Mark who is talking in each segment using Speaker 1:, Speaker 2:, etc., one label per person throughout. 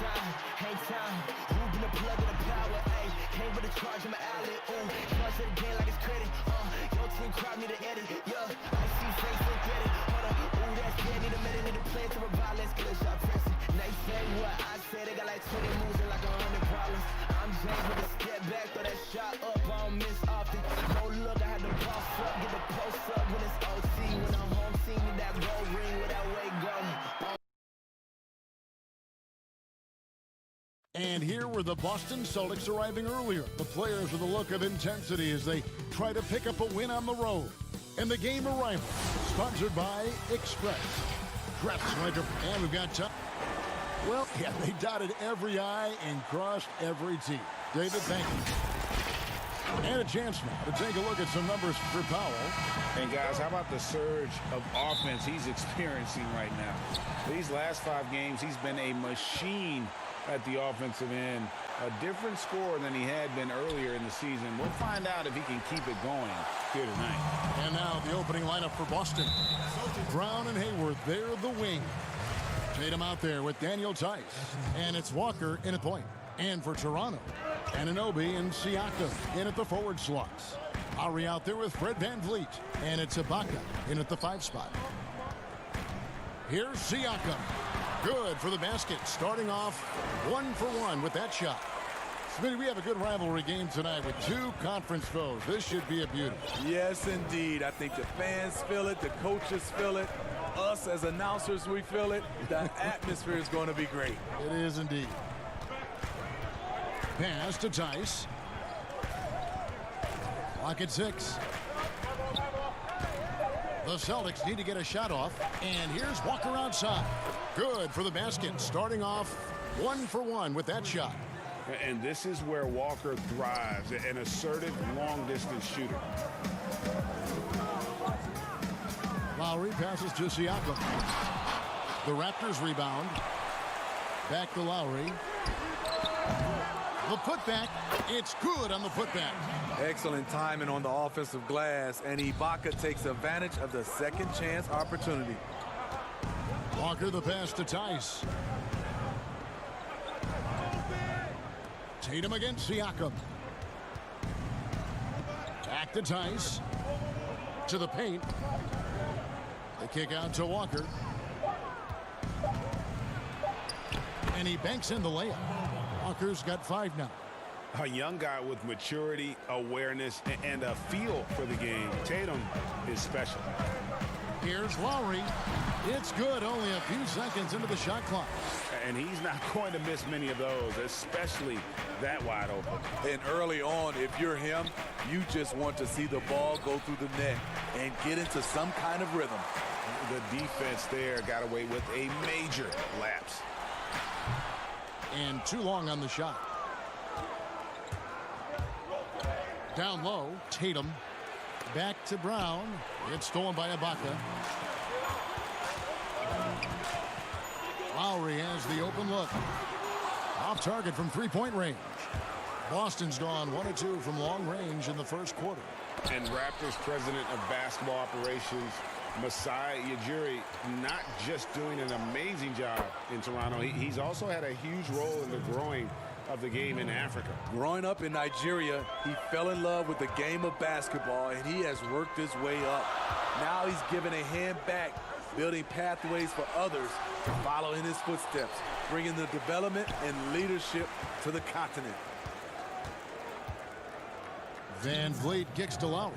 Speaker 1: hang time. Moving the plug in the power, ayy. Came with a charge in my alley, ooh. Charge to the game like it's credit, Your team crowd need to edit, yeah. I see face, don't get it, hold up. Ooh, that's dead, need a minute, need a plan to revive. Let's get a shot pressing. They say what I say, they got like 20 moves and like 100 problems. I'm James with a step back, throw that shot up, I don't miss often. No look, I had to boss up, get the post up when it's OT. When I'm home team, need that gold ring with that way go.
Speaker 2: And here were the Boston Celtics arriving earlier. The players with a look of intensity as they try to pick up a win on the road. And the game arrival, sponsored by Express. Dress Winter, and we've got time. Well, yeah, they dotted every I and crossed every T. David, thank you. And a chance now to take a look at some numbers for Powell.
Speaker 3: And guys, how about the surge of offense he's experiencing right now? These last 5 games, he's been a machine at the offensive end. A different score than he had been earlier in the season. We'll find out if he can keep it going here tonight.
Speaker 2: And now the opening lineup for Boston. Brown and Hayward, they're the wing. Tatum out there with Daniel Tice. And it's Walker in at point. And for Toronto, Anunoby and Siakam in at the forward slots. Lowry out there with Fred VanVleet. And it's Ibaka in at the 5 spot. Here's Siakam. Good for the basket, starting off 1 for 1 with that shot. Smitty, we have a good rivalry game tonight with 2 conference foes. This should be a beauty.
Speaker 4: Yes, indeed. I think the fans feel it, the coaches feel it, us as announcers, we feel it. The atmosphere is going to be great.
Speaker 2: It is indeed. Pass to Tice. Clock at 6. The Celtics need to get a shot off, and here's Walker outside. Good for the basket, starting off 1 for 1 with that shot.
Speaker 3: And this is where Walker thrives, an assertive long-distance shooter.
Speaker 2: Lowry passes to Siakam. The Raptors rebound. Back to Lowry. The putback, it's good on the putback.
Speaker 4: Excellent timing on the offensive glass, and Ibaka takes advantage of the second chance opportunity.
Speaker 2: Walker the pass to Tice. Tatum against Siakam. Back to Tice. To the paint. The kick out to Walker. And he banks in the layup. Walker's got 5 now.
Speaker 3: A young guy with maturity, awareness, and a feel for the game. Tatum is special.
Speaker 2: Here's Lowry. It's good, only a few seconds into the shot clock.
Speaker 3: And he's not going to miss many of those, especially that wide open.
Speaker 4: And early on, if you're him, you just want to see the ball go through the net and get into some kind of rhythm.
Speaker 3: The defense there got away with a major lapse.
Speaker 2: And too long on the shot. Down low, Tatum. Back to Brown. It's stolen by Ibaka. Lowry has the open look. Off target from 3-point range. Boston's gone 1 of 2 from long range in the first quarter.
Speaker 3: And Raptors president of basketball operations, Masai Ujiri, not just doing an amazing job in Toronto, he's also had a huge role in the growing of the game in Africa.
Speaker 4: Growing up in Nigeria, he fell in love with the game of basketball, and he has worked his way up. Now he's given a hand back, building pathways for others to follow in his footsteps, bringing the development and leadership to the continent.
Speaker 2: VanVleet kicks to Lowry.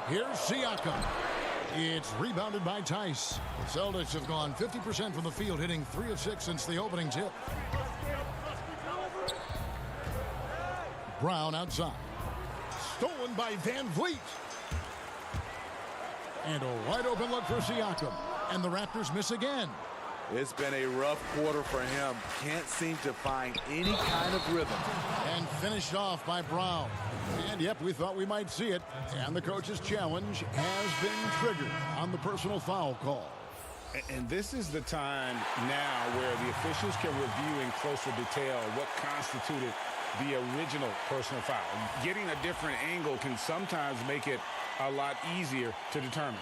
Speaker 2: Here's Siakam. It's rebounded by Tice. The Celtics have gone 50% from the field, hitting 3 of 6 since the opening tip. Brown outside. Stolen by VanVleet. And a wide open look for Siakam. And the Raptors miss again.
Speaker 4: It's been a rough quarter for him. Can't seem to find any kind of rhythm.
Speaker 2: And finished off by Brown. And yep, we thought we might see it. And the coach's challenge has been triggered on the personal foul call.
Speaker 3: And this is the time now where the officials can review in closer detail what constituted the original personal foul. Getting a different angle can sometimes make it a lot easier to determine.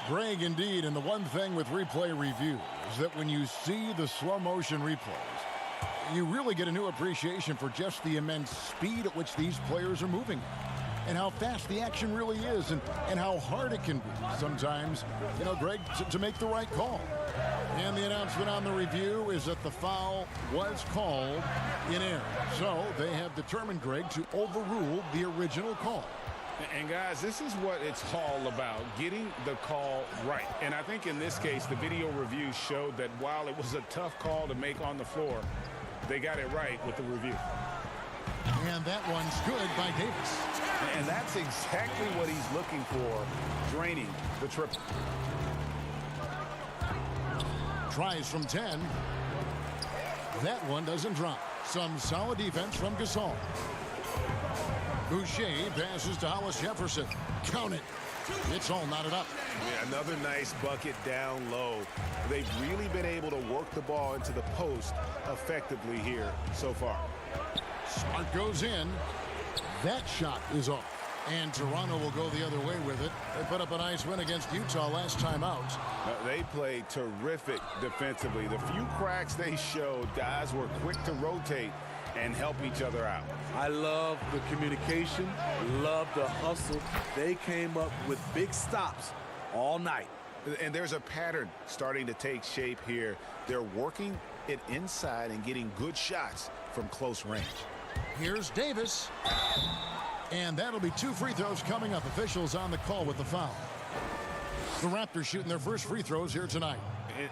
Speaker 2: Greg, indeed, and the one thing with replay review is that when you see the slow motion replays, you really get a new appreciation for just the immense speed at which these players are moving and how fast the action really is and how hard it can be sometimes, Greg, to make the right call. And the announcement on the review is that the foul was called in error. So they have determined, Greg, to overrule the original call.
Speaker 3: And guys, this is what it's all about, getting the call right. And I think in this case, the video review showed that while it was a tough call to make on the floor, they got it right with the review.
Speaker 2: And that one's good by Davis.
Speaker 3: And that's exactly what he's looking for, draining the triple.
Speaker 2: Tries from 10. That one doesn't drop. Some solid defense from Gasol. Boucher passes to Hollis Jefferson. Count it. It's all knotted up.
Speaker 3: Yeah, another nice bucket down low. They've really been able to work the ball into the post effectively here so far.
Speaker 2: Smart goes in. That shot is off. And Toronto will go the other way with it. They put up a nice win against Utah last time out.
Speaker 3: They played terrific defensively. The few cracks they showed, guys were quick to rotate and help each other out.
Speaker 4: I love the communication, love the hustle. They came up with big stops all night.
Speaker 3: And there's a pattern starting to take shape here. They're working it inside and getting good shots from close range.
Speaker 2: Here's Davis. And that'll be 2 free throws coming up. Officials on the call with the foul. The Raptors shooting their first free throws here tonight.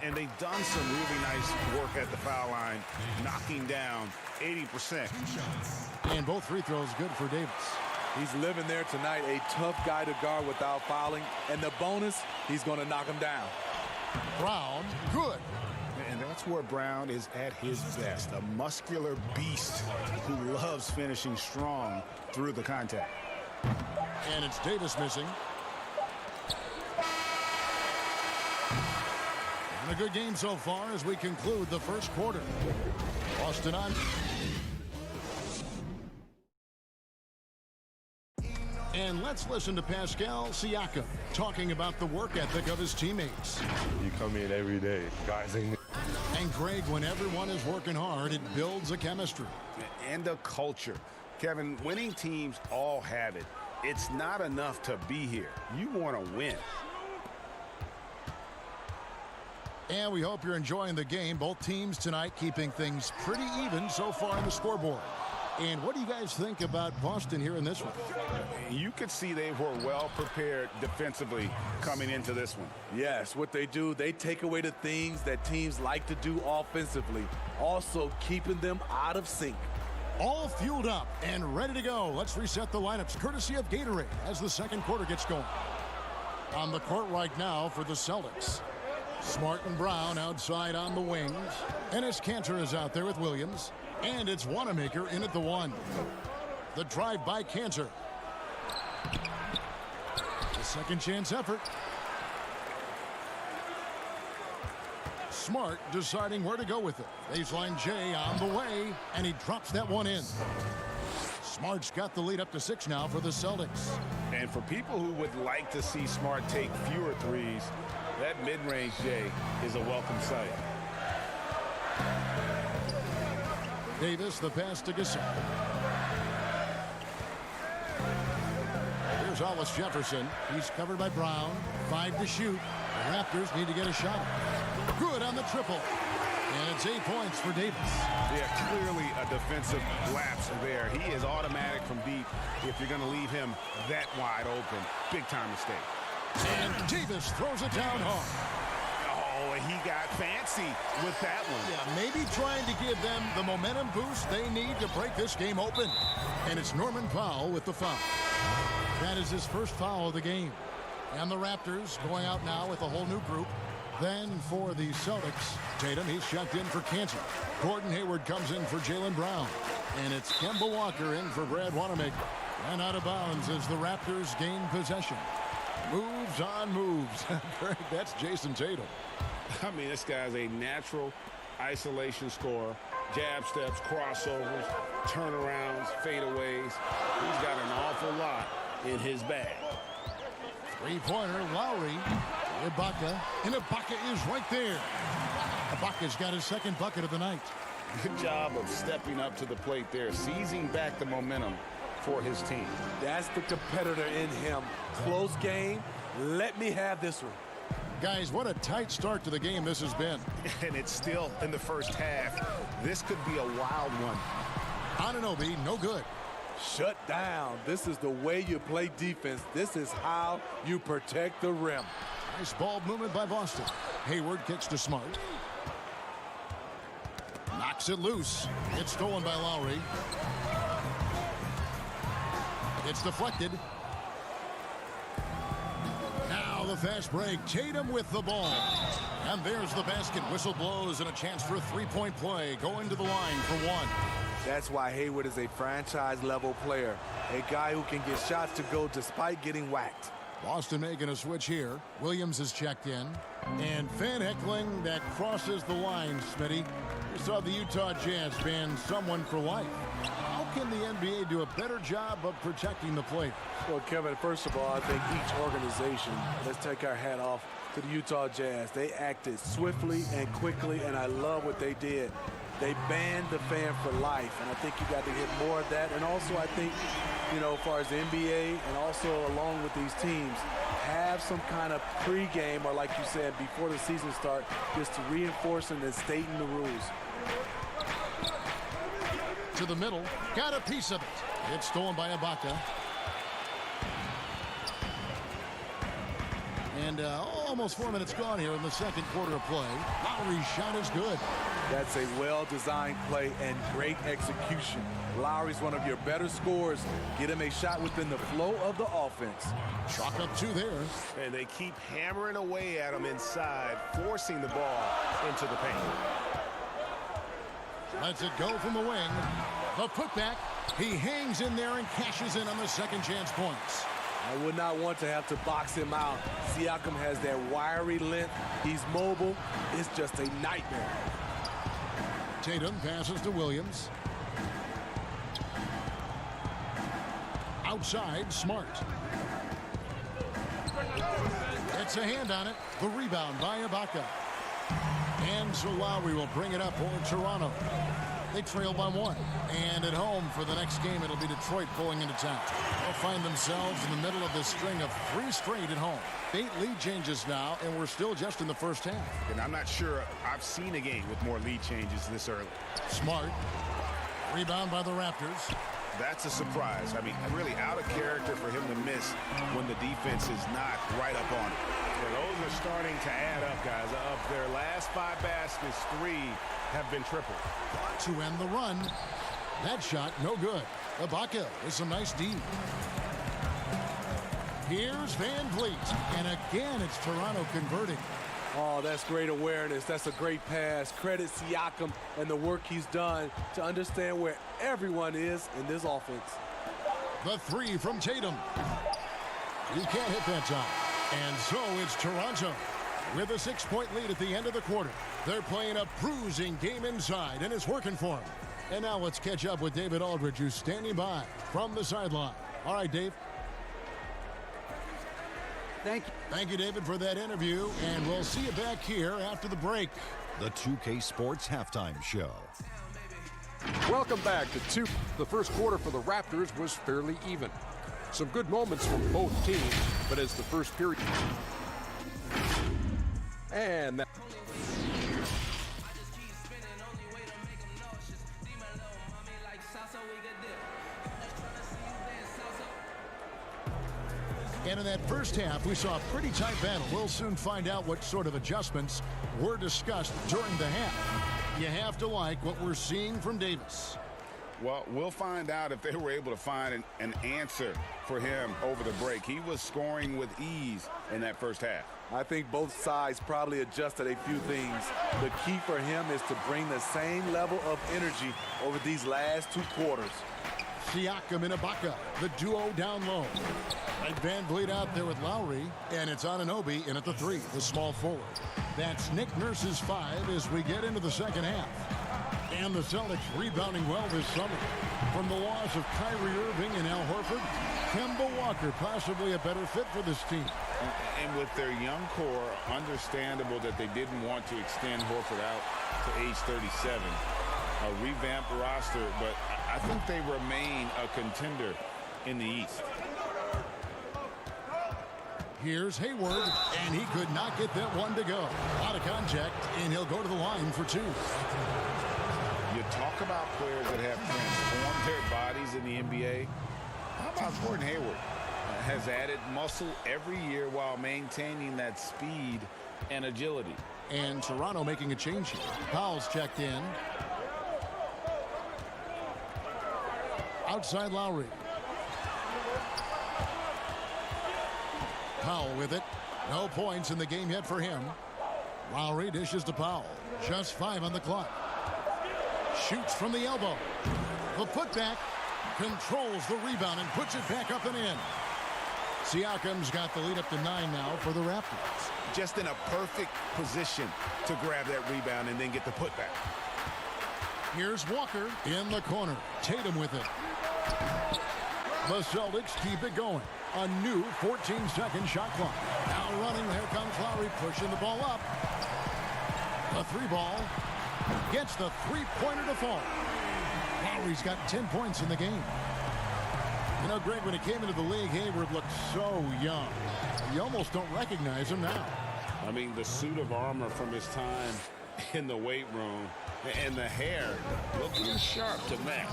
Speaker 3: And they've done some really nice work at the foul line, knocking down 80%.
Speaker 2: And both free throws good for Davis.
Speaker 4: He's living there tonight, a tough guy to guard without fouling. And the bonus, he's going to knock him down.
Speaker 2: Brown, good.
Speaker 3: And that's where Brown is at his best, a muscular beast who loves finishing strong through the contact.
Speaker 2: And it's Davis missing. And a good game so far as we conclude the first quarter. Boston on. And let's listen to Pascal Siakam talking about the work ethic of his teammates.
Speaker 5: You come in every day, guys.
Speaker 2: And Greg, when everyone is working hard, it builds a chemistry.
Speaker 3: And a culture. Kevin, winning teams all have it. It's not enough to be here. You want to win.
Speaker 2: And we hope you're enjoying the game. Both teams tonight keeping things pretty even so far on the scoreboard. And what do you guys think about Boston here in this one?
Speaker 3: You could see they were well prepared defensively coming into this one.
Speaker 4: Yes, what they do, they take away the things that teams like to do offensively, also keeping them out of sync.
Speaker 2: All fueled up and ready to go. Let's reset the lineups courtesy of Gatorade as the second quarter gets going. On the court right now for the Celtics. Smart and Brown outside on the wings. Enes Kanter is out there with Williams. And it's Wanamaker in at the 1. The drive by Kanter. The second chance effort. Smart deciding where to go with it. Baseline J on the way, and he drops that one in. Smart's got the lead up to 6 now for the Celtics.
Speaker 3: And for people who would like to see Smart take fewer threes, that mid-range J is a welcome sight.
Speaker 2: Davis, the pass to Gasol. Here's Hollis Jefferson. He's covered by Brown. 5 to shoot. The Raptors need to get a shot. Good on the triple. And it's 8 points for Davis.
Speaker 3: Yeah, clearly a defensive lapse there. He is automatic from deep if you're going to leave him that wide open. Big time mistake.
Speaker 2: And Davis throws it down hard.
Speaker 3: Oh, he got fancy with that one.
Speaker 2: Yeah, maybe trying to give them the momentum boost they need to break this game open. And it's Norman Powell with the foul. That is his first foul of the game. And the Raptors going out now with a whole new group. Then for the Celtics, Tatum, he's checked in for Kanter. Gordon Hayward comes in for Jaylen Brown. And it's Kemba Walker in for Brad Wanamaker. And out of bounds as the Raptors gain possession. Moves on moves. That's Jason Tatum.
Speaker 3: I mean, this guy's a natural isolation scorer. Jab steps, crossovers, turnarounds, fadeaways. He's got an awful lot in his bag.
Speaker 2: Three-pointer, Lowry. Ibaka, and Ibaka is right there. Ibaka's got his second bucket of the night.
Speaker 3: Good job of stepping up to the plate there, seizing back the momentum for his team.
Speaker 4: That's the competitor in him. Close game. Let me have this one.
Speaker 2: Guys, what a tight start to the game this has been.
Speaker 6: And it's still in the first half. This could be a wild one.
Speaker 2: Anunoby, no good.
Speaker 4: Shut down. This is the way you play defense. This is how you protect the rim.
Speaker 2: Nice ball movement by Boston. Hayward kicks to Smart. Knocks it loose. It's stolen by Lowry. It's deflected. Now the fast break. Tatum with the ball. And there's the basket. Whistle blows and a chance for a three-point play. Going to the line for one.
Speaker 4: That's why Hayward is a franchise-level player. A guy who can get shots to go despite getting whacked.
Speaker 2: Boston making a switch here. Williams is checked in. And Van Heckling, that crosses the line, Smitty. We saw the Utah Jazz ban someone for life. How can the NBA do a better job of protecting the plate?
Speaker 4: Well, Kevin, first of all, I think each organization, let's take our hat off to the Utah Jazz. They acted swiftly and quickly, and I love what they did. They banned the fan for life, and I think you got to get more of that. And also, I think, you know, as far as the NBA and also along with these teams, have some kind of pregame or, like you said, before the season starts, just to reinforcing and stating the rules.
Speaker 2: To the middle, got a piece of it. It's stolen by Ibaka. And almost 4 minutes gone here in the second quarter of play. Lowry's shot is good.
Speaker 4: That's a well-designed play and great execution. Lowry's one of your better scorers. Get him a shot within the flow of the offense.
Speaker 2: Chalk up two there.
Speaker 6: And they keep hammering away at him inside, forcing the ball into the paint.
Speaker 2: Lets it go from the wing. The putback. He hangs in there and cashes in on the second chance points.
Speaker 4: I would not want to have to box him out. Siakam has that wiry length. He's mobile. It's just a nightmare.
Speaker 2: Tatum passes to Williams. Outside, Smart. Gets a hand on it. The rebound by Ibaka. And so Lowry will bring it up for Toronto. They trail by one. And at home for the next game, it'll be Detroit pulling into town. They'll find themselves in the middle of this string of 3 straight at home. 8 lead changes now, and we're still just in the first half.
Speaker 6: And I'm not sure I've seen a game with more lead changes this early.
Speaker 2: Smart. Rebound by the Raptors.
Speaker 6: That's a surprise. I mean, really out of character for him to miss when the defense is not right up on it. Yeah, those are starting to add up, guys. Of their last 5 baskets, 3 have been triple.
Speaker 2: To end the run. That shot, no good. Ibaka with some nice D. Here's Van Vliet. And again, it's Toronto converting.
Speaker 4: Oh, that's great awareness. That's a great pass. Credit Siakam and the work he's done to understand where everyone is in this offense.
Speaker 2: The 3 from Tatum. You can't hit that time. And so it's Toronto with a 6-point lead at the end of the quarter. They're playing a bruising game inside, and it's working for them. And now let's catch up with David Aldridge, who's standing by from the sideline. All right, Dave. Thank you, David, for that interview, and we'll see you back here after the break.
Speaker 7: The 2K Sports Halftime Show.
Speaker 8: Welcome back to 2. The first quarter for the Raptors was fairly even. Some good moments from both teams, but as the first period... And that...
Speaker 2: And in that first half, we saw a pretty tight battle. We'll soon find out what sort of adjustments were discussed during the half. You have to like what we're seeing from Davis.
Speaker 3: Well, we'll find out if they were able to find an answer for him over the break. He was scoring with ease in that first half.
Speaker 4: I think both sides probably adjusted a few things. The key for him is to bring the same level of energy over these last 2 quarters.
Speaker 2: Siakam and Ibaka, the duo down low. And Van Vliet out there with Lowry, and it's Anunoby in at the 3, the small forward. That's Nick Nurse's 5 as we get into the second half. And the Celtics rebounding well this summer. From the loss of Kyrie Irving and Al Horford, Kemba Walker possibly a better fit for this team.
Speaker 6: And with their young core, understandable that they didn't want to extend Horford out to age 37. A revamped roster, but I think they remain a contender in the East.
Speaker 2: Here's Hayward, and he could not get that one to go. Out of contact, and he'll go to the line for two.
Speaker 6: You talk about players that have transformed their bodies in the NBA. How about Gordon Hayward? Has added muscle every year while maintaining that speed and agility.
Speaker 2: And Toronto making a change here. Powell's checked in. Outside Lowry. Powell with it. No points in the game yet for him. Lowry dishes to Powell. Just 5 on the clock. Shoots from the elbow. The putback. Controls the rebound and puts it back up and in. Siakam's got the lead up to 9 now for the Raptors.
Speaker 6: Just in a perfect position to grab that rebound and then get the putback.
Speaker 2: Here's Walker in the corner. Tatum with it. The Celtics keep it going. A new 14-second shot clock. Now running. Here comes Lowry pushing the ball up. The 3-ball. Gets the 3-pointer to fall. Lowry's got 10 points in the game. You know, Greg, when he came into the league, Hayward looked so young. You almost don't recognize him now.
Speaker 6: I mean, the suit of armor from his time in the weight room and the hair looking sharp to match.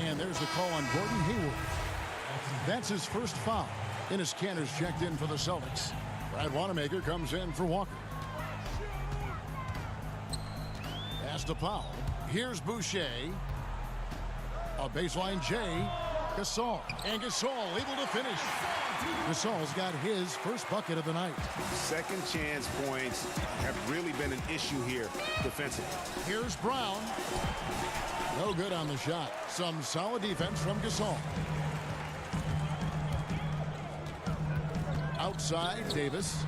Speaker 2: And there's the call on Gordon Hayward. That's his first foul. Ennis Cantor's checked in for the Celtics. Brad Wanamaker comes in for Walker. Pass to Powell. Here's Boucher. A baseline J. Gasol. And Gasol able to finish. Gasol's got his first bucket of the night.
Speaker 6: Second chance points have really been an issue here defensively.
Speaker 2: Here's Brown. No good on the shot. Some solid defense from Gasol. Outside, Davis.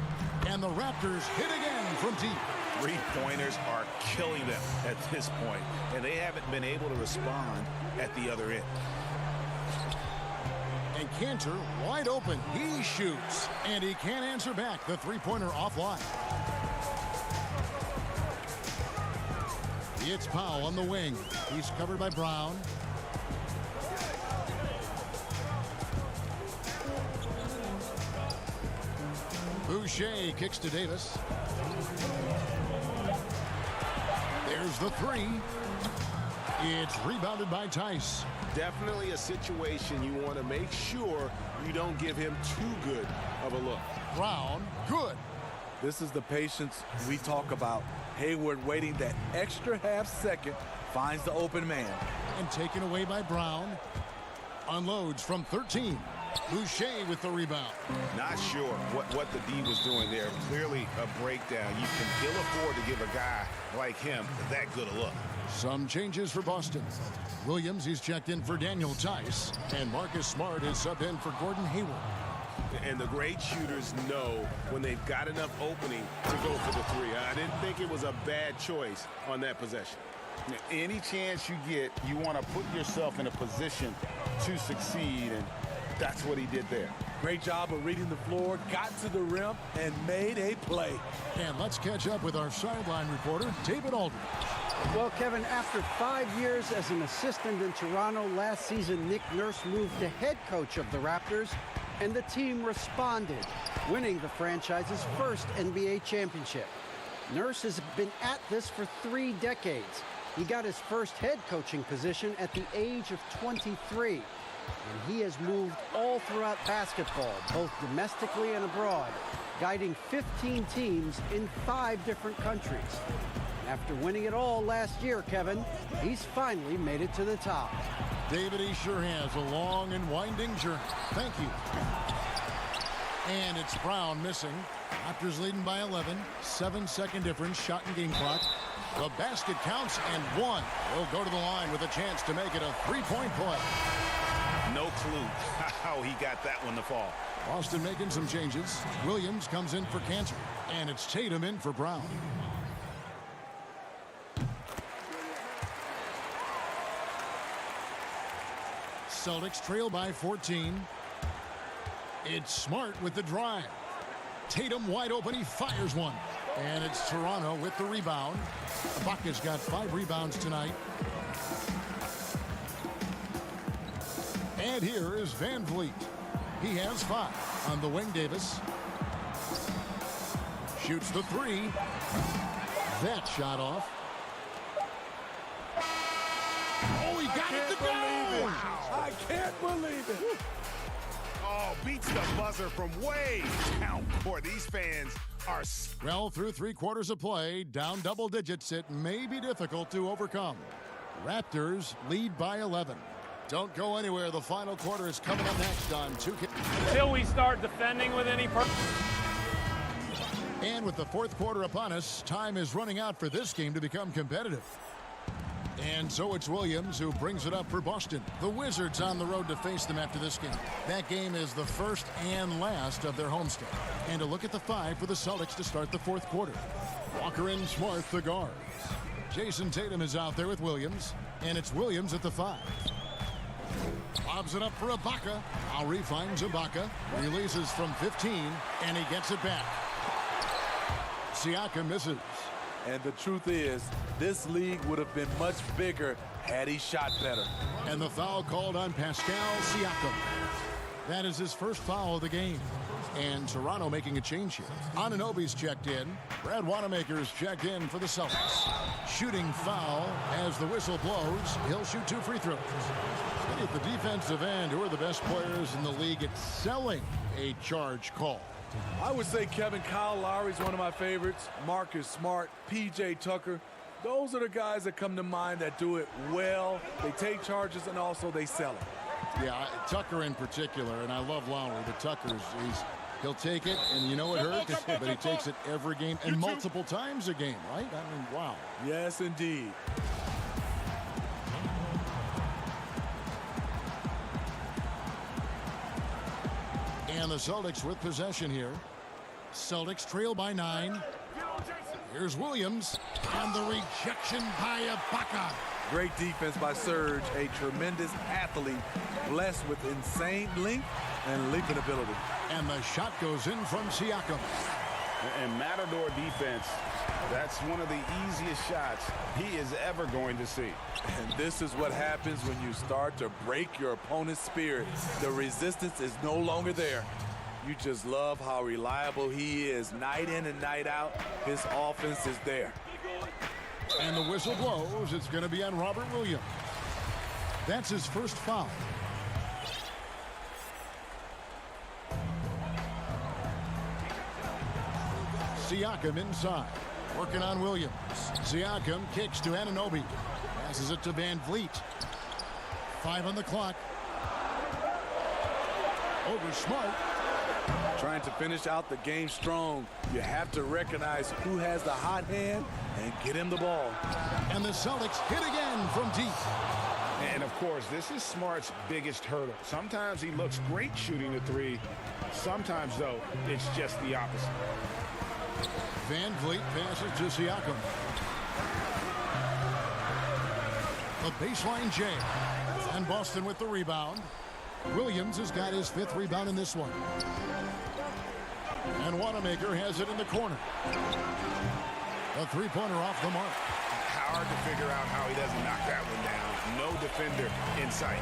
Speaker 2: And the Raptors hit again from deep.
Speaker 6: Three-pointers are killing them at this point, and they haven't been able to respond at the other end.
Speaker 2: And Cantor wide open. He shoots, and he can't answer back. The three-pointer offline. It's Powell on the wing. He's covered by Brown. Boucher kicks to Davis. There's the 3. It's rebounded by Tice.
Speaker 6: Definitely a situation you want to make sure you don't give him too good of a look.
Speaker 2: Brown, good.
Speaker 4: This is the patience we talk about. Hayward waiting that extra half second, finds the open man.
Speaker 2: And taken away by Brown. Unloads from 13. Boucher with the rebound.
Speaker 6: Not sure what the D was doing there. Clearly a breakdown. You can ill afford to give a guy like him that good a look.
Speaker 2: Some changes for Boston. Williams, he's checked in for Daniel Tice. And Marcus Smart is subbed in for Gordon Hayward.
Speaker 6: And the great shooters know when they've got enough opening to go for the 3. I didn't think it was a bad choice on that possession. Now, any chance you get, you want to put yourself in a position to succeed, and that's what he did there.
Speaker 4: Great job of reading the floor, got to the rim, and made a play.
Speaker 2: And let's catch up with our sideline reporter, David Aldridge.
Speaker 9: Well, Kevin, after 5 years as an assistant in Toronto last season, Nick Nurse moved to head coach of the Raptors, and the team responded, winning the franchise's first NBA championship. Nurse has been at this for 3 decades. He got his first head coaching position at the age of 23. And he has moved all throughout basketball, both domestically and abroad, guiding 15 teams in 5 different countries. After winning it all last year, Kevin, he's finally made it to the top.
Speaker 2: David, he sure has a long and winding journey. Thank you. And it's Brown missing. Raptors leading by 11. 7-second difference, shot and game clock. The basket counts, and 1 will go to the line with a chance to make it a 3-point play.
Speaker 6: No clue how he got that one to fall.
Speaker 2: Boston making some changes. Williams comes in for Cantor, and it's Tatum in for Brown. Celtics trail by 14. It's Smart with the drive. Tatum wide open. He fires one. And it's Toronto with the rebound. Ibaka's got 5 rebounds tonight. And here is Van Vliet. He has 5 on the wing. Davis shoots the 3. That shot off. Oh, he got it to go!
Speaker 4: I can't believe it.
Speaker 6: Oh, beats the buzzer from way down court. These fans are...
Speaker 2: Well, through 3 quarters of play, down double digits, it may be difficult to overcome. Raptors lead by 11. Don't go anywhere. The final quarter is coming up next on 2K.
Speaker 10: Until we start defending with any purpose.
Speaker 2: And with the 4th quarter upon us, time is running out for this game to become competitive. And so it's Williams who brings it up for Boston. The Wizards on the road to face them after this game. That game is the first and last of their homestand. And a look at the 5 for the Celtics to start the 4th quarter. Walker and Smart, the guards. Jason Tatum is out there with Williams. And it's Williams at the 5. Lobs it up for Ibaka. Lowry finds Ibaka. Releases from 15. And he gets it back. Siakam misses.
Speaker 4: And the truth is, this league would have been much bigger had he shot better.
Speaker 2: And the foul called on Pascal Siakam. That is his first foul of the game. And Toronto making a change here. Anunoby's checked in. Brad Wanamaker's checked in for the Celtics. Shooting foul as the whistle blows. He'll shoot 2 free throws. At the defensive end, who are the best players in the league at selling a charge call?
Speaker 4: I would say Kyle Lowry's one of my favorites. Marcus Smart, P.J. Tucker. Those are the guys that come to mind that do it well. They take charges and also they sell it.
Speaker 2: Yeah, Tucker in particular, and I love Lowry, but Tucker's, he'll take it, and you know it hurts, but he takes it every game and multiple times a game, right? I mean, wow.
Speaker 4: Yes, indeed.
Speaker 2: And the Celtics with possession here. Celtics trail by 9. Here's Williams. And the rejection by Ibaka.
Speaker 4: Great defense by Serge, a tremendous athlete, blessed with insane length and leaping ability.
Speaker 2: And the shot goes in from Siakam.
Speaker 6: And Matador defense, that's one of the easiest shots he is ever going to see.
Speaker 4: And this is what happens when you start to break your opponent's spirit. The resistance is no longer there. You just love how reliable he is night in and night out. His offense is there.
Speaker 2: And the whistle blows. It's going to be on Robert Williams. That's his first foul. Siakam inside. Working on Williams. Siakam kicks to Anunoby. Passes it to Van Vliet. 5 on the clock. Over Smart.
Speaker 4: Trying to finish out the game strong. You have to recognize who has the hot hand and get him the ball.
Speaker 2: And the Celtics hit again from deep.
Speaker 6: And, of course, this is Smart's biggest hurdle. Sometimes he looks great shooting the 3. Sometimes, though, it's just the opposite.
Speaker 2: Van Vliet passes to Siakam. The baseline jam. And Boston with the rebound. Williams has got his 5th rebound in this one. And Wanamaker has it in the corner. A 3-pointer off the mark.
Speaker 6: Hard to figure out how he doesn't knock that one down. No defender in sight.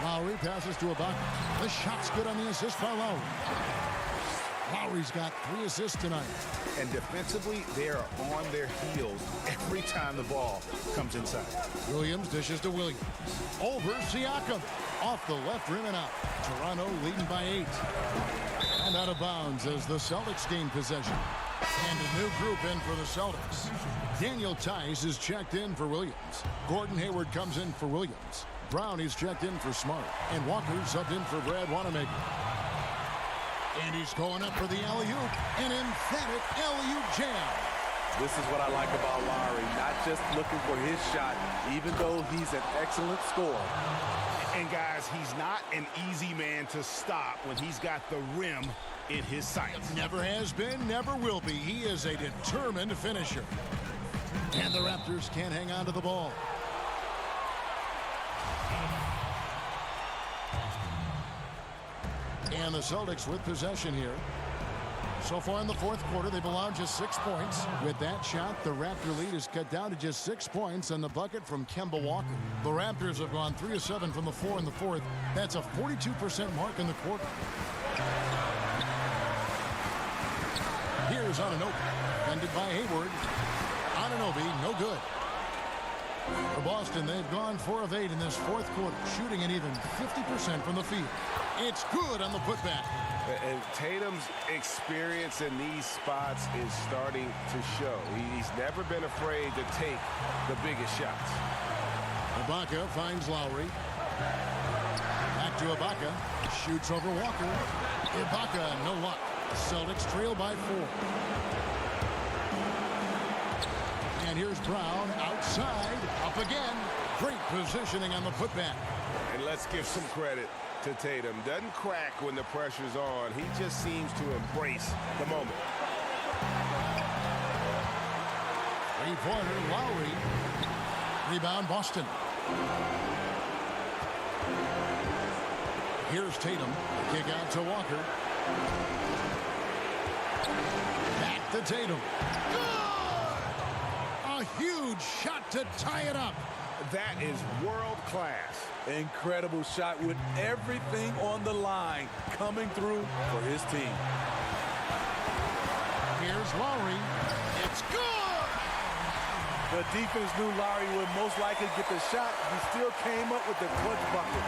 Speaker 2: Lowry passes to Ibaka. The shot's good on the assist by Lowry. Lowry's got 3 assists tonight.
Speaker 6: And defensively, they are on their heels every time the ball comes inside.
Speaker 2: Williams dishes to Williams. Over Siakam. Off the left rim and out. Toronto leading by 8. And out of bounds as the Celtics gain possession. And a new group in for the Celtics. Daniel Tice is checked in for Williams. Gordon Hayward comes in for Williams. Brown is checked in for Smart. And Walker subbed in for Brad Wanamaker. And he's going up for the alley-oop. An emphatic alley-oop jam.
Speaker 4: This is what I like about Lowry. Not just looking for his shot, even though he's an excellent scorer.
Speaker 6: And, guys, he's not an easy man to stop when he's got the rim in his sights.
Speaker 2: Never has been, never will be. He is a determined finisher. And the Raptors can't hang on to the ball. And the Celtics with possession here. So far in the fourth quarter, they've allowed just 6 points. With that shot, the Raptor lead is cut down to just 6 points, and the bucket from Kemba Walker. The Raptors have gone 3 of 7 from the floor in the fourth. That's a 42% mark in the quarter. Here's Anunoby, defended by Hayward. Anunoby, no good. For Boston, they've gone 4 of 8 in this fourth quarter, shooting an even 50% from the field. It's good on the putback.
Speaker 6: And Tatum's experience in these spots is starting to show. He's never been afraid to take the biggest shots.
Speaker 2: Ibaka finds Lowry. Back to Ibaka. Shoots over Walker. Ibaka, no luck. Celtics trail by 4. And here's Brown outside. Up again. Great positioning on the putback.
Speaker 6: And let's give some credit to Tatum. Doesn't crack when the pressure's on. He just seems to embrace the moment.
Speaker 2: Three-pointer, Lowry. Rebound, Boston. Here's Tatum. Kick out to Walker. Back to Tatum. Good! A huge shot to tie it up.
Speaker 6: That is world class.
Speaker 4: Incredible shot with everything on the line coming through for his team.
Speaker 2: Here's Lowry. It's good!
Speaker 4: The defense knew Lowry would most likely get the shot. He still came up with the clutch bucket.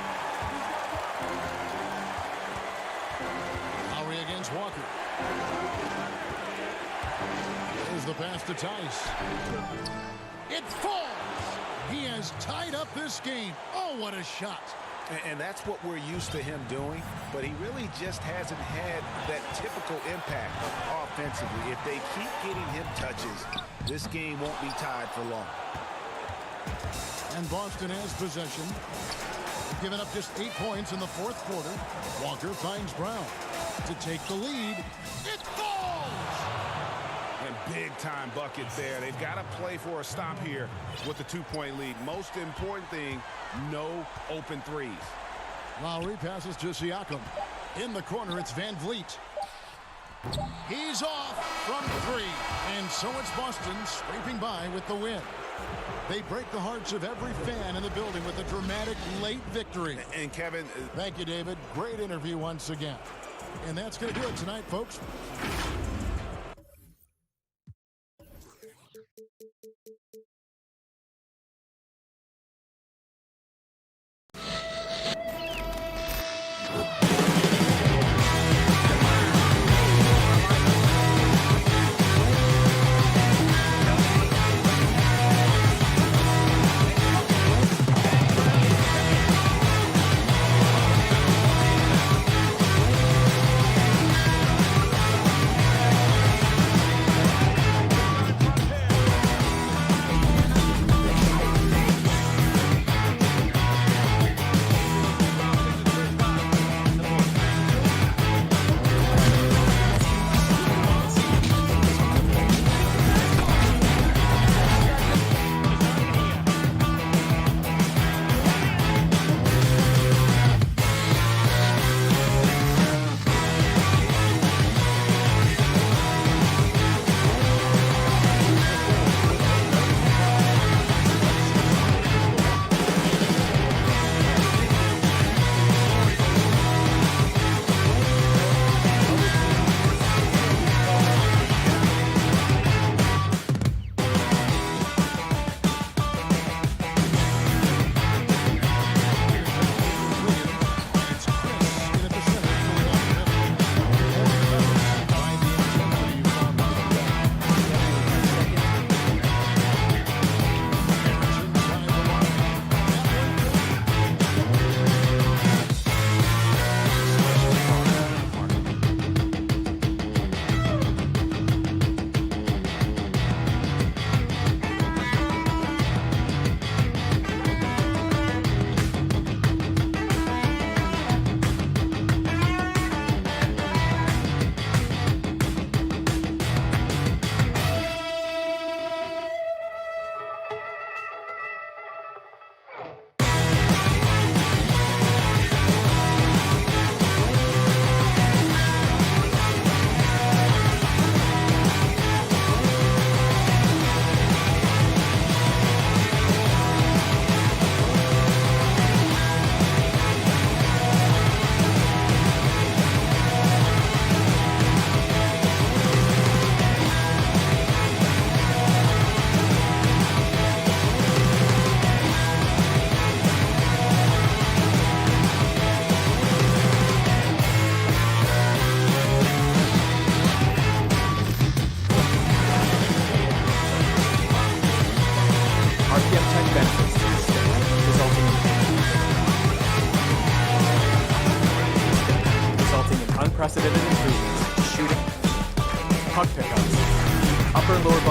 Speaker 2: Lowry against Walker. There's the pass to Tice. It falls! He has tied up this game. Oh, what a shot.
Speaker 6: And that's what we're used to him doing, but he really just hasn't had that typical impact offensively. If they keep getting him touches, this game won't be tied for long.
Speaker 2: And Boston has possession. Giving up just 8 points in the fourth quarter. Walker finds Brown to take the lead. It falls!
Speaker 6: And big-time bucket there. They've got to play for a stop here with the 2-point lead. Most important thing, no open threes.
Speaker 2: Lowry passes to Siakam. In the corner, it's Van Vliet. He's off from 3. And so it's Boston scraping by with the win. They break the hearts of every fan in the building with a dramatic late victory.
Speaker 6: And Kevin...
Speaker 2: Thank you, David. Great interview once again. And that's going to do it tonight, folks.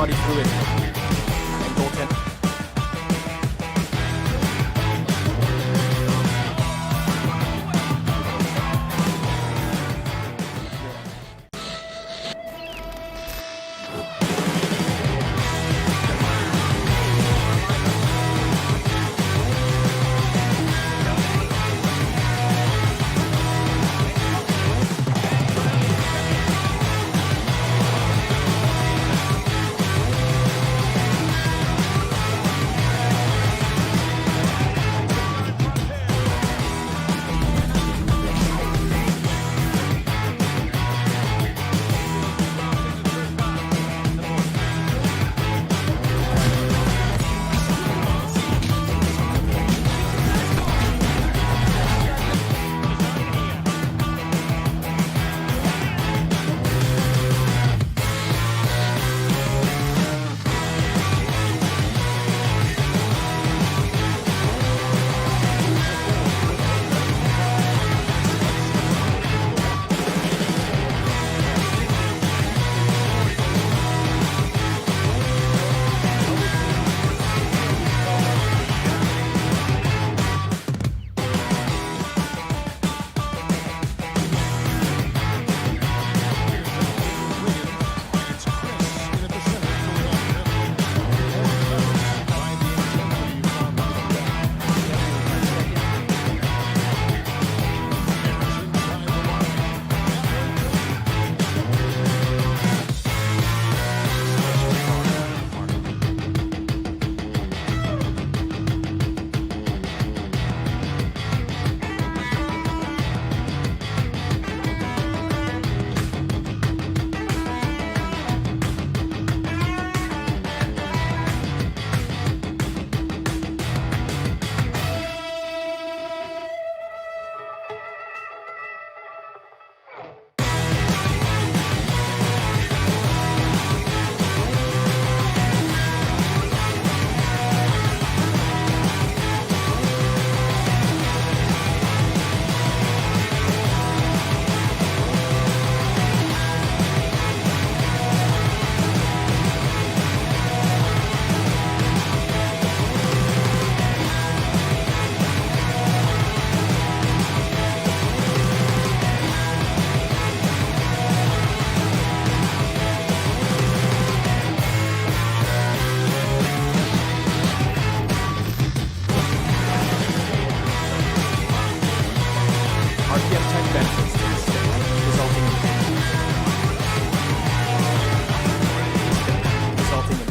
Speaker 11: body fluid. And goaltender.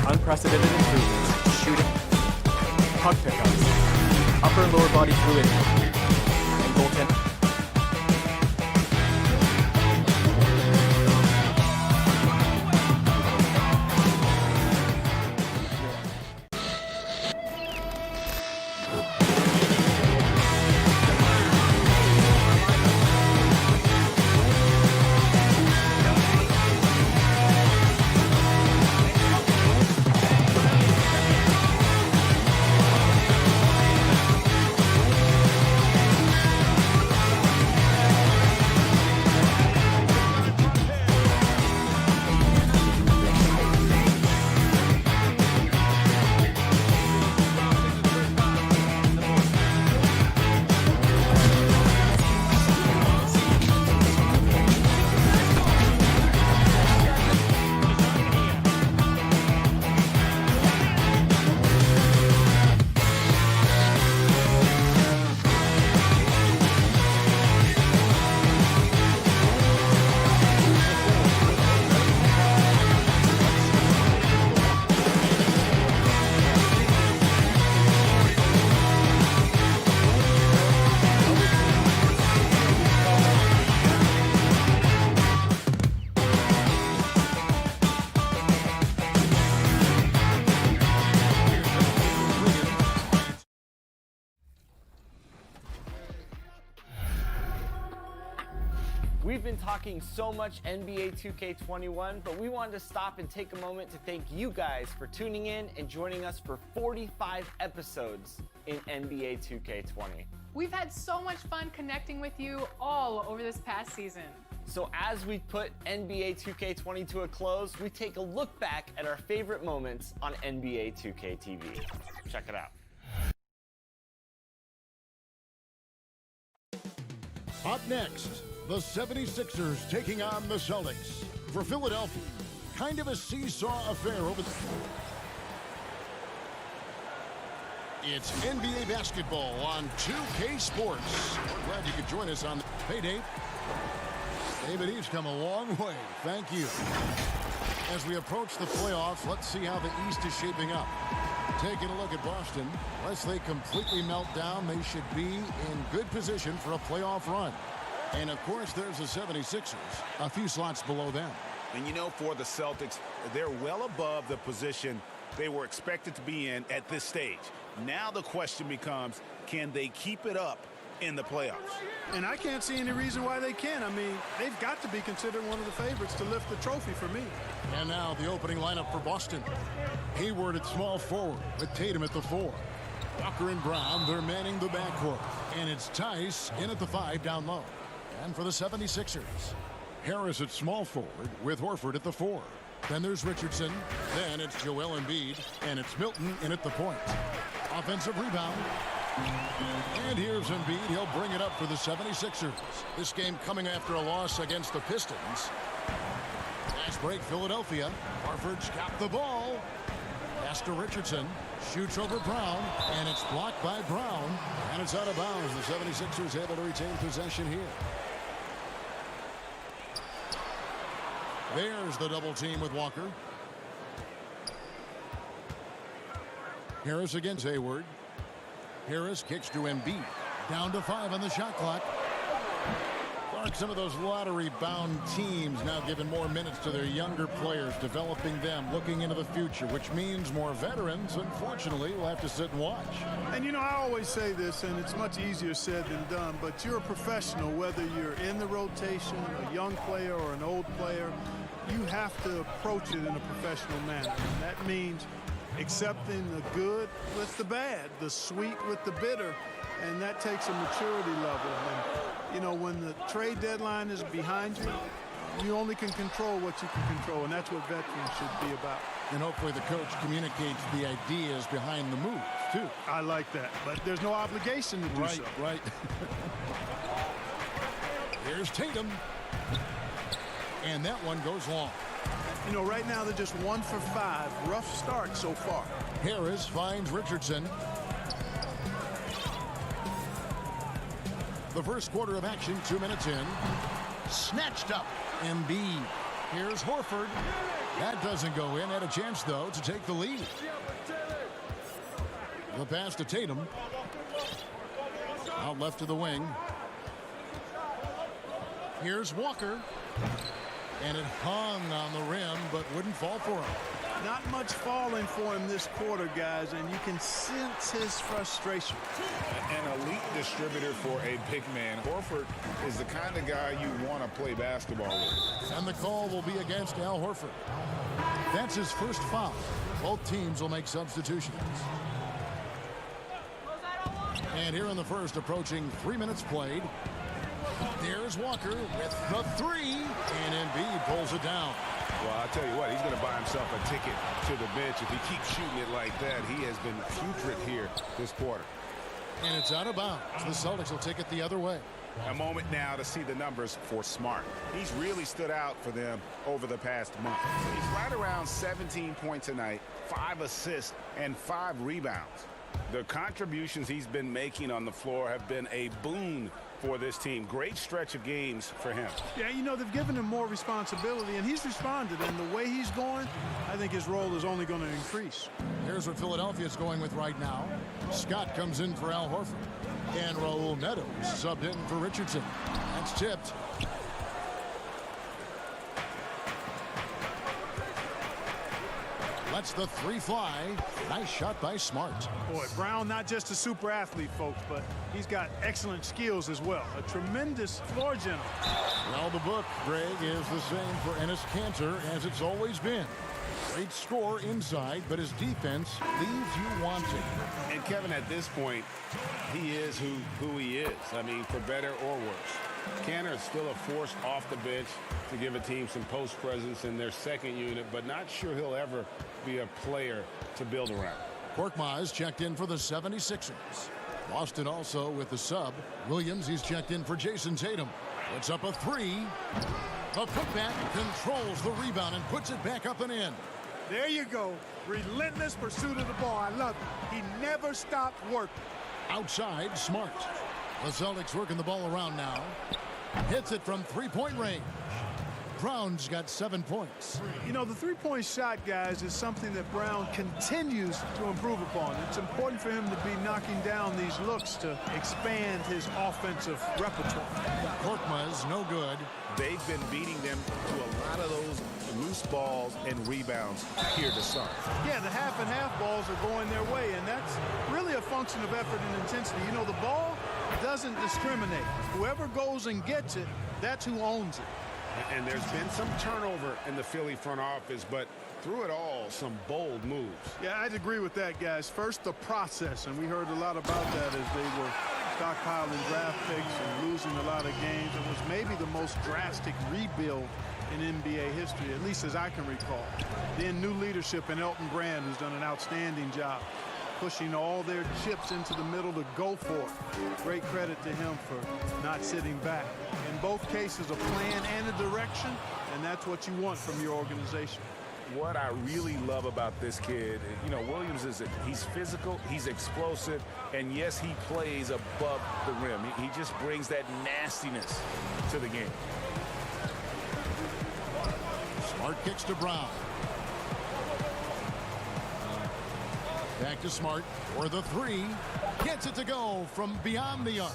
Speaker 11: Unprecedented improvements, shooting, puck pickups, upper and lower body fluid, and goaltending.
Speaker 12: We've been talking so much NBA 2K21, but we wanted to stop and take a moment to thank you guys for tuning in and joining us for 45 episodes in NBA 2K20.
Speaker 13: We've had so much fun connecting with you all over this past season.
Speaker 12: So as we put NBA 2K20 to a close, we take a look back at our favorite moments on NBA 2K TV. Check it out.
Speaker 2: Up next, the 76ers taking on the Celtics. For Philadelphia, kind of a seesaw affair over the... It's NBA basketball on 2K Sports. Glad you could join us on the payday. David Eve's come a long way. Thank you. As we approach the playoffs, let's see how the East is shaping up. Taking a look at Boston, unless they completely melt down, they should be in good position for a playoff run. And, of course, there's the 76ers, a few slots below them.
Speaker 6: And, you know, for the Celtics, they're well above the position they were expected to be in at this stage. Now the question becomes, can they keep it up in the playoffs?
Speaker 13: And I can't see any reason why they can't. I mean, they've got to be considered one of the favorites to lift the trophy for me.
Speaker 2: And now the opening lineup for Boston. Hayward at small forward with Tatum at the 4. Walker and Brown, they're manning the backcourt. And it's Tice in at the 5 down low. And for the 76ers, Harris at small forward with Horford at the 4. Then there's Richardson. Then it's Joel Embiid. And it's Milton in at the point. Offensive rebound. And here's Embiid. He'll bring it up for the 76ers. This game coming after a loss against the Pistons. Fast break, Philadelphia. Horford's got the ball. Pass to Richardson. Shoots over Brown. And it's blocked by Brown. And it's out of bounds. The 76ers able to retain possession here. There's the double team with Walker. Harris against Hayward. Harris kicks to Embiid. Down to 5 on the shot clock. Clark, some of those lottery-bound teams now giving more minutes to their younger players, developing them, looking into the future, which means more veterans, unfortunately, will have to sit and watch.
Speaker 13: And, you know, I always say this, and it's much easier said than done, but you're a professional, whether you're in the rotation, a young player or an old player, you have to approach it in a professional manner. And that means accepting the good with the bad, the sweet with the bitter, and that takes a maturity level. And, you know, when the trade deadline is behind you, you only can control what you can control, and that's what veterans should be about.
Speaker 2: And hopefully the coach communicates the ideas behind the moves, too.
Speaker 13: I like that, but there's no obligation to do so.
Speaker 2: Right. Here's Tatum. And that one goes long.
Speaker 13: You know, right now they're just 1 for 5. Rough start so far.
Speaker 2: Harris finds Richardson. The first quarter of action, 2 minutes in. Snatched up. Embiid. Here's Horford. That doesn't go in. Had a chance, though, to take the lead. The pass to Tatum. Out left to the wing. Here's Walker. And it hung on the rim, but wouldn't fall for him.
Speaker 13: Not much falling for him this quarter, guys, and you can sense his frustration.
Speaker 6: An elite distributor for a big man. Horford is the kind of guy you want to play basketball with.
Speaker 2: And the call will be against Al Horford. That's his first foul. Both teams will make substitutions. And here in the first, approaching 3 minutes played. There's Walker with the 3, and Embiid pulls it down.
Speaker 6: Well, I'll tell you what, he's going to buy himself a ticket to the bench if he keeps shooting it like that. He has been putrid here this quarter.
Speaker 2: And it's out of bounds. The Celtics will take it the other way.
Speaker 6: A moment now to see the numbers for Smart. He's really stood out for them over the past month. He's right around 17 points a night, 5 assists, and 5 rebounds. The contributions he's been making on the floor have been a boon for this team. Great stretch of games for him.
Speaker 13: Yeah, you know, they've given him more responsibility, and he's responded. And the way he's going, I think his role is only going to increase.
Speaker 2: Here's what Philadelphia's going with right now. Scott comes in for Al Horford. And Raul Neto subbed in for Richardson. That's tipped. Lets the 3 fly. Nice shot by Smart.
Speaker 13: Boy, Brown not just a super athlete, folks, but he's got excellent skills as well. A tremendous floor general.
Speaker 2: Well, the book, Greg, is the same for Enes Kanter as it's always been. Great score inside, but his defense leaves you wanting.
Speaker 6: And Kevin, at this point, he is who he is. I mean, for better or worse. Canner is still a force off the bench to give a team some post presence in their second unit, but not sure he'll ever be a player to build around.
Speaker 2: Korkmaz checked in for the 76ers. Boston also with the sub. Williams, he's checked in for Jason Tatum. Puts up a three. The putback controls the rebound and puts it back up and in.
Speaker 13: There you go. Relentless pursuit of the ball. I love it. He never stopped working.
Speaker 2: Outside, Smart. The Celtics working the ball around now. Hits it from three-point range. Brown's got 7 points.
Speaker 13: You know, the three-point shot, guys, is something that Brown continues to improve upon. It's important for him to be knocking down these looks to expand his offensive repertoire.
Speaker 2: Korkmaz, no good.
Speaker 6: They've been beating them to a lot of those loose balls and rebounds here to start.
Speaker 13: Yeah, the half and half balls are going their way, and that's really a function of effort and intensity. You know, the ball doesn't discriminate. Whoever goes and gets it, that's who owns it.
Speaker 6: And there's been some turnover in the Philly front office, but through it all, some bold moves.
Speaker 13: Yeah, I'd agree with that, guys. First, the process, and we heard a lot about that as they were stockpiling draft picks and losing a lot of games. It was maybe the most drastic rebuild in NBA history, at least as I can recall. Then new leadership in Elton Brand, who's done an outstanding job pushing all their chips into the middle to go for it. Great credit to him for not sitting back. In both cases, a plan and a direction, and that's what you want from your organization.
Speaker 6: What I really love about this kid, you know, Williams he's physical, he's explosive, and yes, he plays above the rim. He just brings that nastiness to the game.
Speaker 2: Smart kicks to Brown. Back to Smart for the three. Gets it to go from beyond the arc.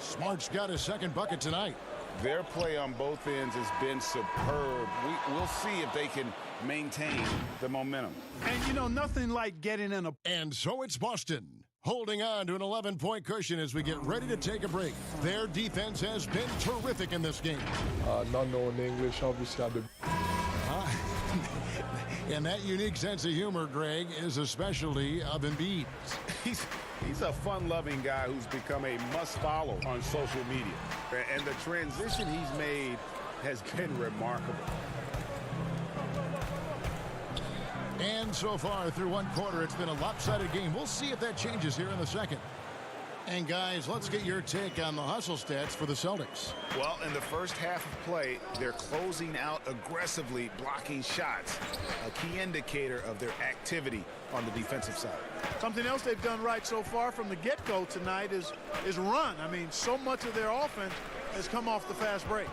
Speaker 2: Smart's got his second bucket tonight.
Speaker 6: Their play on both ends has been superb. We'll see if they can maintain the momentum.
Speaker 13: And, you know, nothing like getting in a...
Speaker 2: And so it's Boston, holding on to an 11-point cushion as we get ready to take a break. Their defense has been terrific in this game.
Speaker 5: Not knowing English, obviously, I did.
Speaker 2: And that unique sense of humor, Greg, is a specialty of Embiid.
Speaker 6: He's a fun-loving guy who's become a must-follow on social media. And the transition he's made has been remarkable.
Speaker 2: And so far through one quarter, it's been a lopsided game. We'll see if that changes here in the second. And guys, let's get your take on the hustle stats for the Celtics.
Speaker 6: Well, in the first half of play, they're closing out aggressively, blocking shots, a key indicator of their activity on the defensive side.
Speaker 13: Something else they've done right so far from the get-go tonight is run. I mean, so much of their offense has come off the fast break.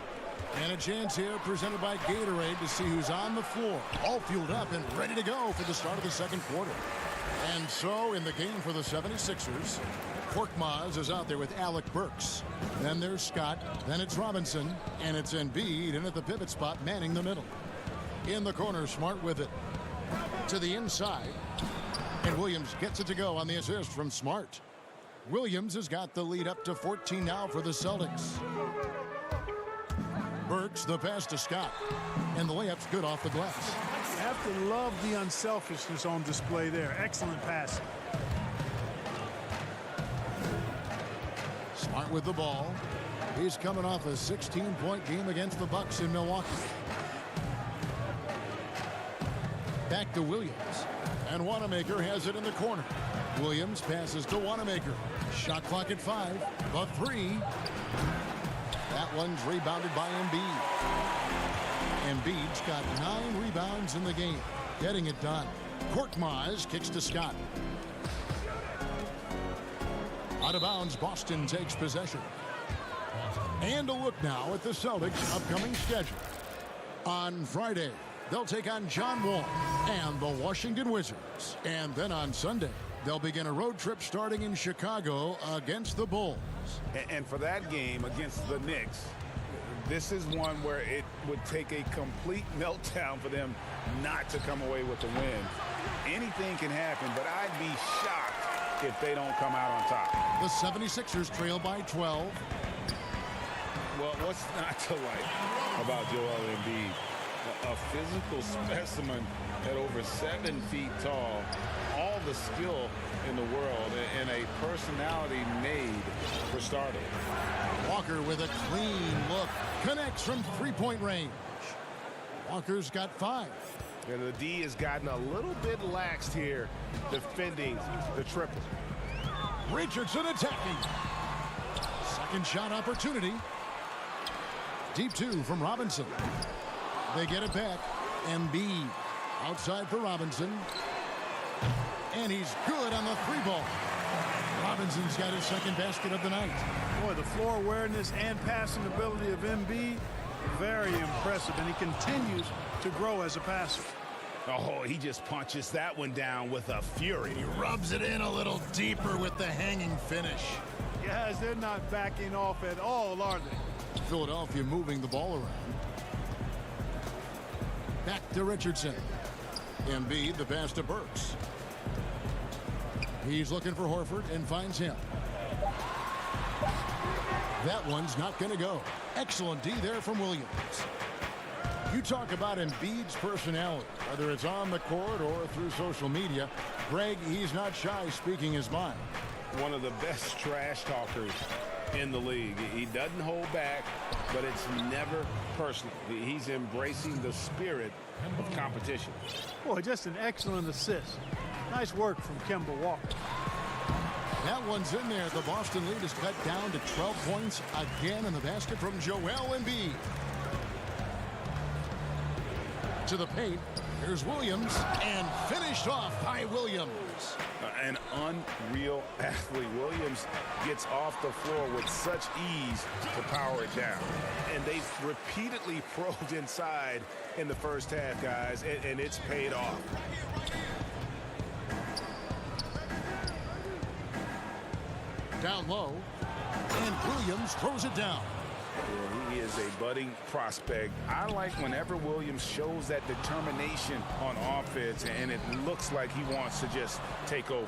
Speaker 2: And a chance here presented by Gatorade to see who's on the floor, all fueled up and ready to go for the start of the second quarter. And so in the game for the 76ers, Korkmaz is out there with Alec Burks. Then there's Scott. Then it's Robinson. And it's Embiid in at the pivot spot, manning the middle. In the corner, Smart with it. To the inside. And Williams gets it to go on the assist from Smart. Williams has got the lead up to 14 now for the Celtics. Burks, the pass to Scott. And the layup's good off the glass.
Speaker 13: You have to love the unselfishness on display there. Excellent pass.
Speaker 2: Smart with the ball. He's coming off a 16-point game against the Bucks in Milwaukee. Back to Williams. And Wanamaker has it in the corner. Williams passes to Wanamaker. Shot clock at 5. The three. That one's rebounded by Embiid. Embiid's got 9 rebounds in the game. Getting it done. Korkmaz kicks to Scott. Out of bounds, Boston takes possession. And a look now at the Celtics' upcoming schedule. On Friday, they'll take on John Wall and the Washington Wizards. And then on Sunday, they'll begin a road trip starting in Chicago against the Bulls.
Speaker 6: And for that game against the Knicks, this is one where it would take a complete meltdown for them not to come away with the win. Anything can happen, but I'd be shocked if they don't come out on top.
Speaker 2: The 76ers trail by 12.
Speaker 6: Well, what's not to like about Joel Embiid? A physical specimen
Speaker 3: at over 7 feet tall. All the skill in the world and a personality made for starting.
Speaker 2: Walker with a clean look. Connects from three-point range. Walker's got 5.
Speaker 6: And the D has gotten a little bit laxed here defending the triple.
Speaker 2: Richardson attacking. Second shot opportunity. Deep 2 from Robinson. They get it back. Embiid outside for Robinson. And he's good on the 3-ball. Robinson's got his second basket of the night.
Speaker 13: Boy, the floor awareness and passing ability of Embiid, very impressive, and he continues to grow as a passer.
Speaker 6: Oh, he just punches that one down with a fury.
Speaker 2: He rubs it in a little deeper with the hanging finish.
Speaker 13: Guys, they're not backing off at all, are they?
Speaker 2: Philadelphia moving the ball around. Back to Richardson. Embiid, the pass to Burks. He's looking for Horford and finds him. That one's not going to go. Excellent D there from Williams. You talk about Embiid's personality, whether it's on the court or through social media. Greg, he's not shy speaking his mind.
Speaker 6: One of the best trash talkers in the league. He doesn't hold back, but it's never personal. He's embracing the spirit of competition.
Speaker 13: Boy, just an excellent assist. Nice work from Kemba Walker.
Speaker 2: That one's in there. The Boston lead is cut down to 12 points again in the basket from Joel Embiid. To the paint. Here's Williams, and finished off by Williams.
Speaker 6: An unreal athlete. Williams gets off the floor with such ease to power it down. And they've repeatedly probed inside in the first half, guys, and it's paid off.
Speaker 2: Down low, and Williams throws it down.
Speaker 6: Yeah, he is a budding prospect. I like whenever Williams shows that determination on offense, and it looks like he wants to just take over.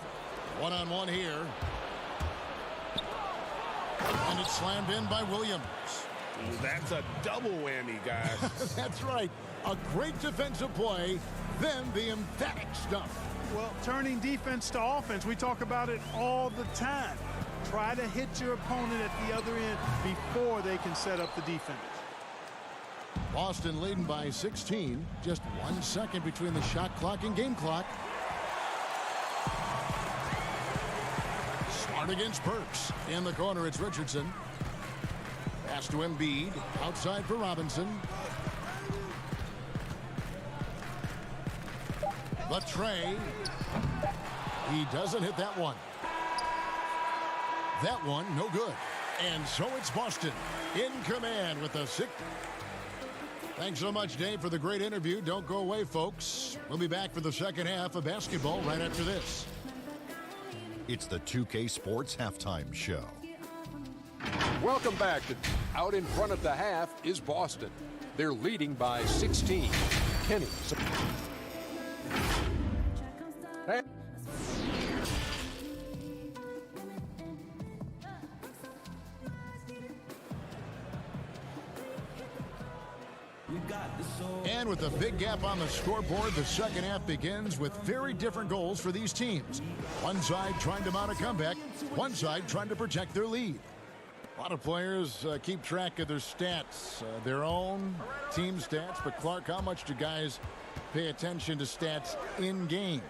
Speaker 2: One-on-one here. And it's slammed in by Williams.
Speaker 6: That's a double whammy, guys.
Speaker 2: That's right. A great defensive play, then the emphatic stuff.
Speaker 13: Well, turning defense to offense, we talk about it all the time. Try to hit your opponent at the other end before they can set up the defense.
Speaker 2: Boston leading by 16. Just 1 second between the shot clock and game clock. Smart against Burks. In the corner, it's Richardson. Pass to Embiid. Outside for Robinson. The tray. He doesn't hit that one. That one, no good. And so it's Boston in command with the 6. Thanks so much, Dave, for the great interview. Don't go away, folks. We'll be back for the second half of basketball right after this.
Speaker 7: It's the 2K Sports Halftime Show.
Speaker 8: Welcome back. Out in front of the half is Boston. They're leading by 16. Kenny. Hey.
Speaker 2: And with a big gap on the scoreboard, the second half begins with very different goals for these teams. One side trying to mount a comeback, one side trying to protect their lead. A lot of players keep track of their stats, their own team stats. But Clark, how much do guys pay attention to stats in game?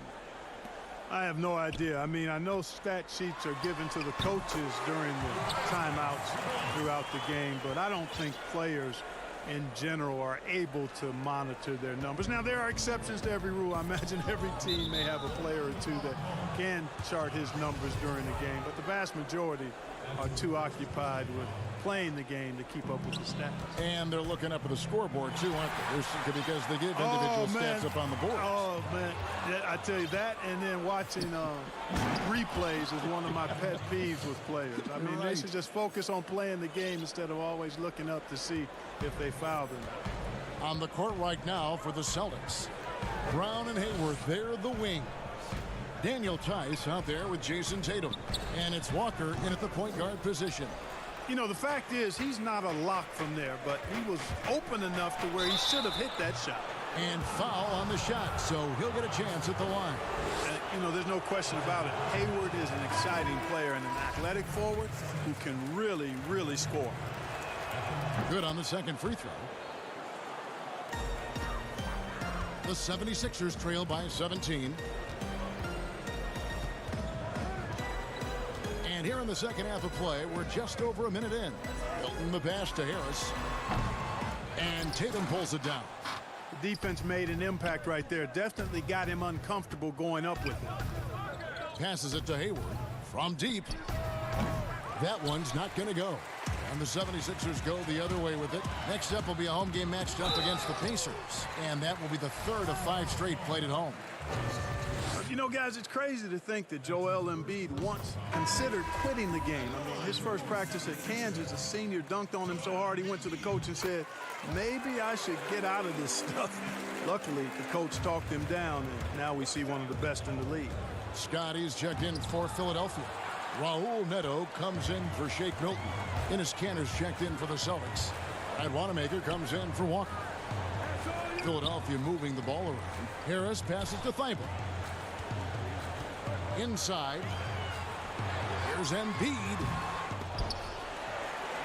Speaker 13: I have no idea. I mean, I know stat sheets are given to the coaches during the timeouts throughout the game, but I don't think players in general are able to monitor their numbers. Now, there are exceptions to every rule. I imagine every team may have a player or two that can chart his numbers during the game, but the vast majority are too occupied with playing the game to keep up with the stats.
Speaker 2: And they're looking up at the scoreboard too, aren't they? Because they give individual stats up on the board.
Speaker 13: Oh, man. Yeah, I tell you that, and then watching replays is one of my pet peeves with players. I mean, they should just focus on playing the game instead of always looking up to see if they fouled them.
Speaker 2: On the court right now for the Celtics, Brown and Hayward, they're the wings. Daniel Tice out there with Jason Tatum. And it's Walker in at the point guard position.
Speaker 13: You know, the fact is he's not a lock from there, but he was open enough to where he should have hit that shot.
Speaker 2: And foul on the shot, so he'll get a chance at the line.
Speaker 13: You know, there's no question about it. Hayward is an exciting player and an athletic forward who can really, really score.
Speaker 2: Good on the second free throw. The 76ers trail by 17. And here in the second half of play, we're just over a minute in. Hilton the pass to Harris. And Tatum pulls it down.
Speaker 13: The defense made an impact right there. Definitely got him uncomfortable going up with it.
Speaker 2: Passes it to Hayward from deep. That one's not going to go. And the 76ers go the other way with it. Next up will be a home game matched up against the Pacers. And that will be the third of 5 straight played at home.
Speaker 13: You know, guys, it's crazy to think that Joel Embiid once considered quitting the game. I mean, his first practice at Kansas, a senior dunked on him so hard he went to the coach and said, maybe I should get out of this stuff. Luckily, the coach talked him down, and now we see one of the best in the league.
Speaker 2: Scotty's checked in for Philadelphia. Raul Neto comes in for Shake Milton. Enes Kanter's checked in for the Celtics. And Wanamaker comes in for Walker. Philadelphia moving the ball around. Harris passes to Thibault. Inside. Here's Embiid.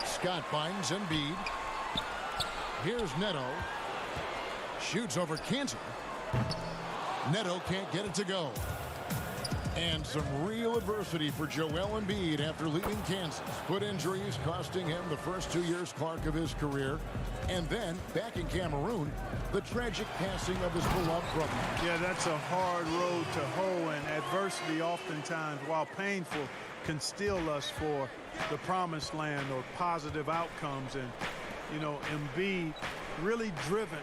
Speaker 2: Scott finds Embiid. Here's Neto. Shoots over Kanter. Neto can't get it to go. And some real adversity for Joel Embiid after leaving Kansas. Foot injuries costing him the first 2 years Clark of his career. And then, back in Cameroon, the tragic passing of his beloved brother.
Speaker 13: Yeah, that's a hard road to hoe, and adversity oftentimes, while painful, can steal us for the promised land or positive outcomes. And, you know, Embiid really driven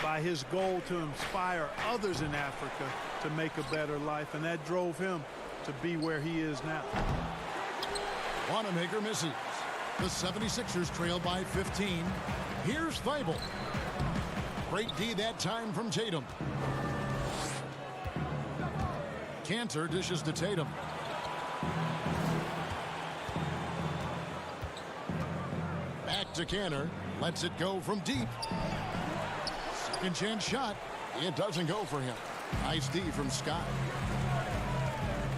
Speaker 13: by his goal to inspire others in Africa to make a better life, and that drove him to be where he is now.
Speaker 2: Wanamaker misses. The 76ers trail by 15. Here's Thibault. Great D that time from Tatum. Kanter dishes to Tatum. Back to Kanter. Lets it go from deep. Second chance shot. It doesn't go for him. Nice D from Scott.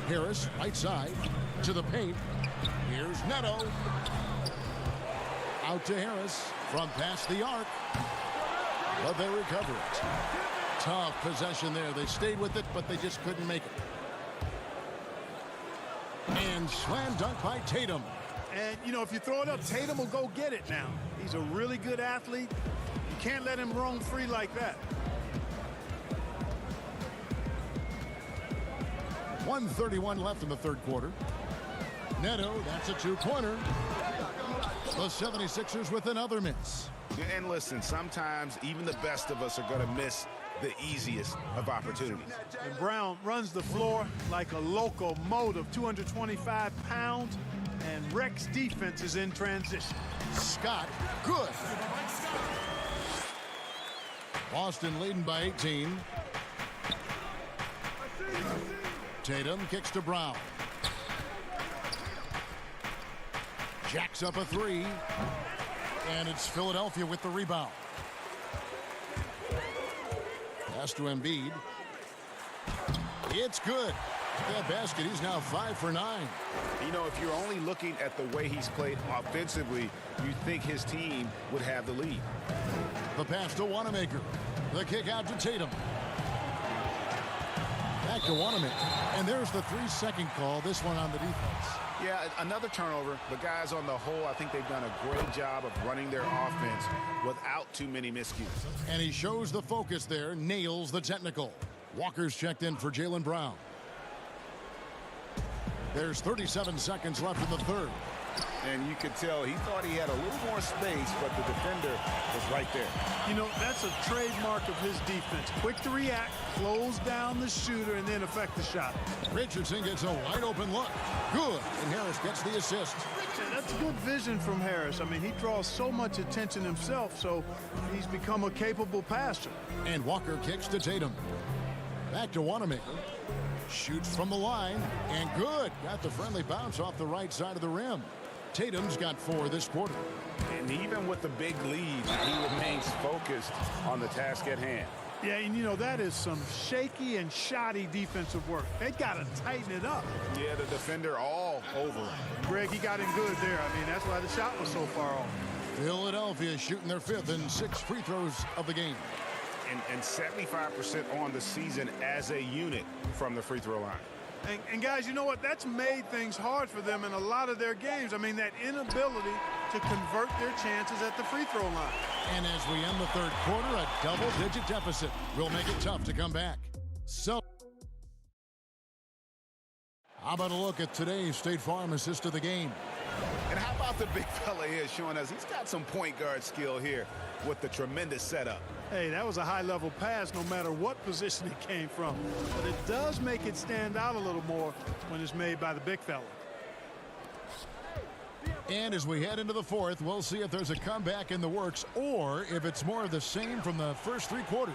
Speaker 2: Harris, right side, to the paint. Here's Neto. Out to Harris from past the arc. But they recover it. Tough possession there. They stayed with it, but they just couldn't make it. And slam dunk by Tatum.
Speaker 13: And, you know, if you throw it up, Tatum will go get it now. He's a really good athlete. You can't let him roam free like that.
Speaker 2: 1:31 left in the third quarter. Neto, that's a two-pointer. The 76ers with another miss.
Speaker 6: And listen, sometimes even the best of us are going to miss the easiest of opportunities.
Speaker 13: And Brown runs the floor like a locomotive, 225 pounds, and wrecks defenses in transition.
Speaker 2: Scott, good. Boston leading by 18. Tatum kicks to Brown. Jacks up a three. And it's Philadelphia with the rebound. Pass to Embiid. It's good. That basket, he's now 5 for 9.
Speaker 6: You know, if you're only looking at the way he's played offensively, you'd think his team would have the lead.
Speaker 2: The pass to Wanamaker. The kick out to Tatum. Back to Wanamaker. And there's the 3-second call, this one on the defense.
Speaker 6: Yeah, another turnover. The guys on the whole, I think they've done a great job of running their offense without too many miscues.
Speaker 2: And he shows the focus there, nails the technical. Walker's checked in for Jaylen Brown. There's 37 seconds left in the third.
Speaker 6: And you could tell he thought he had a little more space, but the defender was right there.
Speaker 13: You know, that's a trademark of his defense. Quick to react, close down the shooter, and then affect the shot.
Speaker 2: Richardson gets a wide open look. Good. And Harris gets the assist.
Speaker 13: Yeah, that's good vision from Harris. I mean, he draws so much attention himself, so he's become a capable passer.
Speaker 2: And Walker kicks to Tatum. Back to Wanamaker. Shoots from the line, and good. Got the friendly bounce off the right side of the rim. Tatum's got 4 this quarter.
Speaker 6: And And even with the big lead, he remains focused on the task at hand.
Speaker 13: Yeah, and you know, that is some shaky and shoddy defensive work. They got to tighten it up.
Speaker 6: Yeah, the defender all over him.
Speaker 13: Greg, he got him good there. I mean, that's why the shot was so far off.
Speaker 2: Philadelphia shooting their 5th and 6th free throws of the game.
Speaker 6: And 75% on the season as a unit from the free throw line.
Speaker 13: And guys, you know what? That's made things hard for them in a lot of their games. I mean, that inability to convert their chances at the free throw line.
Speaker 2: And as we end the 3rd quarter, a double-digit deficit will make it tough to come back. So, how about a look at today's State Farm assist of the game?
Speaker 6: And how about the big fella here showing us he's got some point guard skill here with the tremendous setup.
Speaker 13: Hey, that was a high-level pass no matter what position it came from. But it does make it stand out a little more when it's made by the big fella.
Speaker 2: And as we head into the 4th, we'll see if there's a comeback in the works or if it's more of the same from the first 3 quarters.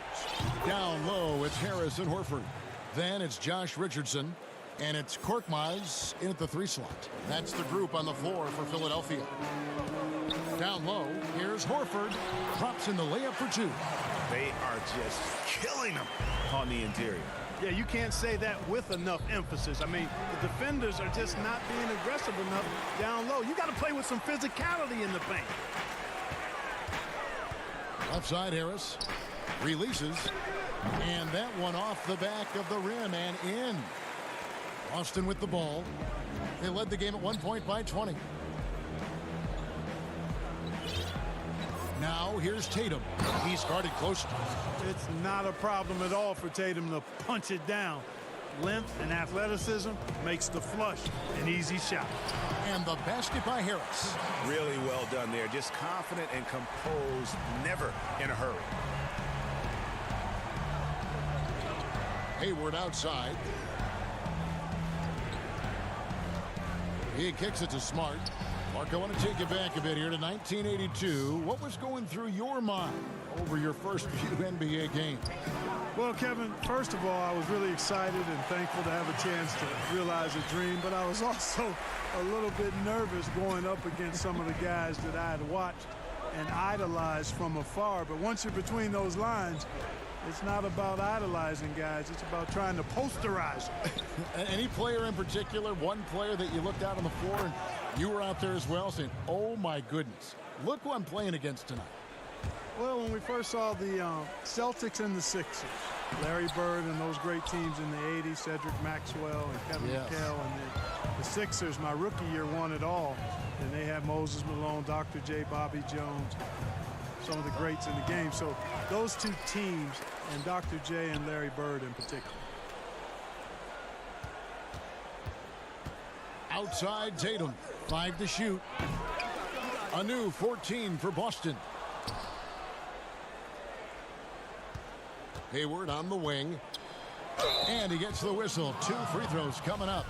Speaker 2: Down low, it's Harris and Horford. Then it's Josh Richardson. And it's Korkmaz in at the 3 slot. That's the group on the floor for Philadelphia. Down low, here's Horford. Drops in the layup for 2.
Speaker 6: They are just killing them on the interior.
Speaker 13: Yeah, you can't say that with enough emphasis. I mean, the defenders are just not being aggressive enough down low. You got to play with some physicality in the paint.
Speaker 2: Left side, Harris releases. And that one off the back of the rim and in. Austin with the ball. They led the game at 1 point by 20. Now here's Tatum. He's guarded close.
Speaker 13: It's not a problem at all for Tatum to punch it down. Length and athleticism makes the flush an easy shot.
Speaker 2: And the basket by Harris.
Speaker 6: Really well done there. Just confident and composed, never in a hurry.
Speaker 2: Hayward outside. He kicks it to Smart. Mark, I want to take you back a bit here to 1982. What was going through your mind over your first few NBA games?
Speaker 13: Well, Kevin, first of all, I was really excited and thankful to have a chance to realize a dream, but I was also a little bit nervous going up against some of the guys that I had watched and idolized from afar. But once you're between those lines, it's not about idolizing guys. It's about trying to posterize them.
Speaker 2: Any player in particular, one player that you looked out on the floor and you were out there as well saying, oh my goodness, look who I'm playing against tonight?
Speaker 13: Well, when we first saw the Celtics and the Sixers, Larry Bird and those great teams in the 80s, Cedric Maxwell and Kevin McHale, and the Sixers, my rookie year, won it all. And they had Moses Malone, Dr. J, Bobby Jones, some of the greats in the game. So those two teams, and Dr. J and Larry Bird in particular.
Speaker 2: Outside Tatum, 5 to shoot. A new 14 for Boston. Hayward on the wing. And he gets the whistle. 2 free throws coming up.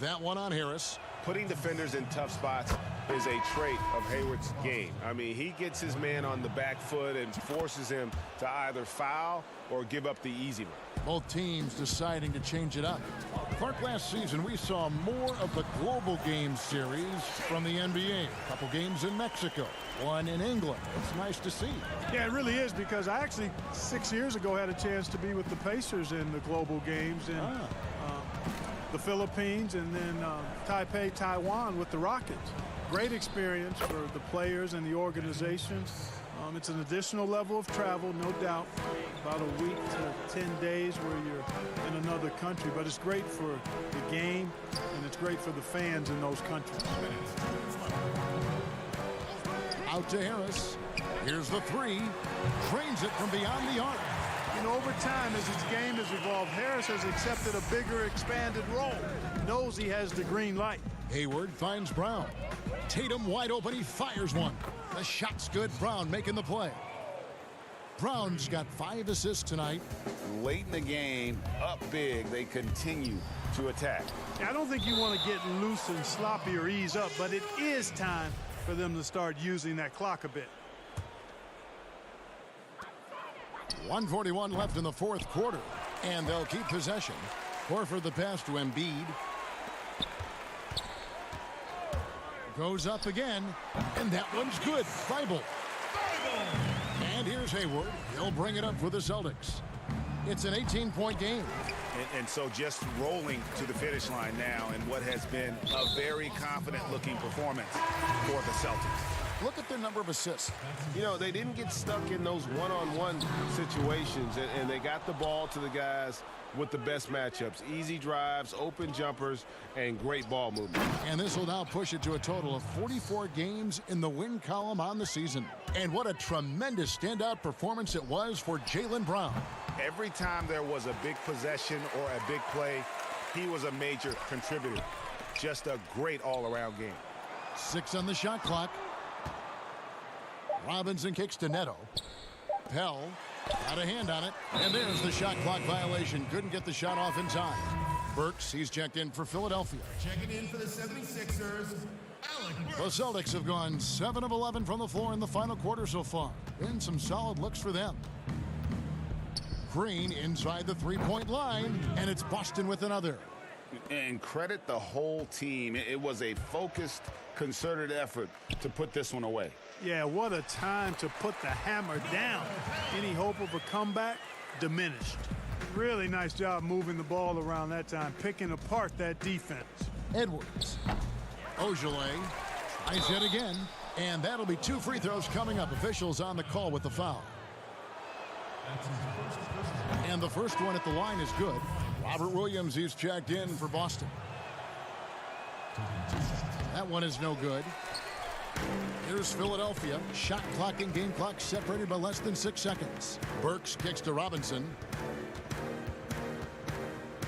Speaker 2: That one on Harris.
Speaker 6: Putting defenders in tough spots is a trait of Hayward's game. I mean, he gets his man on the back foot and forces him to either foul or give up the easy one.
Speaker 2: Both teams deciding to change it up. Clark, last season we saw more of the global game series from the NBA. A couple games in Mexico, one in England. It's nice to see.
Speaker 13: Yeah, it really is, because I actually 6 years ago had a chance to be with the Pacers in the global games in the Philippines, and then Taipei, Taiwan with the Rockets. Great experience for the players and the organization. It's an additional level of travel, no doubt, about a week to 10 days where you're in another country, but it's great for the game and it's great for the fans in those countries.
Speaker 2: Out to Harris. Here's the 3. Drains it from beyond the arc.
Speaker 13: You know, over time, as his game has evolved, Harris has accepted a bigger, expanded role. Knows he has the green light.
Speaker 2: Hayward finds Brown. Tatum wide open. He fires one. The shot's good. Brown making the play. Brown's got 5 assists tonight.
Speaker 6: Late in the game, up big, they continue to attack.
Speaker 13: I don't think you want to get loose and sloppy or ease up, but it is time for them to start using that clock a bit.
Speaker 2: 1:41 left in the 4th quarter, and they'll keep possession. Horford the pass to Embiid. Goes up again, and that one's good. Bible. And here's Hayward. He'll bring it up for the Celtics. It's an 18-point game.
Speaker 6: And so just rolling to the finish line now in what has been a very confident-looking performance for the Celtics.
Speaker 2: Look at their number of assists.
Speaker 14: You know, they didn't get stuck in those one-on-one situations, and they got the ball to the guys with the best matchups. Easy drives, open jumpers, and great ball movement.
Speaker 2: And this will now push it to a total of 44 games in the win column on the season. And what a tremendous standout performance it was for Jaylen Brown.
Speaker 6: Every time there was a big possession or a big play, he was a major contributor. Just a great all-around game.
Speaker 2: 6 on the shot clock. Robinson kicks to Neto. Pell got a hand on it, and there's the shot clock violation. Couldn't get the shot off in time. Burks, he's checked in for Philadelphia.
Speaker 15: Checking in for the 76ers, Alec Burks.
Speaker 2: The Celtics have gone 7 of 11 from the floor in the final quarter so far. Been some solid looks for them. Green inside the three-point line, and it's Boston with another.
Speaker 6: And credit the whole team. It was a focused, concerted effort to put this one away.
Speaker 13: Yeah, what a time to put the hammer down. Any hope of a comeback diminished. Really nice job moving the ball around that time, picking apart that defense.
Speaker 2: Edwards. Ojale tries it again, and that'll be 2 free throws coming up. Officials on the call with the foul. And the first one at the line is good. Robert Williams, he's checked in for Boston. That one is no good. Here's Philadelphia. Shot clock and game clock separated by less than 6 seconds. Burks kicks to Robinson.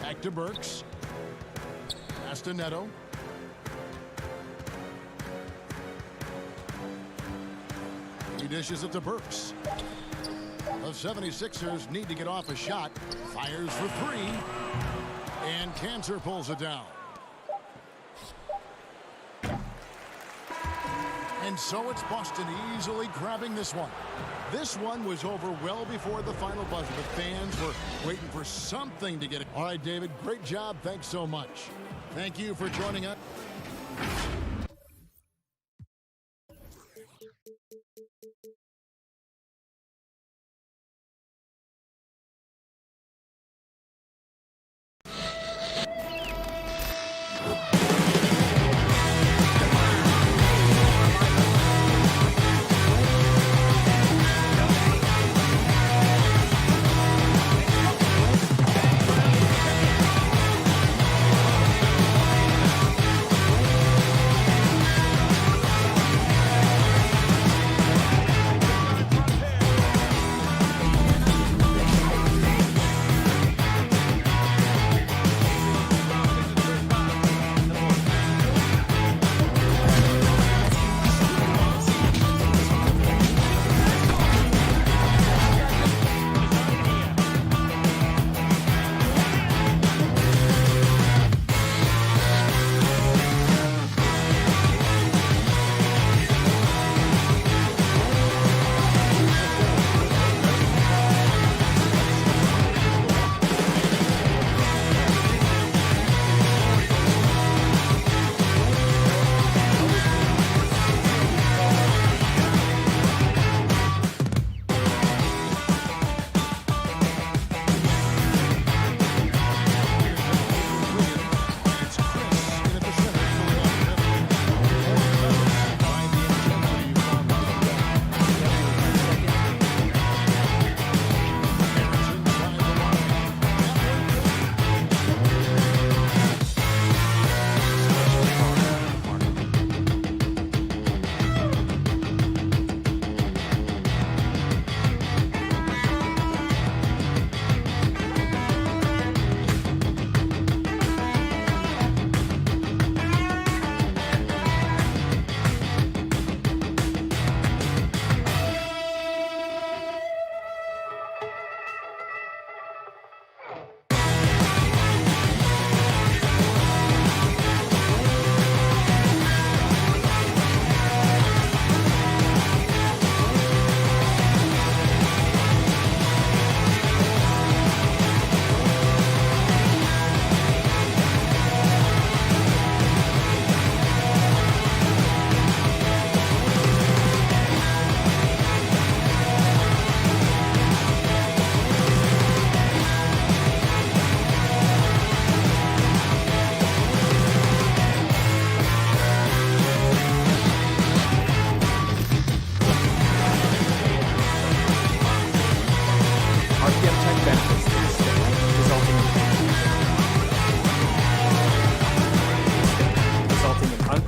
Speaker 2: Back to Burks. Pass to Neto. He dishes it to Burks. The 76ers need to get off a shot. Fires for 3. And Cancer pulls it down. And so it's Boston easily grabbing this one. This one was over well before the final buzzer. The fans were waiting for something to get it. All right, David, great job. Thanks so much. Thank you for joining us.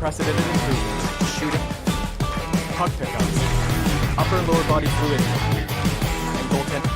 Speaker 11: unprecedented improvements, shooting, puck pickups, upper and lower body fluidity, and goaltending.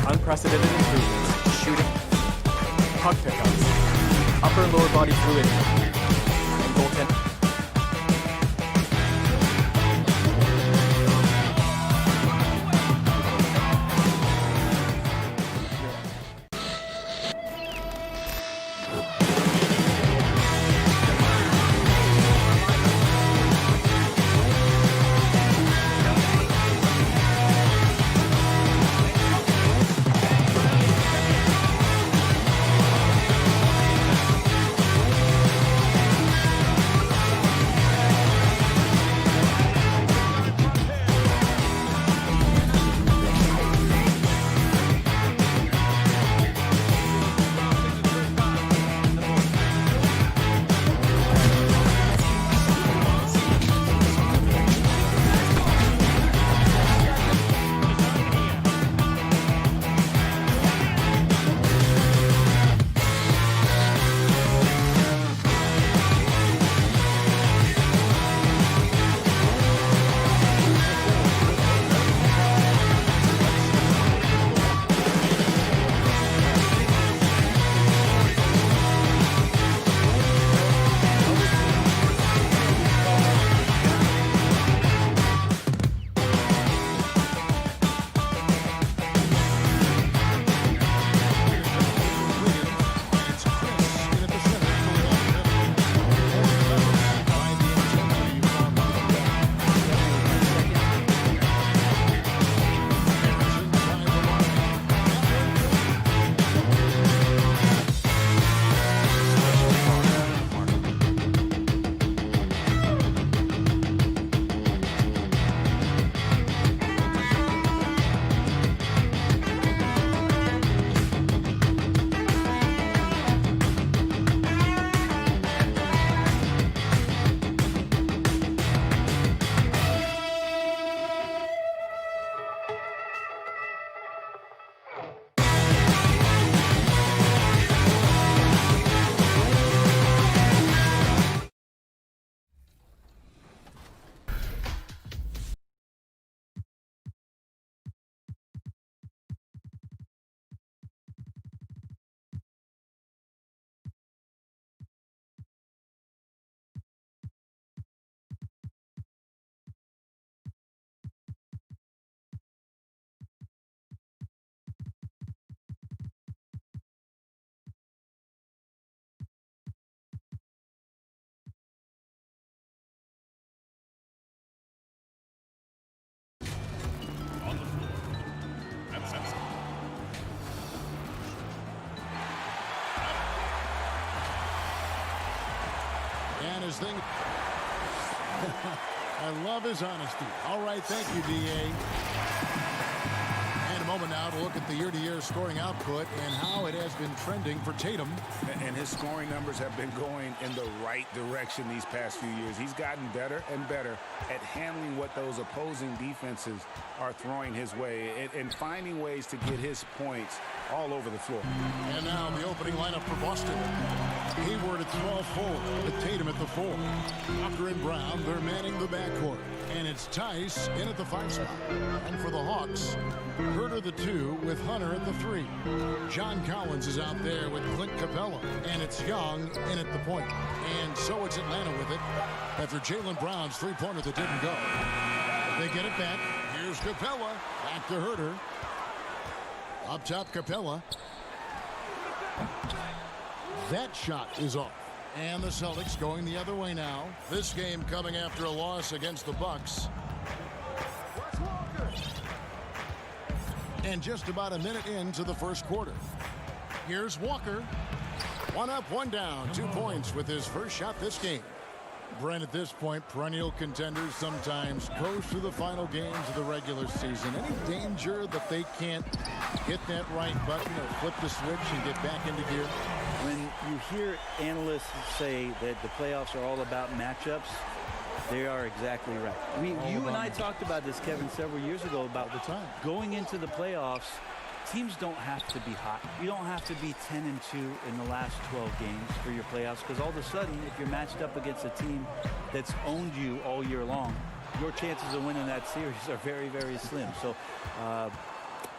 Speaker 11: Unprecedented improvements, shooting, puck pickups, upper and lower body fluidity, and goaltending.
Speaker 2: and his thing. I love his honesty. All right, thank you, D.A. And a moment now to look at the year-to-year scoring output and how it has been trending for Tatum.
Speaker 3: And his scoring numbers have been going in the right direction these past few years. He's gotten better and better at handling what those opposing defenses are throwing his way and finding ways to get his points all over the floor.
Speaker 2: And now the opening lineup for Boston. Hayward at small forward with Tatum at the 4. Walker and Brown, they're manning the backcourt. And it's Tice in at the 5 spot. And for the Hawks, Herter the 2 with Hunter at the 3. John Collins is out there with Clint Capella. And it's Young in at the point. And so it's Atlanta with it after Jaylen Brown's three-pointer that didn't go. They get it back. Here's Capella. Back to Herter. Up top, Capella. That shot is off. And the Celtics going the other way now. This game coming after a loss against the Bucks. And just about a minute into the first quarter. Here's Walker. 1 up, 1 down. 2 points with his first shot this game. Brent, at this point, perennial contenders sometimes coast through the final games of the regular season. Any danger that they can't hit that right button or flip the switch and get back into gear?
Speaker 16: When you hear analysts say that the playoffs are all about matchups, they are exactly right. You and I talked about this, Kevin, several years ago about the time going into the playoffs. Teams don't have to be hot. You don't have to be 10-2 in the last 12 games for your playoffs, because all of a sudden, if you're matched up against a team that's owned you all year long, your chances of winning that series are very, very slim. So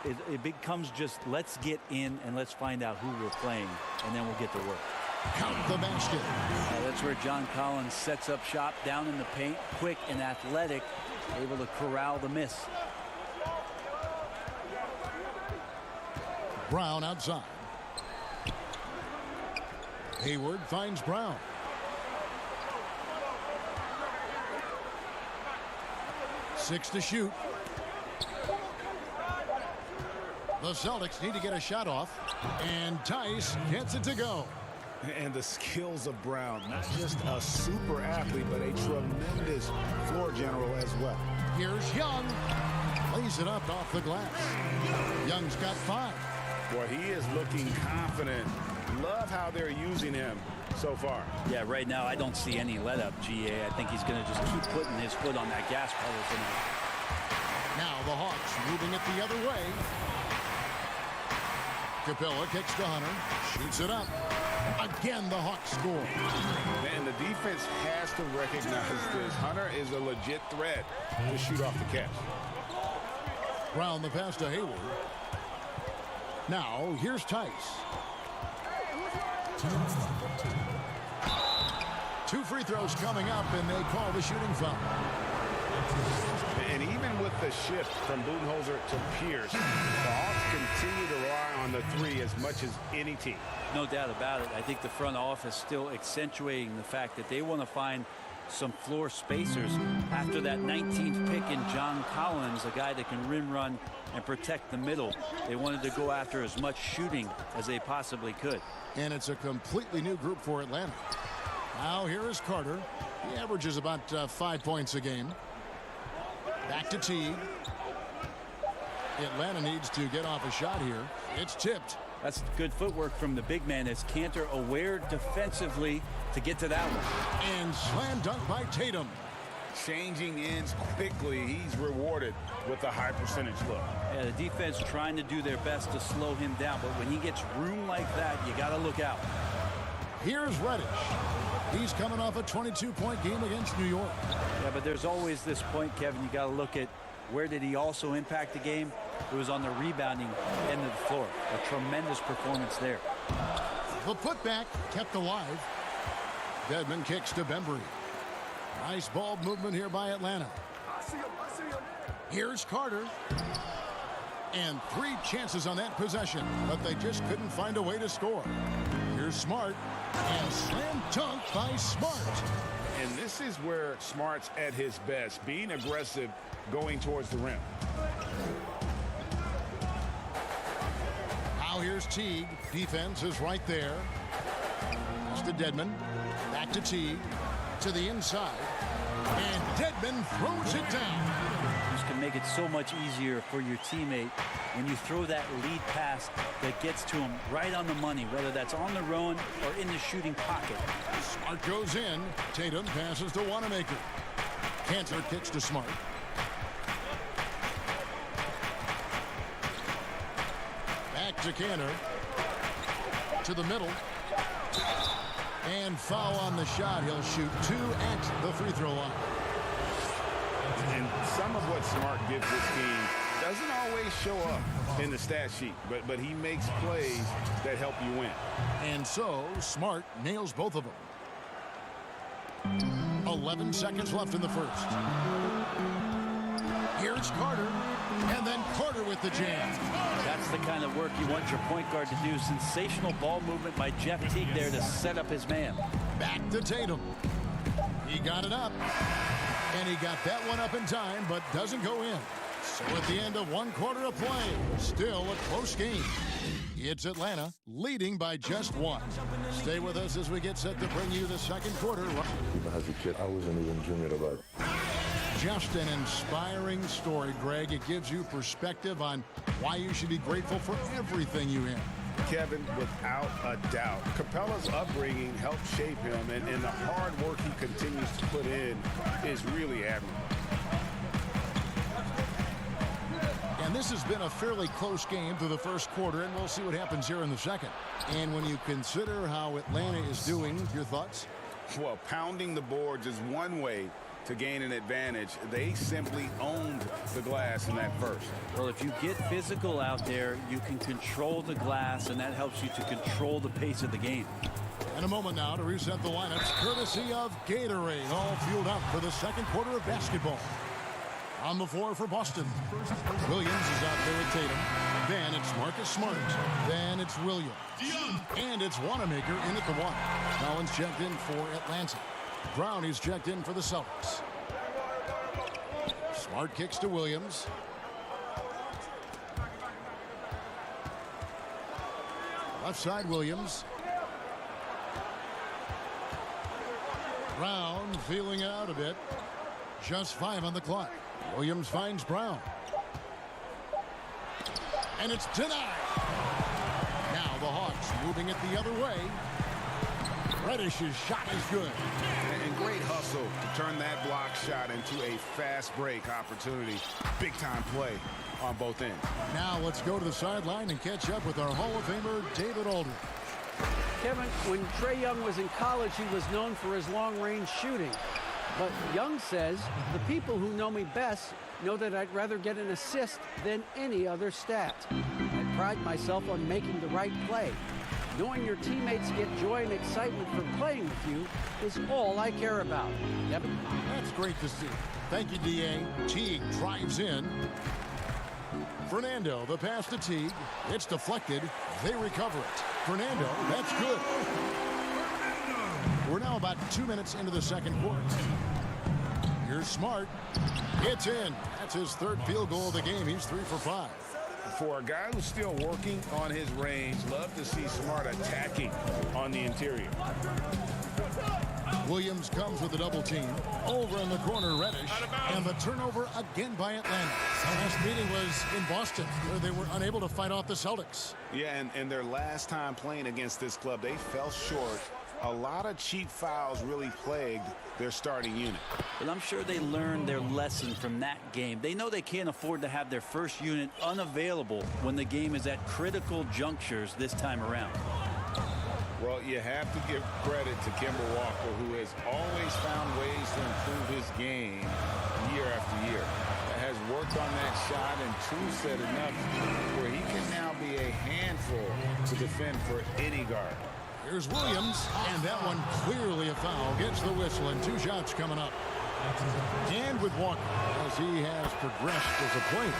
Speaker 16: it becomes just let's get in and let's find out who we're playing, and then we'll get to work.
Speaker 2: Count the basket.
Speaker 16: That's where John Collins sets up shop down in the paint, quick and athletic, able to corral the miss.
Speaker 2: Brown outside. Hayward finds Brown. Six to shoot. The Celtics need to get a shot off, and Tice gets it to go.
Speaker 3: And the skills of Brown, not just a super athlete, but a tremendous floor general as well.
Speaker 2: Here's Young. Lays it up off the glass. Young's got 5.
Speaker 3: Boy, he is looking confident. Love how they're using him so far.
Speaker 16: Yeah, right now I don't see any let up, GA. I think he's going to just keep putting his foot on that gas pedal tonight.
Speaker 2: Now the Hawks moving it the other way. Capella kicks to Hunter. Shoots it up. Again, the Hawks score.
Speaker 3: And the defense has to recognize this. Hunter is a legit threat to shoot off the catch.
Speaker 2: Brown the pass to Hayward. Now, here's Tice. 2 free throws coming up, and they call the shooting foul.
Speaker 3: And even with the shift from Budenholzer to Pierce, the Hawks continue to rely on the 3 as much as any team.
Speaker 16: No doubt about it. I think the front office still accentuating the fact that they want to find some floor spacers after that 19th pick in John Collins, a guy that can rim run and protect the middle. They wanted to go after as much shooting as they possibly could.
Speaker 2: And it's a completely new group for Atlanta. Now here is Carter. He averages about 5 points a game. Back to Teague. Atlanta needs to get off a shot here. It's tipped.
Speaker 16: That's good footwork from the big man as Cantor aware defensively to get to that one.
Speaker 2: And slam dunk by Tatum.
Speaker 3: Changing ends quickly. He's rewarded with a high percentage look.
Speaker 16: Yeah, the defense trying to do their best to slow him down, but when he gets room like that, you got to look out.
Speaker 2: Here's Reddish. He's coming off a 22-point game against New York.
Speaker 16: Yeah, but there's always this point, Kevin, you got to look at where did he also impact the game? It was on the rebounding end of the floor. A tremendous performance there.
Speaker 2: The putback kept alive. Dedmon kicks to Bembry. Nice ball movement here by Atlanta. Here's Carter. And 3 chances on that possession, but they just couldn't find a way to score. Here's Smart. And slam dunk by Smart.
Speaker 3: And this is where Smart's at his best, being aggressive, going towards the rim.
Speaker 2: Now here's Teague. Defense is right there. That's to Dedmon. Back to Teague. to the inside. And Dedmon throws it down.
Speaker 16: This can make it so much easier for your teammate when you throw that lead pass that gets to him right on the money, whether that's on the run or in the shooting pocket.
Speaker 2: Smart goes in. Tatum passes to Wanamaker. Cantor kicks to Smart. Back to Cantor. To the middle. And foul on the shot. He'll shoot 2 at the free throw line.
Speaker 6: And some of what Smart gives this team doesn't always show up in the stat sheet, but he makes plays that help you win.
Speaker 2: And so Smart nails both of them. 11 seconds left in the first. Here's Carter, and then Carter with the jam.
Speaker 16: That's the kind of work you want your point guard to do. Sensational ball movement by Jeff Teague there to set up his man.
Speaker 2: Back to Tatum. He got it up, and he got that one up in time, but doesn't go in. So at the end of 1 quarter of play, still a close game. It's Atlanta leading by just 1. Stay with us as we get set to bring you the second quarter.
Speaker 5: Even as a kid, I wasn't even dreaming about it.
Speaker 2: Just an inspiring story, Greg. It gives you perspective on why you should be grateful for everything you have.
Speaker 6: Kevin, without a doubt, Capella's upbringing helped shape him, and the hard work he continues to put in is really admirable.
Speaker 2: And this has been a fairly close game through the first quarter, and we'll see what happens here in the second. And when you consider how Atlanta is doing, your thoughts?
Speaker 6: Well, pounding the boards is one way to gain an advantage. They simply owned the glass in that first.
Speaker 16: Well, if you get physical out there, you can control the glass, and that helps you to control the pace of the game.
Speaker 2: And a moment now to reset the lineups, courtesy of Gatorade, all fueled up for the second quarter of basketball. On the floor for Boston, Williams is out there with Tatum. Then it's Marcus Smart. Then it's Williams. And it's Wanamaker in at the 1. Collins checked in for Atlanta. Brown is checked in for the Celtics. Smart kicks to Williams. Left side Williams. Brown feeling it out a bit. Just 5 on the clock. Williams finds Brown. And it's denied. Now the Hawks moving it the other way. Reddish's shot is good.
Speaker 6: And great hustle to turn that block shot into a fast break opportunity. Big time play on both ends.
Speaker 2: Now let's go to the sideline and catch up with our Hall of Famer, David Aldridge.
Speaker 9: Kevin, when Trae Young was in college, he was known for his long-range shooting. But Young says, the people who know me best know that I'd rather get an assist than any other stat. I pride myself on making the right play. Knowing your teammates get joy and excitement from playing with you is all I care about. Kevin?
Speaker 2: That's great to see. Thank you, D.A. Teague drives in. Fernando, the pass to Teague. It's deflected. They recover it. Fernando, that's good. We're now about 2 minutes into the second quarter. Here's Smart. It's in. That's his 3rd field goal of the game. He's 3 for 5.
Speaker 6: For a guy who's still working on his range, love to see Smart attacking on the interior.
Speaker 2: Williams comes with a double team. Over in the corner, Reddish. And the turnover again by Atlanta. Last meeting was in Boston, where they were unable to fight off the Celtics.
Speaker 6: Yeah, and their last time playing against this club, they fell short. A lot of cheap fouls really plagued their starting unit.
Speaker 16: But I'm sure they learned their lesson from that game. They know they can't afford to have their first unit unavailable when the game is at critical junctures this time around.
Speaker 6: Well, you have to give credit to Kemba Walker, who has always found ways to improve his game year after year. Has worked on that shot and true set enough where he can now be a handful to defend for any guard.
Speaker 2: Here's Williams, and that one clearly a foul. Gets the whistle, and 2 shots coming up. And with Walker, as he has progressed as a player,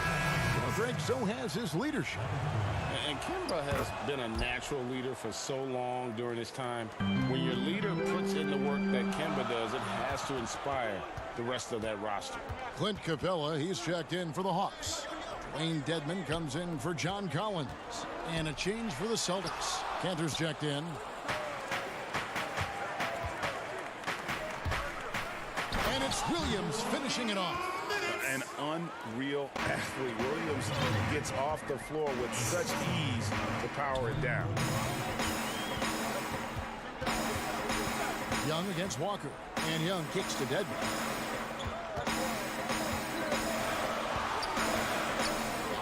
Speaker 2: well, Greg, so has his leadership.
Speaker 14: And Kemba has been a natural leader for so long during his time. When your leader puts in the work that Kemba does, it has to inspire the rest of that roster.
Speaker 2: Clint Capella, he's checked in for the Hawks. Wayne Dedmon comes in for John Collins. And a change for the Celtics. Cantor's checked in. And it's Williams finishing it off.
Speaker 6: An unreal athlete. Williams gets off the floor with such ease to power it down.
Speaker 2: Young against Walker. And Young kicks to Dedmon.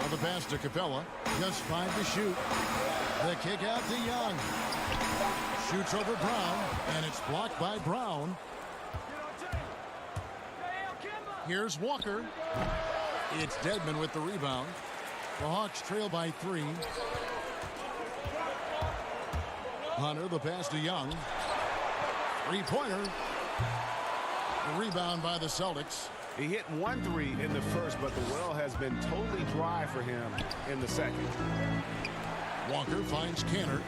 Speaker 2: On the pass to Capella. Just 5 to shoot. The kick out to Young. Shoots over Brown. And it's blocked by Brown. Here's Walker. It's Dedmon with the rebound. The Hawks trail by 3. Hunter, the pass to Young. Three-pointer. The rebound by the Celtics.
Speaker 6: He hit 1 3 in the first, but the well has been totally dry for him in the second.
Speaker 2: Walker finds Canner.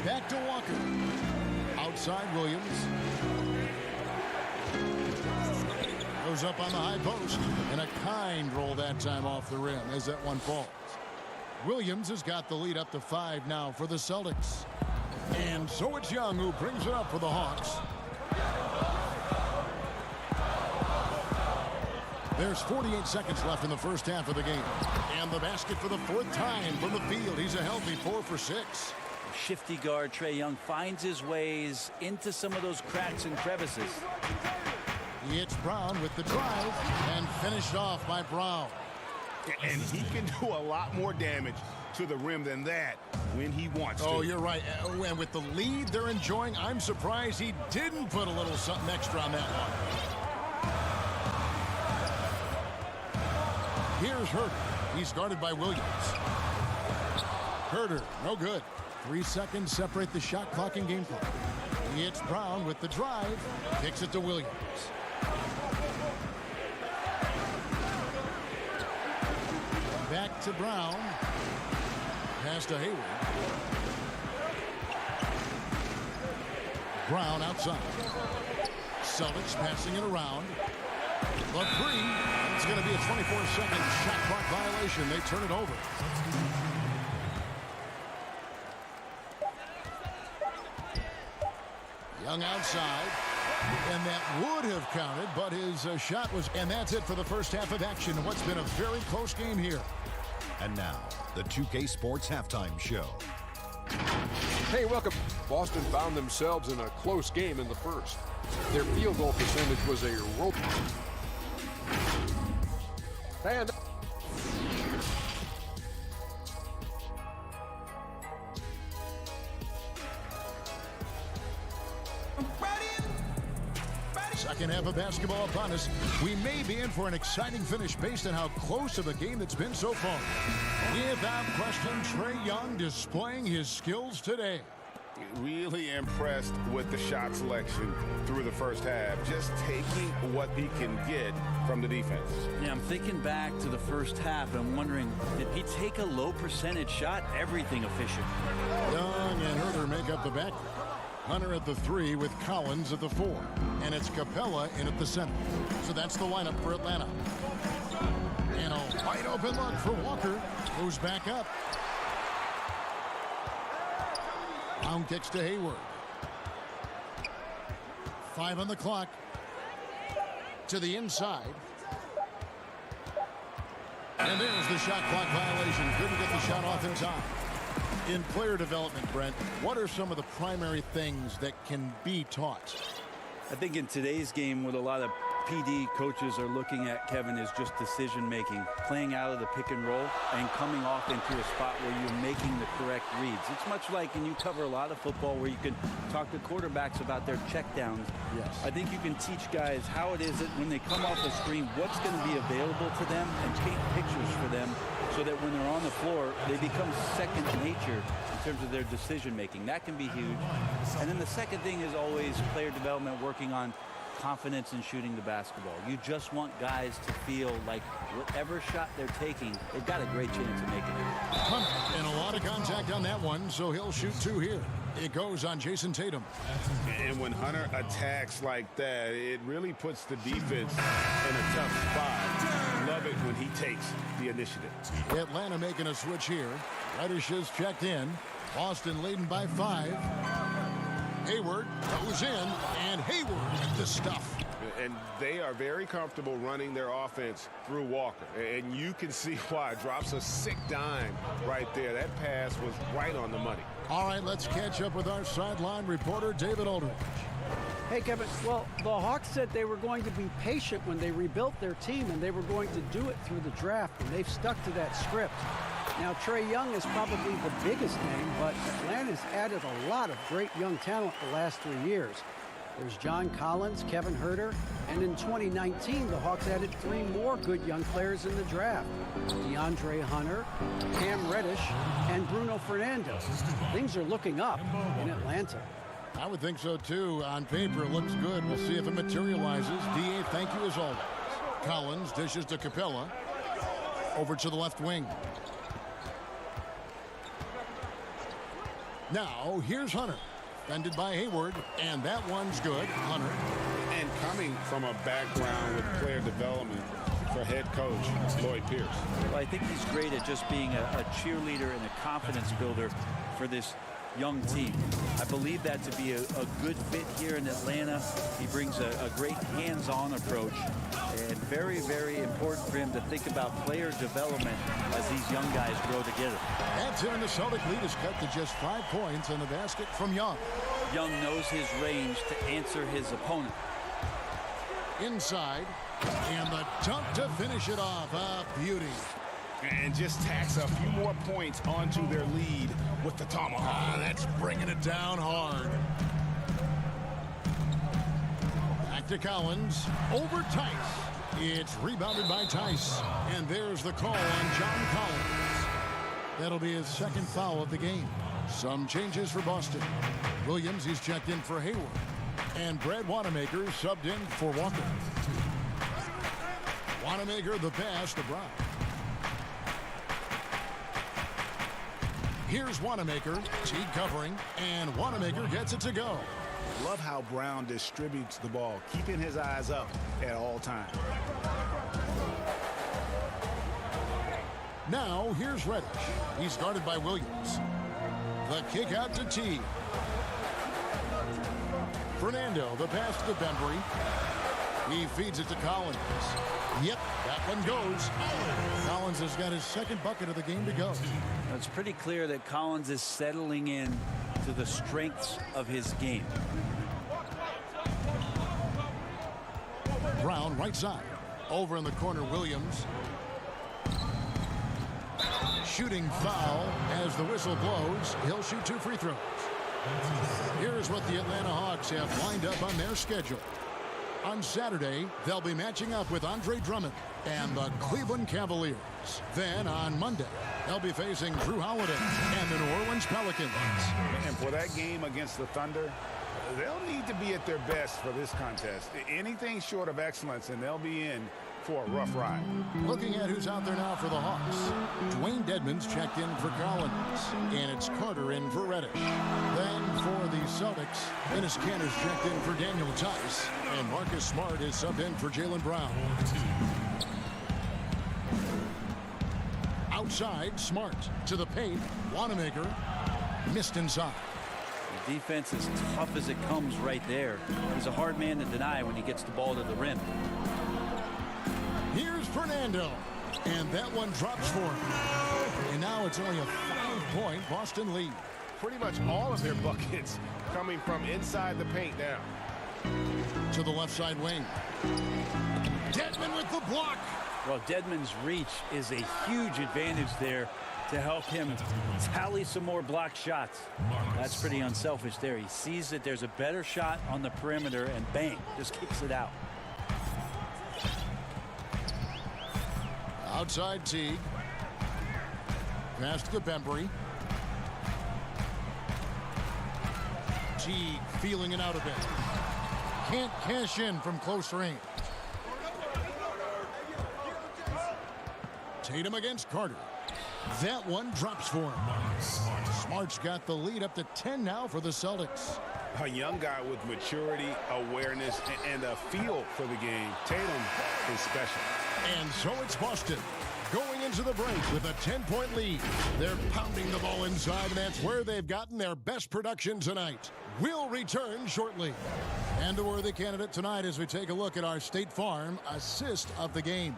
Speaker 2: Back to Walker. Outside Williams. Goes up on the high post. And a kind roll that time off the rim as that one falls. Williams has got the lead up to 5 now for the Celtics. And so it's Young who brings it up for the Hawks. There's 48 seconds left in the first half of the game. And the basket for the 4th time from the field. He's a healthy 4 for 6.
Speaker 16: Shifty guard Trae Young finds his ways into some of those cracks and crevices.
Speaker 2: It's Brown with the drive and finished off by Brown.
Speaker 6: And he can do a lot more damage to the rim than that when he wants to.
Speaker 2: Oh, you're right. And with the lead they're enjoying, I'm surprised he didn't put a little something extra on that one. Here's Herder. He's guarded by Williams. Herder, no good. 3 seconds separate the shot clock and game clock. It's Brown with the drive. Kicks it to Williams. Back to Brown. Pass to Hayward. Brown outside. Celtics passing it around. The 3. It's going to be a 24-second shot clock violation. They turn it over. Young outside. And that would have counted, but his shot was... And that's it for the first half of action in what's been a very close game here.
Speaker 7: And now, the 2K Sports Halftime Show.
Speaker 8: Hey, welcome. Boston found themselves in a close game in the first. Their field goal percentage was a rope. And...
Speaker 2: Second half of basketball upon us. We may be in for an exciting finish based on how close of a game that's been so far. Without question, Trae Young displaying his skills today.
Speaker 6: Really impressed with the shot selection through the first half. Just taking what he can get from the defense.
Speaker 16: Yeah, I'm thinking back to the first half. I'm wondering, did he take a low percentage shot? Everything efficient.
Speaker 2: Young and Herder make up the back. Hunter at the 3 with Collins at the 4. And it's Capella in at the center. So that's the lineup for Atlanta. And a wide open look for Walker, who's back up. Brown kicks to Hayward. 5 on the clock. To the inside. And there's the shot clock violation. Couldn't get the shot off in time. In player development, Brent, what are some of the primary things that can be taught?
Speaker 16: I think in today's game, what a lot of PD coaches are looking at, Kevin, is just decision-making, playing out of the pick and roll and coming off into a spot where you're making the correct reads. It's much like, and you cover a lot of football, where you can talk to quarterbacks about their checkdowns.
Speaker 2: Yes.
Speaker 16: I think you can teach guys how it is that when they come off the screen, what's going to be available to them, and paint pictures for them so that when they're on the floor, they become second nature in terms of their decision-making. That can be huge. And then the second thing is always player development, working on confidence in shooting the basketball. You just want guys to feel like whatever shot they're taking, they've got a great chance of making it.
Speaker 2: And a lot of contact on that one, so he'll shoot 2 here. It goes on Jason Tatum.
Speaker 6: And when Hunter attacks like that, it really puts the defense in a tough spot. Love it when he takes the initiative.
Speaker 2: Atlanta making a switch here. Reddish is checked in. Boston leading by 5. Hayward goes in, and And Hayward with the stuff.
Speaker 14: And they are very comfortable running their offense through Walker. And you can see why. Drops a sick dime right there. That pass was right on the money.
Speaker 2: All right, let's catch up with our sideline reporter, David Aldridge.
Speaker 9: Hey, Kevin. Well, the Hawks said they were going to be patient when they rebuilt their team, and they were going to do it through the draft, and they've stuck to that script. Now, Trae Young is probably the biggest name, but Atlanta's added a lot of great young talent the last 3 years. There's John Collins, Kevin Huerter, and in 2019, the Hawks added 3 more good young players in the draft. DeAndre Hunter, Cam Reddish, and Bruno Fernando. Things are looking up in Atlanta.
Speaker 2: I would think so, too. On paper, it looks good. We'll see if it materializes. D.A., thank you as always. Collins dishes to Capella. Over to the left wing. Now, here's Hunter. Defended by Hayward, and that one's good. Hunter.
Speaker 3: And coming from a background with player development for head coach Lloyd Pierce.
Speaker 16: Well, I think he's great at just being a cheerleader and a confidence builder for this young team. I believe that to be a good fit here in Atlanta. He brings a great hands-on approach, and very, very important for him to think about player development as these young guys grow together.
Speaker 2: That's it, and the Celtic lead is cut to just 5 points on the basket from Young.
Speaker 16: Young knows his range to answer his opponent.
Speaker 2: Inside, and the dunk to finish it off. A beauty.
Speaker 3: And just tacks a few more points onto their lead with the tomahawk.
Speaker 2: That's bringing it down hard. Back to Collins. Over Tice. It's rebounded by Tice. And there's the call on John Collins. That'll be his second foul of the game. Some changes for Boston. Williams, he's checked in for Hayward. And Brad Wanamaker subbed in for Walker. Wanamaker the pass to Brown. Here's Wanamaker, Teague covering, and Wanamaker gets it to go.
Speaker 6: Love how Brown distributes the ball, keeping his eyes up at all times.
Speaker 2: Now, here's Reddish. He's guarded by Williams. The kick out to Teague. Fernando, the pass to Bembry. He feeds it to Collins. Yep, that one goes. Collins has got his second bucket of the game to go.
Speaker 16: It's pretty clear that Collins is settling in to the strengths of his game.
Speaker 2: Brown, right side. Over in the corner, Williams. Shooting foul as the whistle blows. He'll shoot 2 free throws. Here's what the Atlanta Hawks have lined up on their schedule. On Saturday, they'll be matching up with Andre Drummond and the Cleveland Cavaliers. Then on Monday, they'll be facing Drew Holiday and the New Orleans Pelicans.
Speaker 3: And for that game against the Thunder, they'll need to be at their best for this contest. Anything short of excellence, and they'll be in for a rough ride.
Speaker 2: Looking at who's out there now for the Hawks. Dwayne Dedmon's checked in for Collins, and it's Carter in for Reddish. Then for the Celtics, Dennis Kanter's checked in for Daniel Tice, and Marcus Smart is subbed in for Jaylen Brown. Outside, Smart to the paint. Wanamaker missed inside.
Speaker 16: The defense is tough as it comes right there. He's a hard man to deny when he gets the ball to the rim.
Speaker 2: Here's Fernando, and that one drops for him. And now it's only a 5-point Boston lead.
Speaker 14: Pretty much all of their buckets coming from inside the paint now.
Speaker 2: To the left side wing. Dedmon with the block.
Speaker 16: Well, Dedmon's reach is a huge advantage there to help him tally some more block shots. That's pretty unselfish there. He sees that there's a better shot on the perimeter and bang, just kicks it out.
Speaker 2: Outside Teague. Pass to Bembry. Teague feeling it out a bit. Can't cash in from close range. Tatum against Carter. That one drops for him. Smart's got the lead up to 10 now for the Celtics.
Speaker 3: A young guy with maturity, awareness, and a feel for the game. Tatum is special.
Speaker 2: And so it's Boston going into the break with a 10-point lead. They're pounding the ball inside, and that's where they've gotten their best production tonight. We'll return shortly. And a worthy candidate tonight as we take a look at our State Farm assist of the game.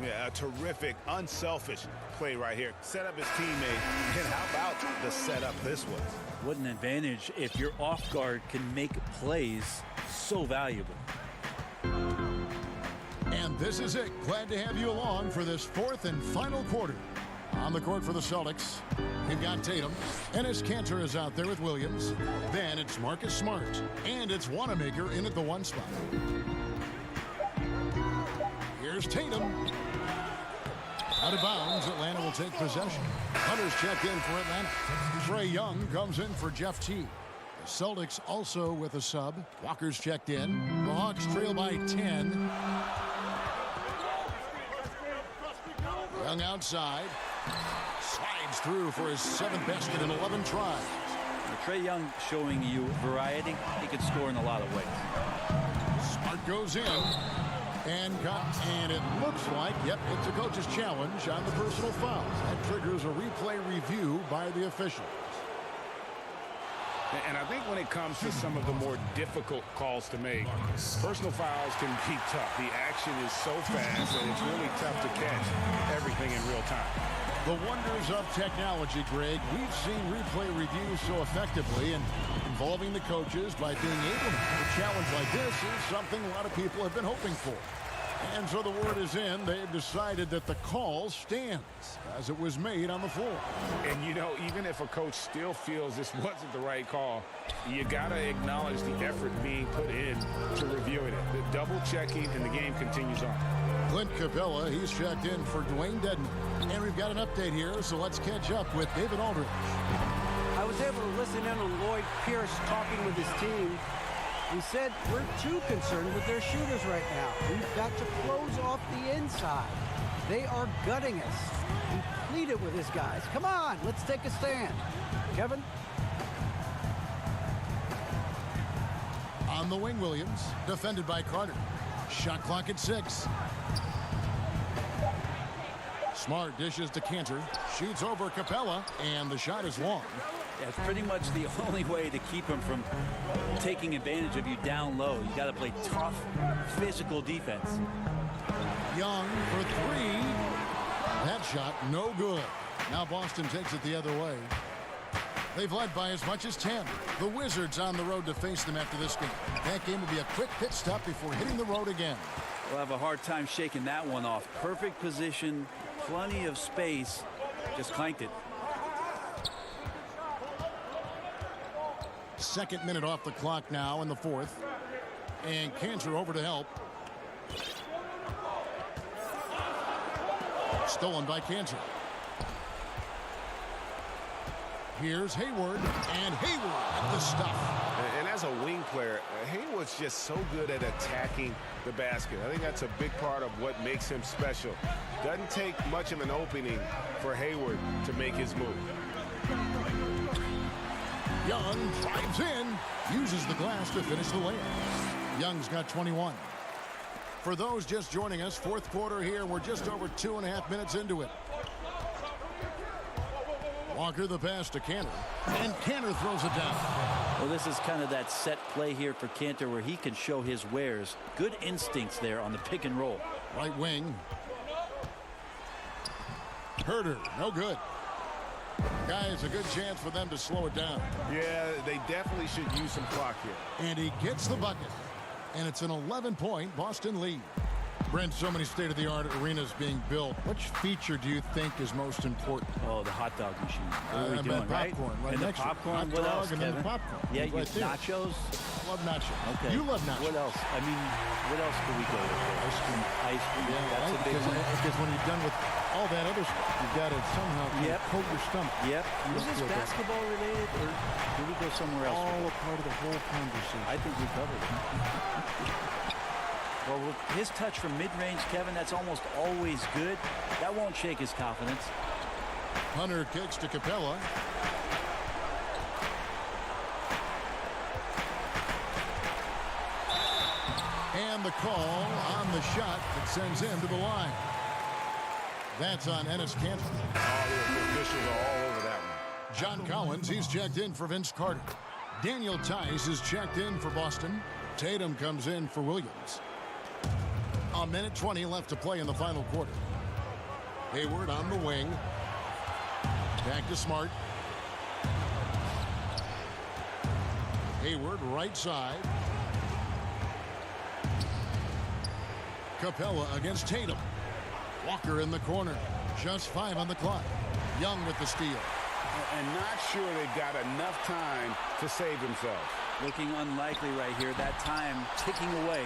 Speaker 6: Yeah, a terrific, unselfish play right here. Set up his teammate, and how about the setup this was?
Speaker 16: What an advantage if your off guard can make plays so valuable.
Speaker 2: And this is it. Glad to have you along for this fourth and final quarter. On the court for the Celtics, we've got Tatum. Enes Kanter is out there with Williams. Then it's Marcus Smart. And it's Wanamaker in at the 1 spot. Here's Tatum. Out of bounds, Atlanta will take possession. Hunter's checked in for Atlanta. Trae Young comes in for Jeff T. The Celtics also with a sub. Walker's checked in. The Hawks trail by 10. Young outside. Slides through for his 7th basket in 11 tries.
Speaker 16: Trae Young showing you variety. He can score in a lot of ways.
Speaker 2: Smart goes in. And it looks like, yep, it's a coach's challenge on the personal fouls. That triggers a replay review by the officials.
Speaker 3: And I think when it comes to some of the more difficult calls to make, personal fouls can be tough. The action is so fast that it's really tough to catch everything in real time.
Speaker 2: The wonders of technology, Greg. We've seen replay reviews so effectively and involving the coaches by being able to have a challenge like this is something a lot of people have been hoping for. And so the word is in. They've decided that the call stands as it was made on the floor.
Speaker 3: And, you know, even if a coach still feels this wasn't the right call, you got to acknowledge the effort being put in to reviewing it. The double checking, and the game continues on.
Speaker 2: Clint Capella, he's checked in for Dwayne Dedman. And we've got an update here, so let's catch up with David Aldridge.
Speaker 9: I was able to listen in on Lloyd Pierce talking with his team. He said, we're too concerned with their shooters right now. We've got to close off the inside. They are gutting us. He pleaded with his guys. Come on, let's take a stand. Kevin?
Speaker 2: On the wing, Williams, defended by Carter. Shot clock at 6. Smart dishes to Kanter. Shoots over Capella, and the shot is long.
Speaker 16: That's pretty much the only way to keep him from taking advantage of you down low. You got to play tough, physical defense.
Speaker 2: Young for 3. That shot, no good. Now Boston takes it the other way. They've led by as much as 10. The Wizards on the road to face them after this game. That game will be a quick pit stop before hitting the road again.
Speaker 16: We'll have a hard time shaking that one off. Perfect position, plenty of space. Just clanked it.
Speaker 2: Second minute off the clock now in the 4th. And Kanter over to help. Stolen by Kanter. Here's Hayward, and Hayward at the stuff.
Speaker 6: And as a wing player, Hayward's just so good at attacking the basket. I think that's a big part of what makes him special. Doesn't take much of an opening for Hayward to make his move.
Speaker 2: Young drives in, uses the glass to finish the layup. Young's got 21. For those just joining us, 4th quarter here. We're just over 2.5 minutes into it. Walker the pass to Kanter, and Kanter throws it down.
Speaker 16: Well, this is kind of that set play here for Kanter where he can show his wares. Good instincts there on the pick and roll.
Speaker 2: Right wing. Herter, no good. Guys, a good chance for them to slow it down.
Speaker 6: Yeah, they definitely should use some clock here.
Speaker 2: And he gets the bucket. And it's an 11-point Boston lead. Brent, so many state-of-the-art arenas being built. Which feature do you think is most important?
Speaker 16: Oh, the hot dog machine. What are we doing,
Speaker 2: popcorn, right?
Speaker 16: And
Speaker 2: next
Speaker 16: the popcorn,
Speaker 2: hot
Speaker 16: what
Speaker 2: dog
Speaker 16: else,
Speaker 2: and
Speaker 16: Kevin?
Speaker 2: then the popcorn.
Speaker 16: Yeah, you
Speaker 2: right there.
Speaker 16: nachos.
Speaker 2: Love nachos.
Speaker 16: Okay.
Speaker 2: You love nachos.
Speaker 16: What else? I mean, what else could we go with?
Speaker 2: Ice cream.
Speaker 16: Ice cream.
Speaker 2: Yeah,
Speaker 16: That's
Speaker 2: right?
Speaker 16: a big one.
Speaker 2: Because when you're done with all that other stuff, you've got to somehow coat your stomach.
Speaker 16: Yep. Was this basketball related, or did we go somewhere else?
Speaker 2: All a part of the whole conversation.
Speaker 16: I think we covered it. Well, with his touch from mid-range, Kevin, that's almost always good. That won't shake his confidence.
Speaker 2: Hunter kicks to Capella. And the call on the shot that sends him to the line. That's on Ennis Cantor.
Speaker 6: All the officials are all over that one.
Speaker 2: John Collins, he's checked in for Vince Carter. Daniel Tice is checked in for Boston. Tatum comes in for Williams. A minute 20 left to play in the final quarter. Hayward on the wing. Back to Smart. Hayward right side. Capella against Tatum. Walker in the corner. Just 5 on the clock. Young with the steal.
Speaker 6: And not sure they've got enough time to save themselves.
Speaker 16: Looking unlikely right here. That time ticking away.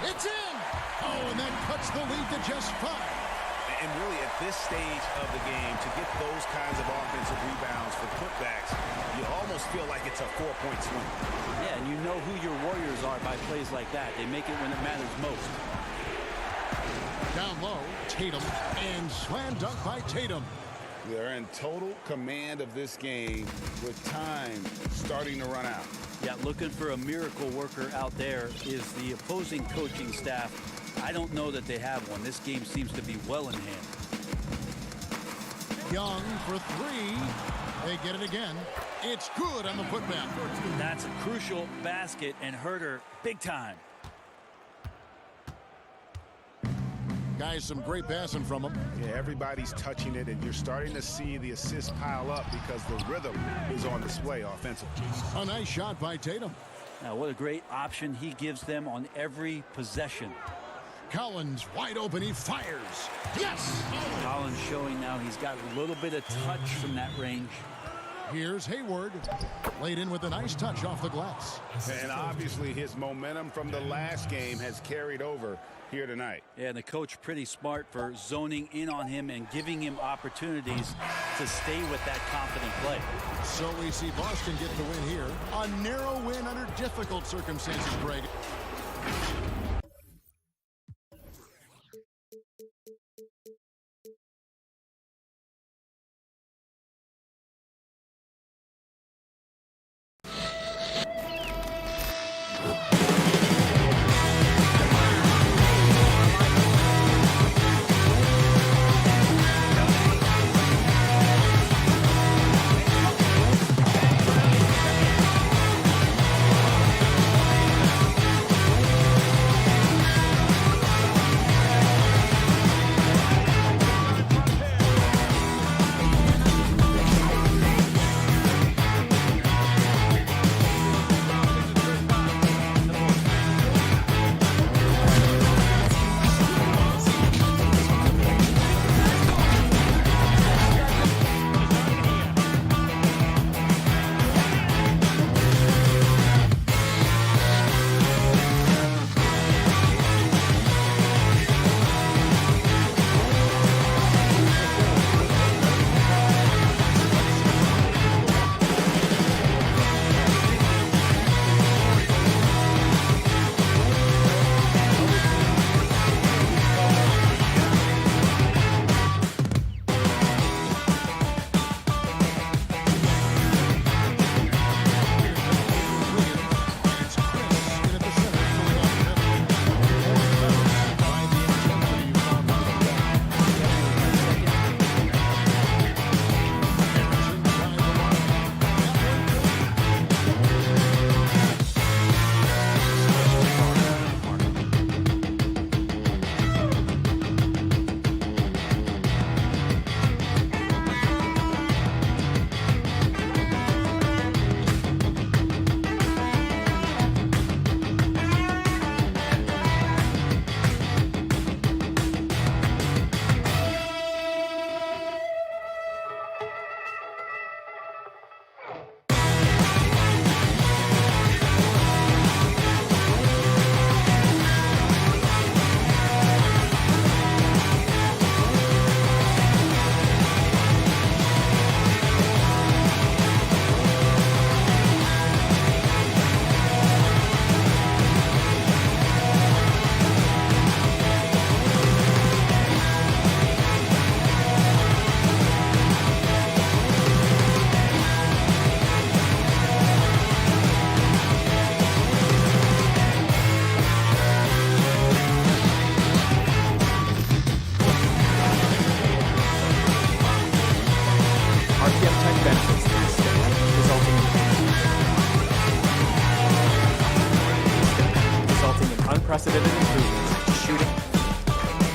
Speaker 2: It's in! Oh, and that cuts the lead to just 5.
Speaker 6: And really, at this stage of the game, to get those kinds of offensive rebounds for putbacks, you almost feel like it's a 4-point swing.
Speaker 16: Yeah, and you know who your Warriors are by plays like that. They make it when it matters most.
Speaker 2: Down low, Tatum, and slam dunk by Tatum.
Speaker 6: They're in total command of this game with time starting to run out.
Speaker 16: Yeah, looking for a miracle worker out there is the opposing coaching staff. I don't know that they have one. This game seems to be well in hand.
Speaker 2: Young for 3. They get it again. It's good on the putback.
Speaker 16: That's a crucial basket and hurt her big time.
Speaker 2: Guys, some great passing from him.
Speaker 6: Yeah, everybody's touching it, and you're starting to see the assists pile up because the rhythm is on display offensively.
Speaker 2: A nice shot by Tatum.
Speaker 16: Now, what a great option he gives them on every possession.
Speaker 2: Collins wide open. He fires. Yes!
Speaker 16: Collins showing now he's got a little bit of touch from that range.
Speaker 2: Here's Hayward. Laid in with a nice touch off the glass.
Speaker 6: And obviously his momentum from the last game has carried over here tonight.
Speaker 16: Yeah, and the coach pretty smart for zoning in on him and giving him opportunities to stay with that confident play.
Speaker 2: So we see Boston get the win here. A narrow win under difficult circumstances, Greg.
Speaker 11: unprecedented improvements to shooting,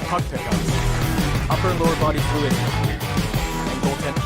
Speaker 11: puck pickups, upper and lower body fluidity, and goaltending.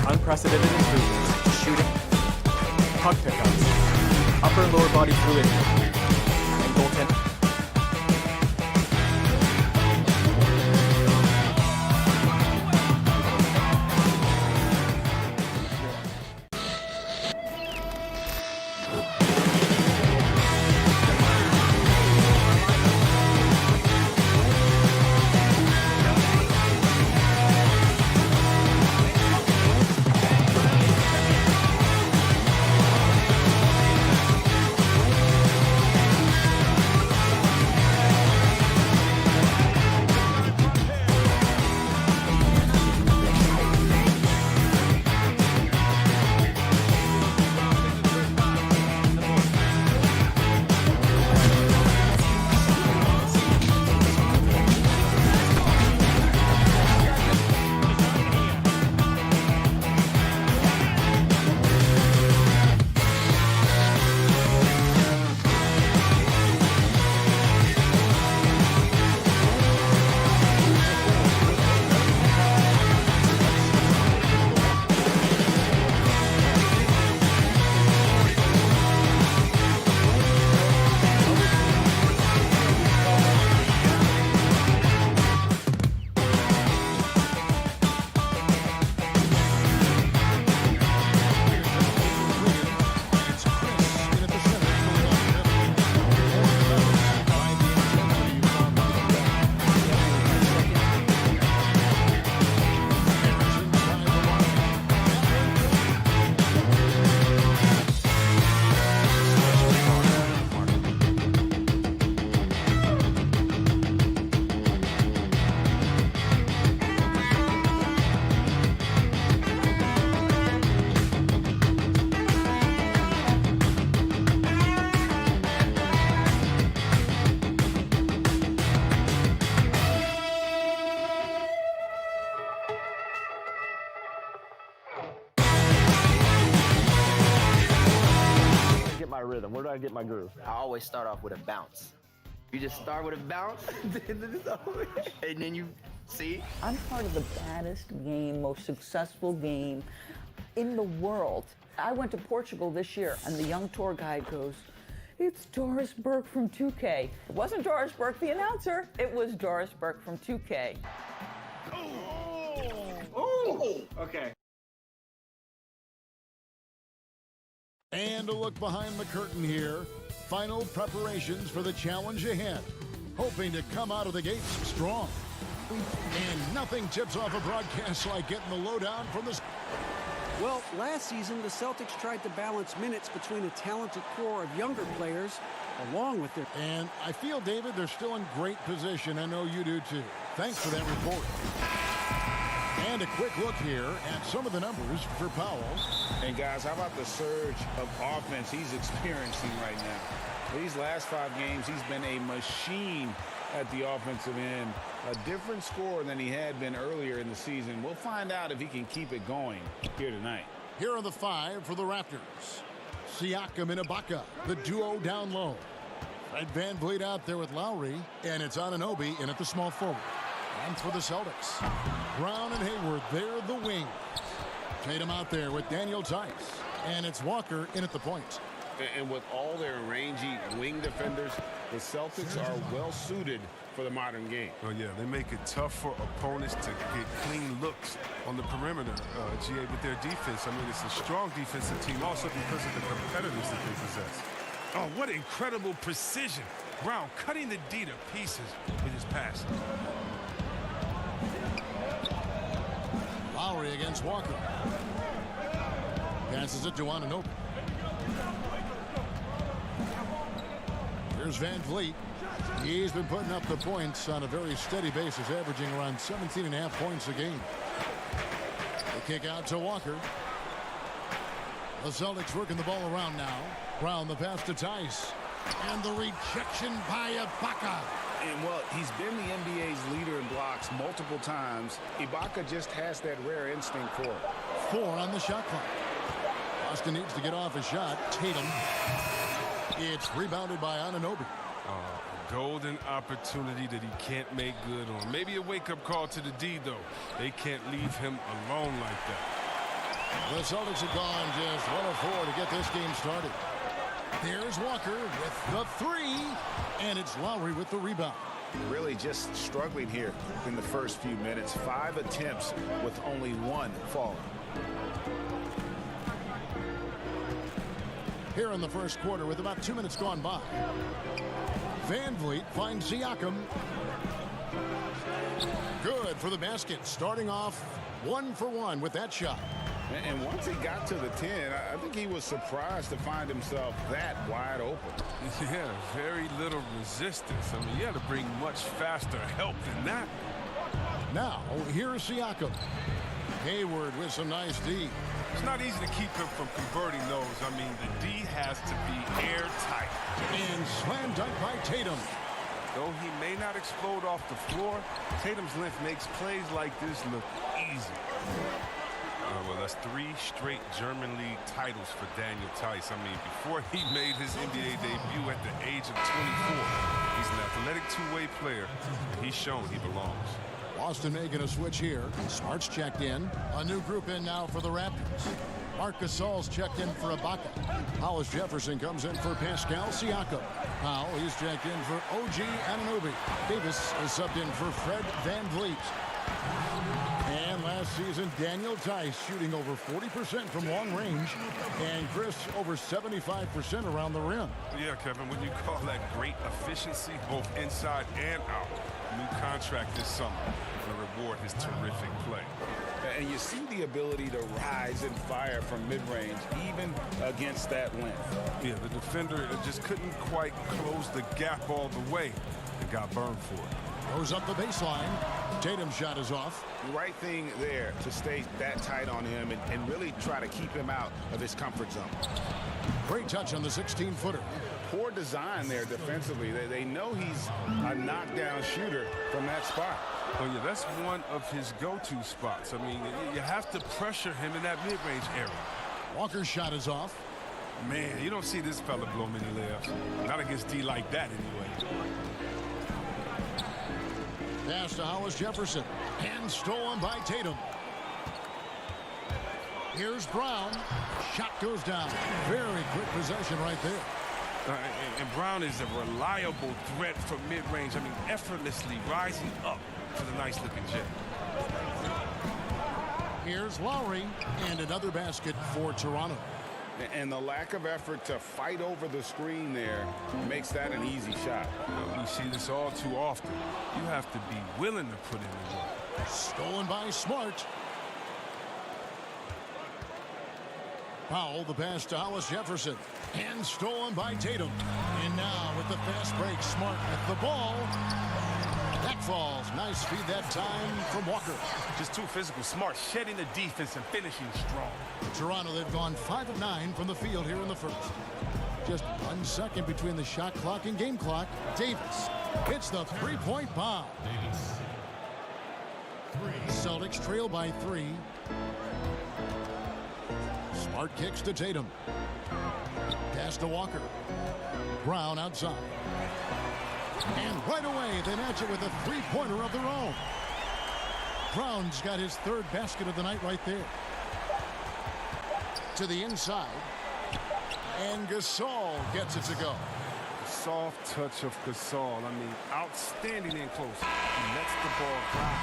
Speaker 11: Unprecedented improvements to shooting, puck pickups, upper and lower body fluidity, and goaltending.
Speaker 17: I get my groove?
Speaker 12: I always start off with a bounce. You just start with a bounce, and then you see.
Speaker 18: I'm part of the baddest game, most successful game in the world. I went to Portugal this year, and the young tour guide goes, "It's Doris Burke from 2K." It wasn't Doris Burke, the announcer. It was Doris Burke from 2K.
Speaker 12: Oh, okay.
Speaker 2: And a look behind the curtain here. Final preparations for the challenge ahead. Hoping to come out of the gates strong. And nothing tips off a broadcast like getting the lowdown from the...
Speaker 9: Well, last season, the Celtics tried to balance minutes between a talented core of younger players along with their...
Speaker 2: And I feel, David, they're still in great position. I know you do, too. Thanks for that report. And a quick look here at some of the numbers for Powell.
Speaker 3: And, guys, how about the surge of offense he's experiencing right now? These last 5 games, he's been a machine at the offensive end. A different score than he had been earlier in the season. We'll find out if he can keep it going here tonight.
Speaker 2: Here are the 5 for the Raptors. Siakam and Ibaka, the duo down low. Fred VanVleet out there with Lowry, and it's Anunoby in at the small forward. And for the Celtics, Brown and Hayward, they're the wings. Tatum out there with Daniel Tice, and it's Walker in at the point.
Speaker 3: And with all their rangy wing defenders, the Celtics are well suited for the modern game.
Speaker 14: Oh, yeah, they make it tough for opponents to get clean looks on the perimeter, GA, with their defense. I mean, it's a strong defensive team also because of the competitors that they possess.
Speaker 6: Oh, what incredible precision. Brown cutting the D to pieces with his pass.
Speaker 2: Lowry against Walker. Passes it to Anunoby. Here's VanVleet. He's been putting up the points on a very steady basis, averaging around 17.5 points a game. The kick out to Walker. The Celtics working the ball around now. Brown the pass to Tice. And the rejection by Ibaka.
Speaker 3: And, well, he's been the NBA's leader in blocks multiple times. Ibaka just has that rare instinct for it.
Speaker 2: 4 on the shot clock. Boston needs to get off a shot. Tatum. It's rebounded by Anunoby.
Speaker 14: Golden opportunity that he can't make good on. Maybe a wake-up call to the D, though. They can't leave him alone like that.
Speaker 2: The Celtics have gone just 1 of 4 to get this game started. There's Walker with the 3, and it's Lowry with the rebound.
Speaker 3: Really just struggling here in the first few minutes. 5 attempts with only 1 falling.
Speaker 2: Here in the first quarter with about 2 minutes gone by. VanVleet finds Siakam. Good for the basket. Starting off 1 for 1 with that shot.
Speaker 3: And once he got to the 10, I think he was surprised to find himself that wide open.
Speaker 14: Yeah, very little resistance. I mean, you had to bring much faster help than that.
Speaker 2: Now, here's Siakam. Hayward with some nice D.
Speaker 14: It's not easy to keep him from converting those. I mean, the D has to be airtight.
Speaker 2: And slam dunk by Tatum.
Speaker 14: Though he may not explode off the floor, Tatum's length makes plays like this look easy. Well, that's 3 straight German League titles for Daniel Tice. I mean, before he made his NBA debut at the age of 24, he's an athletic two-way player, and he's shown he belongs.
Speaker 2: Boston making a switch here. Smart's checked in. A new group in now for the Raptors. Marc Gasol's checked in for Ibaka. Hollis Jefferson comes in for Pascal Siakam. Powell, he's checked in for OG Anunoby. Davis is subbed in for Fred VanVleet. And last season, Daniel Tice shooting over 40% from long range. And Chris over 75% around the rim.
Speaker 14: Yeah, Kevin, when you call that great efficiency, both inside and out. New contract this summer to reward his terrific play.
Speaker 3: And you see the ability to rise and fire from mid-range, even against that length.
Speaker 14: Yeah, the defender just couldn't quite close the gap all the way and got burned for it.
Speaker 2: Goes up the baseline. Tatum's shot is off.
Speaker 3: The right thing there to stay that tight on him and really try to keep him out of his comfort zone.
Speaker 2: Great touch on the 16-footer.
Speaker 3: Poor design there defensively. They know he's a knockdown shooter from that spot.
Speaker 14: Oh, yeah, that's one of his go-to spots. I mean, you have to pressure him in that mid-range area.
Speaker 2: Walker's shot is off.
Speaker 14: Man, you don't see this fella blow many layups. Not against D like that, anyway.
Speaker 2: Pass to Hollis Jefferson. And stolen by Tatum. Here's Brown. Shot goes down. Very quick possession right there.
Speaker 14: And Brown is a reliable threat from mid-range. I mean, effortlessly rising up to the nice-looking jet.
Speaker 2: Here's Lowry. And another basket for Toronto.
Speaker 3: And the lack of effort to fight over the screen there makes that an easy shot.
Speaker 14: We see this all too often. You have to be willing to put in the work.
Speaker 2: Stolen by Smart. Powell, the pass to Hollis Jefferson. And stolen by Tatum. And now with the fast break, Smart with the ball. That falls. Nice feed that time from Walker.
Speaker 14: Just too physical. Smart shedding the defense and finishing strong.
Speaker 2: Toronto, they've gone 5 of 9 from the field here in the first. Just 1 second between the shot clock and game clock. Davis hits the three-point bomb. Celtics trail by 3. Smart kicks to Tatum. Pass to Walker. Brown outside. And right away, they match it with a three-pointer of their own. Brown's got his 3rd basket of the night right there. To the inside. And Gasol gets it to go.
Speaker 14: Soft touch of Gasol. I mean, outstanding in close. He lets the ball drop.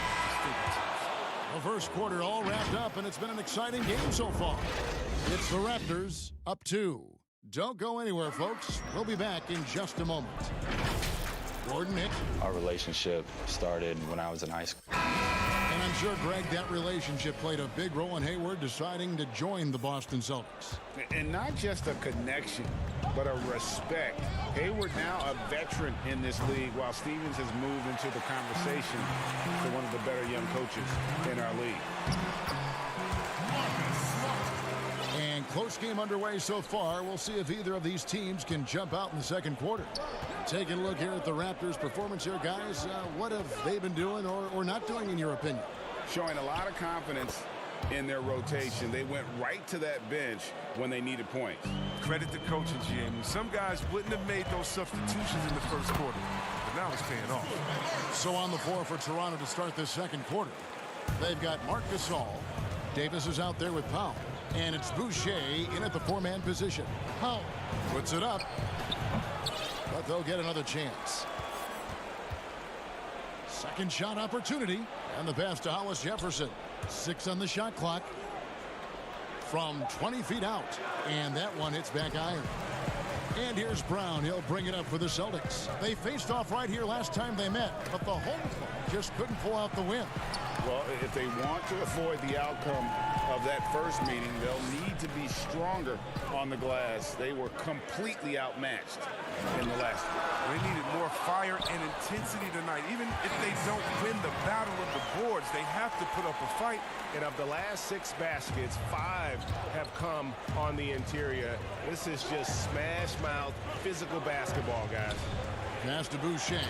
Speaker 2: The first quarter all wrapped up, and it's been an exciting game so far. It's the Raptors up 2. Don't go anywhere, folks. We'll be back in just a moment. Gordon Nick.
Speaker 17: Our relationship started when I was in high school.
Speaker 2: And I'm sure, Greg, that relationship played a big role in Hayward deciding to join the Boston Celtics.
Speaker 3: And not just a connection, but a respect. Hayward now a veteran in this league, while Stevens has moved into the conversation for one of the better young coaches in our league.
Speaker 2: And close game underway so far. We'll see if either of these teams can jump out in the second quarter. Taking a look here at the Raptors' performance here, guys. What have they been doing or not doing, in your opinion?
Speaker 3: Showing a lot of confidence in their rotation. They went right to that bench when they needed points.
Speaker 14: Credit to coaching, GM. Some guys wouldn't have made those substitutions in the first quarter, but now it's paying off.
Speaker 2: So on the floor for Toronto to start this second quarter, they've got Marc Gasol. Davis is out there with Powell. And it's Boucher in at the 4-man position. Powell puts it up. But they'll get another chance. Second shot opportunity. And the pass to Hollis Jefferson. 6 on the shot clock. From 20 feet out. And that one hits back iron. And here's Brown. He'll bring it up for the Celtics. They faced off right here last time they met. But the home club just couldn't pull out the win.
Speaker 3: Well, if they want to avoid the outcome of that first meeting, they'll need to be stronger on the glass. They were completely outmatched in the last one.
Speaker 14: They needed more fire and intensity tonight. Even if they don't win the battle of the boards, they have to put up a fight.
Speaker 6: And of the last 6 baskets, 5 have come on the interior. This is just smash-mouth physical basketball, guys.
Speaker 2: Pass to Boucher.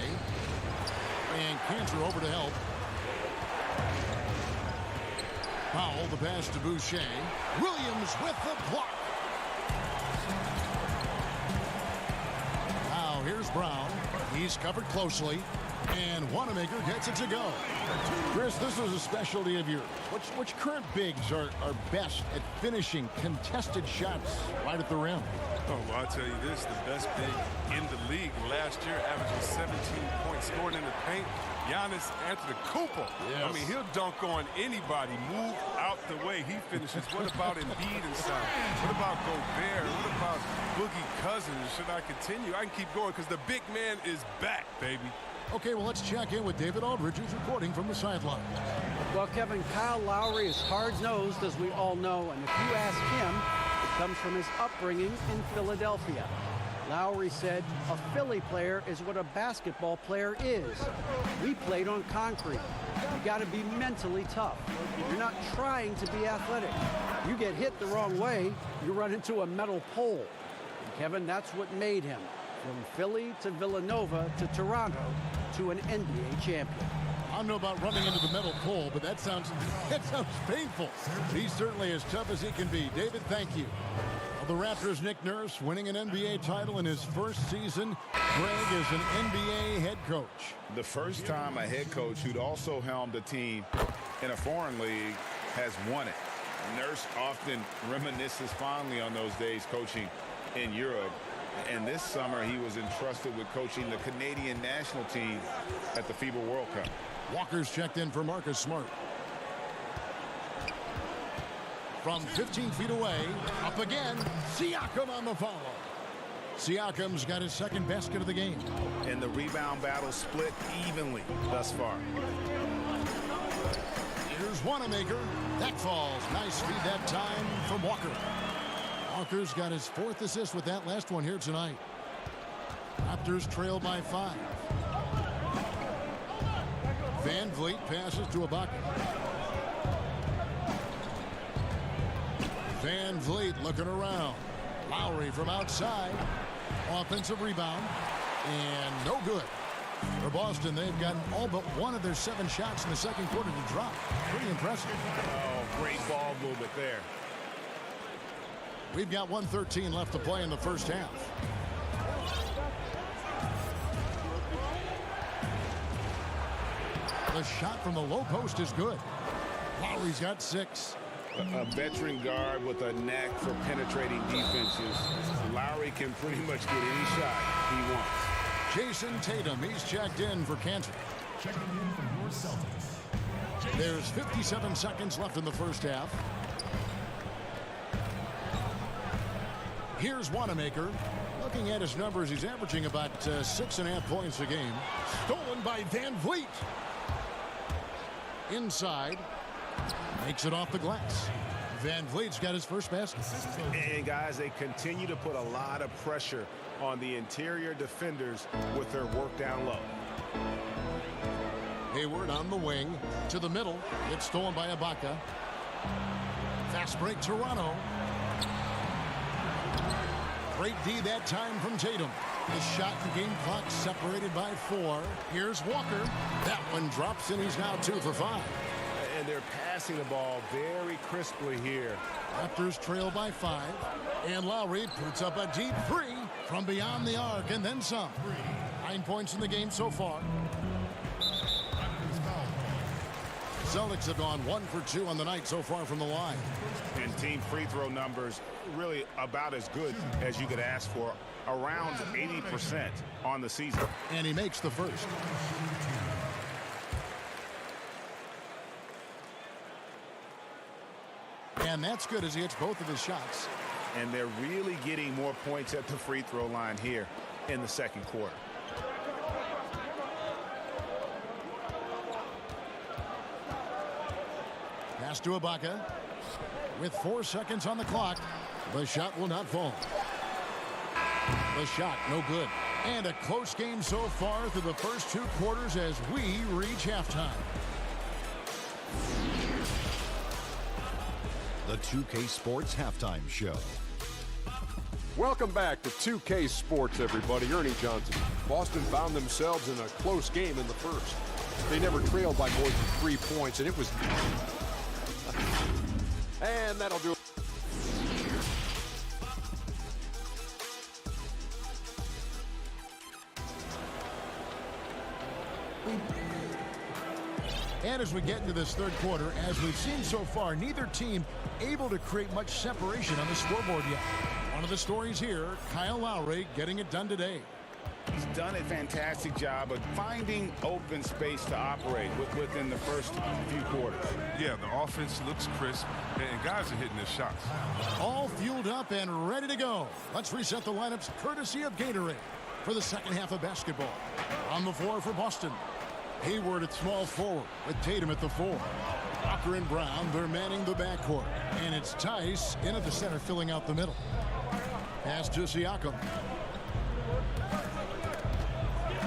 Speaker 2: And Cantor over to help. Powell, the pass to Boucher. Williams with the block. Now here's Brown. He's covered closely. And Wanamaker gets it to go. Chris, this is a specialty of yours. Which current bigs are best at finishing contested shots right at the rim?
Speaker 14: Oh, well, I'll tell you this, the best big in the league last year, averaging 17 points scored in the paint, Giannis Antetokounmpo.
Speaker 2: Yes.
Speaker 14: I mean, he'll dunk on anybody. Move out the way. He finishes. What about Embiid inside? What about Gobert? What about Boogie Cousins? Should I continue? I can keep going because the big man is back, baby.
Speaker 2: Okay, well, let's check in with David Aldridge, who's reporting from the sideline.
Speaker 9: Well, Kevin, Kyle Lowry is hard-nosed, as we all know, and if you ask him, it comes from his upbringing in Philadelphia. Lowry said, a Philly player is what a basketball player is. We played on concrete. You got to be mentally tough. You're not trying to be athletic. You get hit the wrong way, you run into a metal pole. And Kevin, that's what made him. From Philly to Villanova to Toronto to an NBA champion.
Speaker 2: I don't know about running into the metal pole, but that sounds painful. He's certainly as tough as he can be. David, thank you. The Raptors' Nick Nurse winning an NBA title in his first season. Greg is an NBA head coach.
Speaker 6: The first time a head coach who'd also helmed a team in a foreign league has won it. Nurse often reminisces fondly on those days coaching in Europe. And this summer, he was entrusted with coaching the Canadian national team at the FIBA World Cup.
Speaker 2: Walker's checked in for Marcus Smart. From 15 feet away, up again, Siakam on the follow. Siakam's got his second basket of the game.
Speaker 6: And the rebound battle split evenly thus far.
Speaker 2: Here's Wanamaker. That falls. Nice feed that time from Walker. Walker's got his fourth assist with that last one here tonight. Raptors trail by 5. Van Vliet passes to Ibaka. Van Vliet looking around. Lowry from outside. Offensive rebound. And no good. For Boston, they've gotten all but one of their 7 shots in the second quarter to drop. Pretty impressive.
Speaker 6: Oh, great ball movement there.
Speaker 2: We've got 1:13 left to play in the first half. The shot from the low post is good. Lowry's got 6.
Speaker 6: A veteran guard with a knack for penetrating defenses. Lowry can pretty much get any shot he wants.
Speaker 2: Jason Tatum, he's checked in for Kansas.
Speaker 15: Checking in for your Celtics.
Speaker 2: There's 57 seconds left in the first half. Here's Wanamaker. Looking at his numbers, he's averaging about 6.5 points a game. Stolen by Van Vliet. Inside. Makes it off the glass. Van Vliet's got his first basket.
Speaker 6: And guys, they continue to put a lot of pressure on the interior defenders with their work down low.
Speaker 2: Hayward on the wing to the middle. It's stolen by Ibaka. Fast break Toronto. Great D that time from Tatum. The shot and game clock separated by 4. Here's Walker. That one drops and he's now 2 for 5.
Speaker 6: And they're passing the ball very crisply here.
Speaker 2: Raptors trail by 5. And Lowry puts up a deep 3 from beyond the arc and then some. 9 points in the game so far. Celtics have gone 1 for 2 on the night so far from the line.
Speaker 6: And team free throw numbers really about as good as you could ask for. Around 80% on the season.
Speaker 2: And he makes the first. And that's good as he hits both of his shots.
Speaker 6: And they're really getting more points at the free throw line here in the second quarter.
Speaker 2: Pass to Ibaka. With 4 seconds on the clock, the shot will not fall. The shot, no good. And a close game so far through the first 2 quarters as we reach halftime.
Speaker 7: The 2K Sports Halftime Show.
Speaker 8: Welcome back to 2K Sports, everybody. Ernie Johnson. Boston found themselves in a close game in the first. They never trailed by more than 3 points, and it was... and that'll do it.
Speaker 2: And as we get into this third quarter, as we've seen so far, neither team able to create much separation on the scoreboard yet. One of the stories here, Kyle Lowry getting it done today.
Speaker 6: He's done a fantastic job of finding open space to operate within the first few quarters.
Speaker 14: Yeah, the offense looks crisp, and guys are hitting their shots.
Speaker 2: All fueled up and ready to go. Let's reset the lineups courtesy of Gatorade for the second half of basketball. On the floor for Boston. Hayward at small forward with Tatum at the 4. Walker and Brown, they're manning the backcourt. And it's Tice in at the center filling out the middle. Pass to Siakam.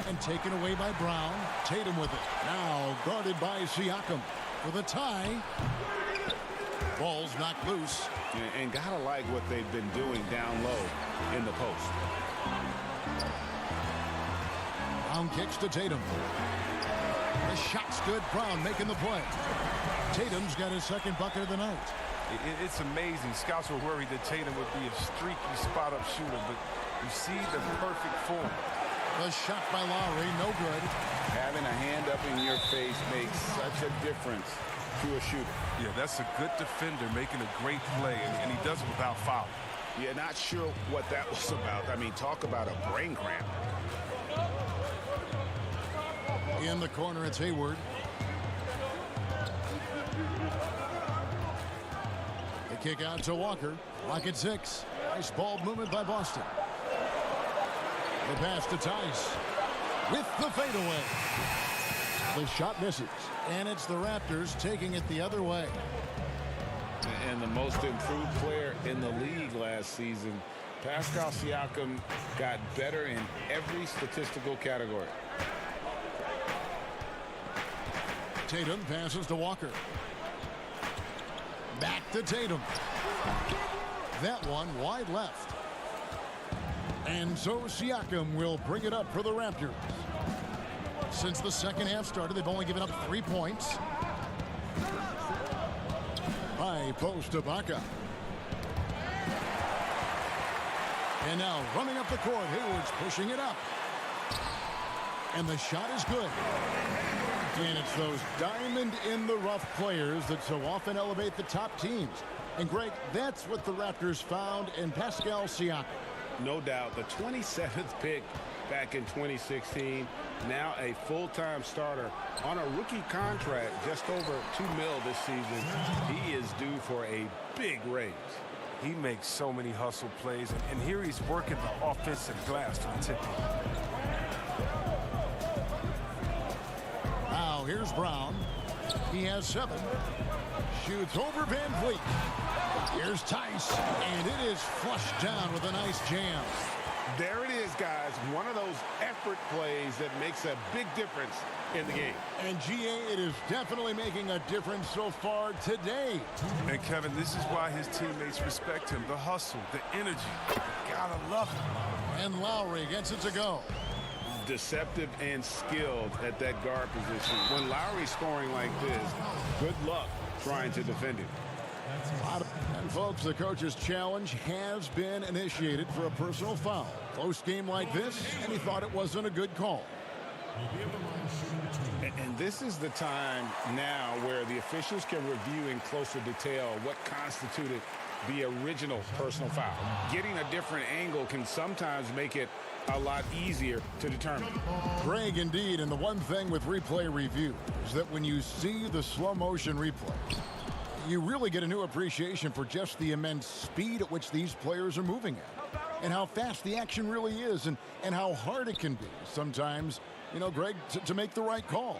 Speaker 2: And taken away by Brown. Tatum with it. Now guarded by Siakam for the tie. Ball's knocked loose.
Speaker 6: And gotta like what they've been doing down low in the post.
Speaker 2: Brown kicks to Tatum. The shot's good. Brown making the play. Tatum's got his second bucket of the night.
Speaker 14: It's amazing. Scouts were worried that Tatum would be a streaky spot-up shooter, but you see the perfect form.
Speaker 2: The shot by Lowry, no good.
Speaker 3: Having a hand up in your face makes such a difference to a shooter.
Speaker 14: Yeah, that's a good defender making a great play, and he does it without fouling.
Speaker 6: Yeah, not sure what that was about. I mean, talk about a brain cramp.
Speaker 2: In the corner, it's Hayward. The kick out to Walker. Clock at 6. Nice ball movement by Boston. The pass to Tice with the fadeaway. The shot misses, and it's the Raptors taking it the other way.
Speaker 3: And the most improved player in the league last season, Pascal Siakam, got better in every statistical category.
Speaker 2: Tatum passes to Walker. Back to Tatum. That one wide left. And so Siakam will bring it up for the Raptors. Since the second half started, they've only given up 3 points. High post to Ibaka. And now running up the court, Hayward's pushing it up. And the shot is good. And it's those diamond-in-the-rough players that so often elevate the top teams. And, Greg, that's what the Raptors found in Pascal Siakam.
Speaker 3: No doubt. The 27th pick back in 2016. Now a full-time starter on a rookie contract, just over $2 million this season. He is due for a big raise.
Speaker 14: He makes so many hustle plays, and here he's working the offensive glass to the tip.
Speaker 2: Now here's Brown. He has 7. Shoots over Van Vliet. Here's Tice, and it is flushed down with a nice jam.
Speaker 3: There it is, guys. One of those effort plays that makes a big difference in the game.
Speaker 2: And GA, it is definitely making a difference so far today.
Speaker 14: And Kevin, this is why his teammates respect him. The hustle, the energy. Gotta love it.
Speaker 2: And Lowry gets it to go.
Speaker 3: Deceptive and skilled at that guard position. When Lowry's scoring like this, good luck trying to defend him.
Speaker 2: And folks, the coach's challenge has been initiated for a personal foul. Close game like this, and he thought it wasn't a good call.
Speaker 3: And this is the time now where the officials can review in closer detail what constituted the original personal foul. Getting a different angle can sometimes make it a lot easier to determine.
Speaker 2: Greg, indeed, and the one thing with replay review is that when you see the slow motion replay, you really get a new appreciation for just the immense speed at which these players are moving at, and how fast the action really is, and how hard it can be sometimes, you know, Greg, to make the right call.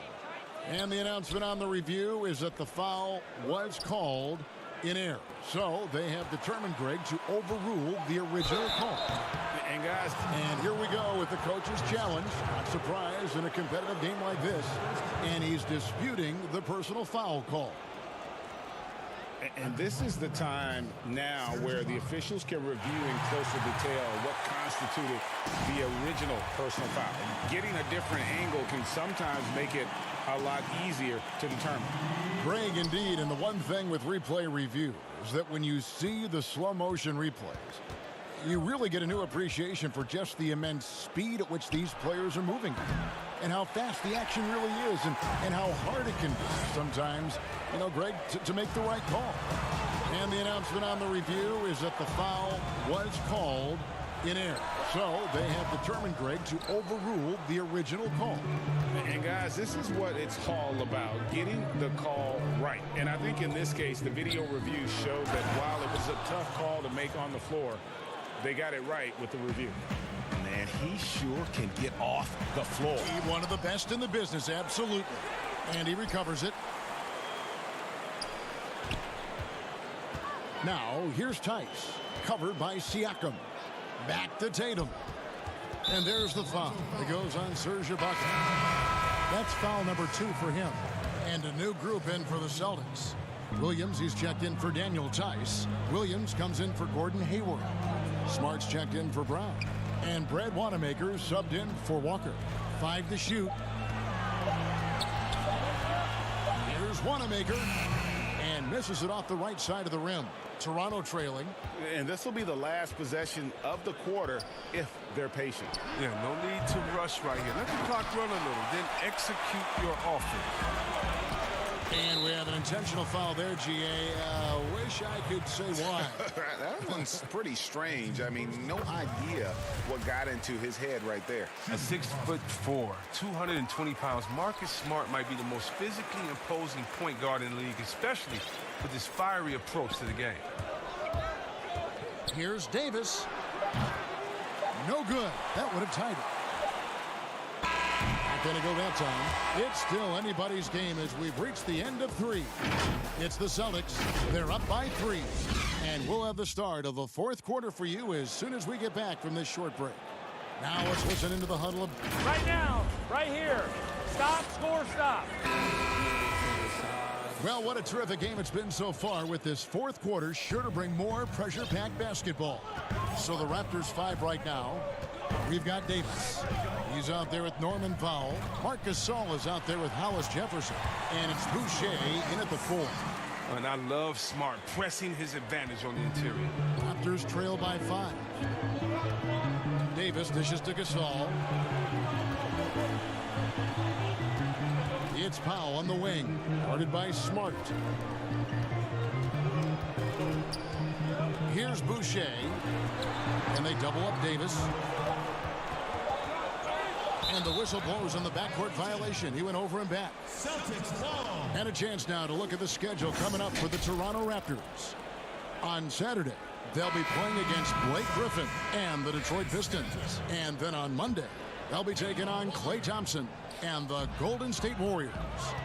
Speaker 2: And the announcement on the review is that the foul was called in error. So they have determined, Greg, to overrule the original call.
Speaker 3: And guys,
Speaker 2: and here we go with the coach's challenge. Not surprised in a competitive game like this. And he's disputing the personal foul call.
Speaker 3: And this is the time now where the officials can review in closer detail what constituted the original personal foul. Getting a different angle can sometimes make it a lot easier to determine.
Speaker 2: Greg, indeed, and the one thing with replay review is that when you see the slow motion replays, you really get a new appreciation for just the immense speed at which these players are moving, and how fast the action really is, and how hard it can be sometimes, you know, Greg, to make the right call. And the announcement on the review is that the foul was called in error. So they have determined, Greg, to overrule the original call.
Speaker 3: And guys, this is what it's all about, getting the call right. And I think in this case, the video review showed that while it was a tough call to make on the floor, they got it right with the review.
Speaker 6: Man, he sure can get off the floor.
Speaker 2: He's one of the best in the business, absolutely. And he recovers it. Now, here's Tice, covered by Siakam. Back to Tatum. And there's the foul. It goes on Serge Ibaka. That's foul number 2 for him. And a new group in for the Celtics. Williams, he's checked in for Daniel Tice. Williams comes in for Gordon Hayward. Smart's checked in for Brown. And Brad Wanamaker subbed in for Walker. 5 to shoot. Here's Wanamaker. And misses it off the right side of the rim. Toronto trailing.
Speaker 6: And this will be the last possession of the quarter if they're patient.
Speaker 14: Yeah, no need to rush right here. Let the clock run a little, then execute your offense.
Speaker 2: And we have an intentional foul there, GA. Wish I could say why.
Speaker 6: That one's pretty strange. I mean, no idea what got into his head right there.
Speaker 14: At 6'4", 220 pounds, Marcus Smart might be the most physically imposing point guard in the league, especially with his fiery approach to the game.
Speaker 2: Here's Davis. No good. That would have tied it. Not going to go that time. It's still anybody's game as we've reached the end of 3. It's the Celtics. They're up by 3. And we'll have the start of the 4th quarter for you as soon as we get back from this short break. Now let's listen into the huddle of...
Speaker 10: Right now, right here. Stop, score, stop.
Speaker 2: Well, what a terrific game it's been so far, with this 4th quarter sure to bring more pressure-packed basketball. So the Raptors 5 right now. We've got Davis. He's out there with Norman Powell. Marc Gasol is out there with Hollis Jefferson. And it's Boucher in at the 4.
Speaker 14: And I love Smart pressing his advantage on the interior.
Speaker 2: Raptors trail by 5. Davis dishes to Gasol. It's Powell on the wing, guarded by Smart. Here's Boucher, and they double up Davis. And the whistle blows on the backcourt violation. He went over and back.
Speaker 15: Celtics ball.
Speaker 2: And a chance now to look at the schedule coming up for the Toronto Raptors. On Saturday, they'll be playing against Blake Griffin and the Detroit Pistons. And then on Monday, they'll be taking on Klay Thompson and the Golden State Warriors.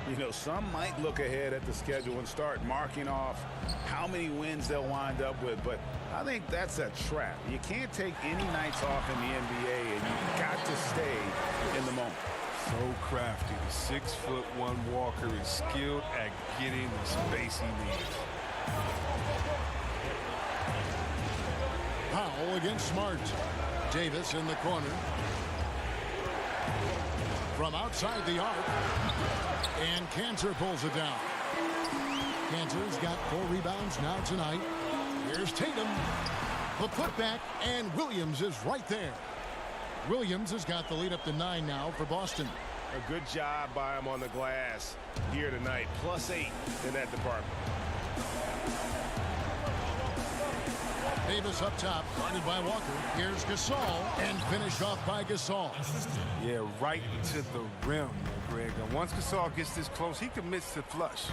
Speaker 6: You know, some might look ahead at the schedule and start marking off how many wins they'll wind up with, but I think that's a trap. You can't take any nights off in the NBA, and you've got to stay in the moment.
Speaker 14: So crafty. The 6'1" Walker is skilled at getting the space he needs.
Speaker 2: Powell against Smart. Davis in the corner. From outside the arc. And Cantor pulls it down. Cantor's got 4 rebounds now tonight. Here's Tatum. The putback, and Williams is right there. Williams has got the lead up to 9 now for Boston.
Speaker 6: A good job by him on the glass here tonight. +8 in that department.
Speaker 2: Davis up top, guarded by Walker. Here's Gasol, and finished off by Gasol.
Speaker 14: Yeah, right to the rim, Greg. And once Gasol gets this close, he commits to flush.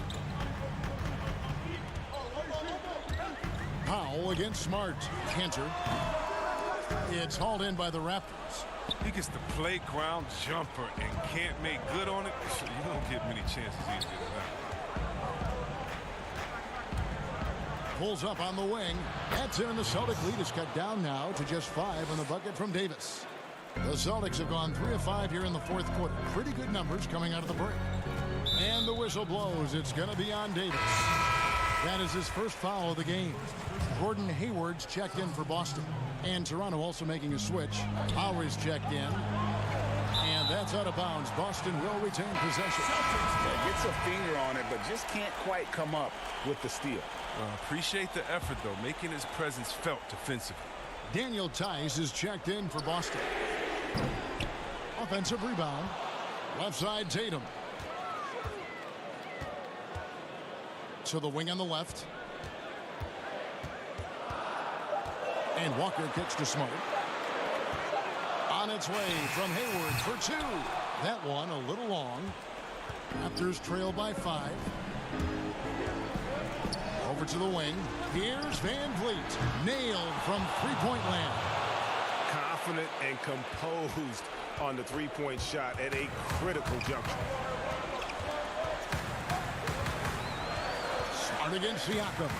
Speaker 2: Powell against Smart. Cantor. It's hauled in by the Raptors.
Speaker 14: He gets the playground jumper and can't make good on it. You don't get many chances easier than that.
Speaker 2: Pulls up on the wing. That's in, and the Celtic lead is cut down now to just 5 on the bucket from Davis. The Celtics have gone 3 of 5 here in the 4th quarter. Pretty good numbers coming out of the break. And the whistle blows. It's going to be on Davis. That is his first foul of the game. Gordon Hayward's checked in for Boston. And Toronto also making a switch. Lowry's checked in. And that's out of bounds. Boston will retain possession.
Speaker 6: Yeah, gets a finger on it, but just can't quite come up with the steal.
Speaker 14: Appreciate the effort, though, making his presence felt defensively.
Speaker 2: Daniel Tice is checked in for Boston. Offensive rebound. Left side, Tatum. To the wing on the left. And Walker kicks to Smart. On its way from Hayward for 2. That one a little long. Raptors trail by 5. Over to the wing. Here's Van Vliet. Nailed from three-point land.
Speaker 6: Confident and composed on the three-point shot at a critical juncture.
Speaker 2: Smart against Siakam.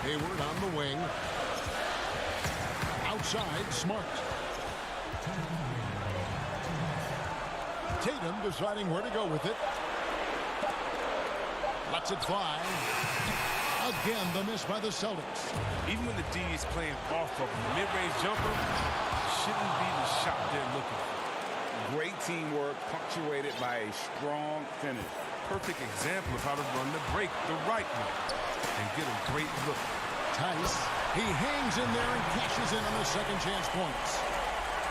Speaker 2: Hayward on the wing. Outside, Smart. Tatum deciding where to go with it. Lets it fly. Again, the miss by the Celtics.
Speaker 14: Even when the D is playing off of a mid-range jumper, shouldn't be the shot they're looking for.
Speaker 6: Great teamwork punctuated by a strong finish.
Speaker 14: Perfect example of how to run the break the right way and get a great look.
Speaker 2: Tice, he hangs in there and cashes in on the second chance points.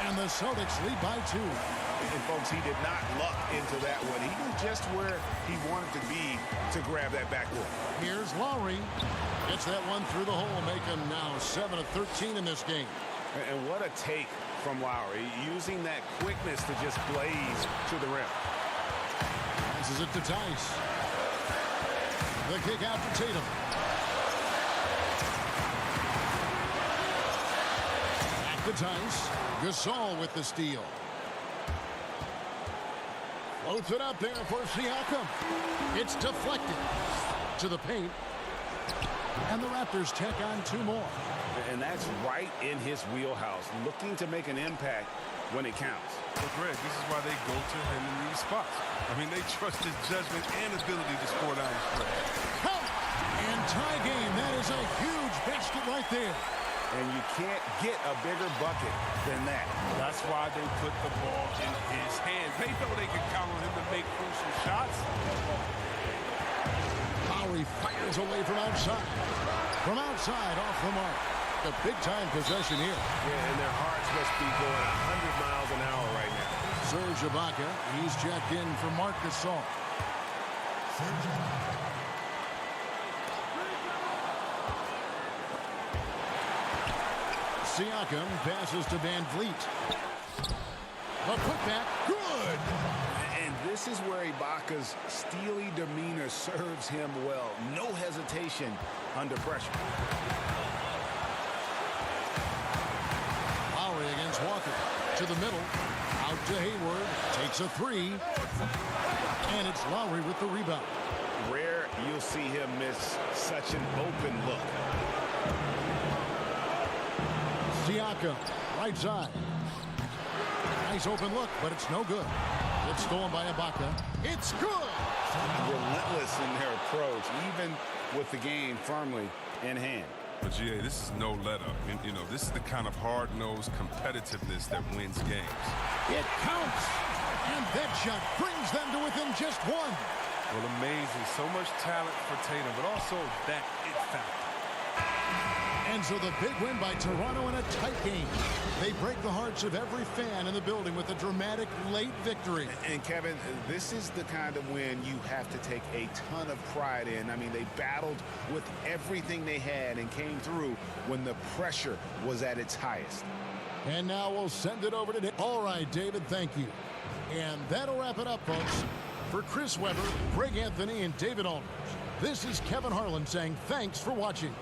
Speaker 2: And the Celtics lead by 2.
Speaker 6: And folks, he did not luck into that one. He knew just where he wanted to be to grab that backboard.
Speaker 2: Here's Lowry. Gets that one through the hole, make him now 7 of 13 in this game.
Speaker 6: And what a take from Lowry, using that quickness to just blaze to the rim.
Speaker 2: Passes it to Tice. The kick out to Tatum. Back to Tice. Gasol with the steal. Floats it out there for Siakam. It's deflected to the paint. And the Raptors tack on 2 more.
Speaker 6: And that's right in his wheelhouse, looking to make an impact when it counts.
Speaker 14: But Greg, this is why they go to him in these spots. I mean, they trust his judgment and ability to score down the stretch.
Speaker 2: Count! And tie game. That is a huge basket right there.
Speaker 6: And you can't get a bigger bucket than that.
Speaker 14: That's why they put the ball in his hands. They know they can count on him to make crucial shots.
Speaker 2: Lowry fires away from outside. From outside, off the mark. A big-time possession here.
Speaker 6: Yeah, and their hearts must be going 100 miles an hour right now.
Speaker 2: Serge Ibaka, he's checked in for Marc Gasol. Siakam passes to Van Vliet. A putback, good!
Speaker 6: And this is where Ibaka's steely demeanor serves him well. No hesitation under pressure.
Speaker 2: Lowry against Walker. To the middle. Out to Hayward. Takes a 3. And it's Lowry with the rebound.
Speaker 6: Rare you'll see him miss such an open look.
Speaker 2: Siakam, right side. Nice open look, but it's no good. It's stolen by Ibaka. It's good!
Speaker 6: Relentless in their approach, even with the game firmly in hand.
Speaker 14: But, GA, this is no let-up. You know, this is the kind of hard-nosed competitiveness that wins games.
Speaker 2: It counts! And that shot brings them to within just 1.
Speaker 14: Well, amazing. So much talent for Tatum, but also that it factor.
Speaker 2: And so the big win by Toronto in a tight game. They break the hearts of every fan in the building with a dramatic late victory.
Speaker 6: And Kevin, this is the kind of win you have to take a ton of pride in. I mean, they battled with everything they had and came through when the pressure was at its highest.
Speaker 2: And now we'll send it over to David. All right, David, thank you. And that'll wrap it up, folks. For Chris Webber, Greg Anthony, and David Aldridge, this is Kevin Harlan saying thanks for watching.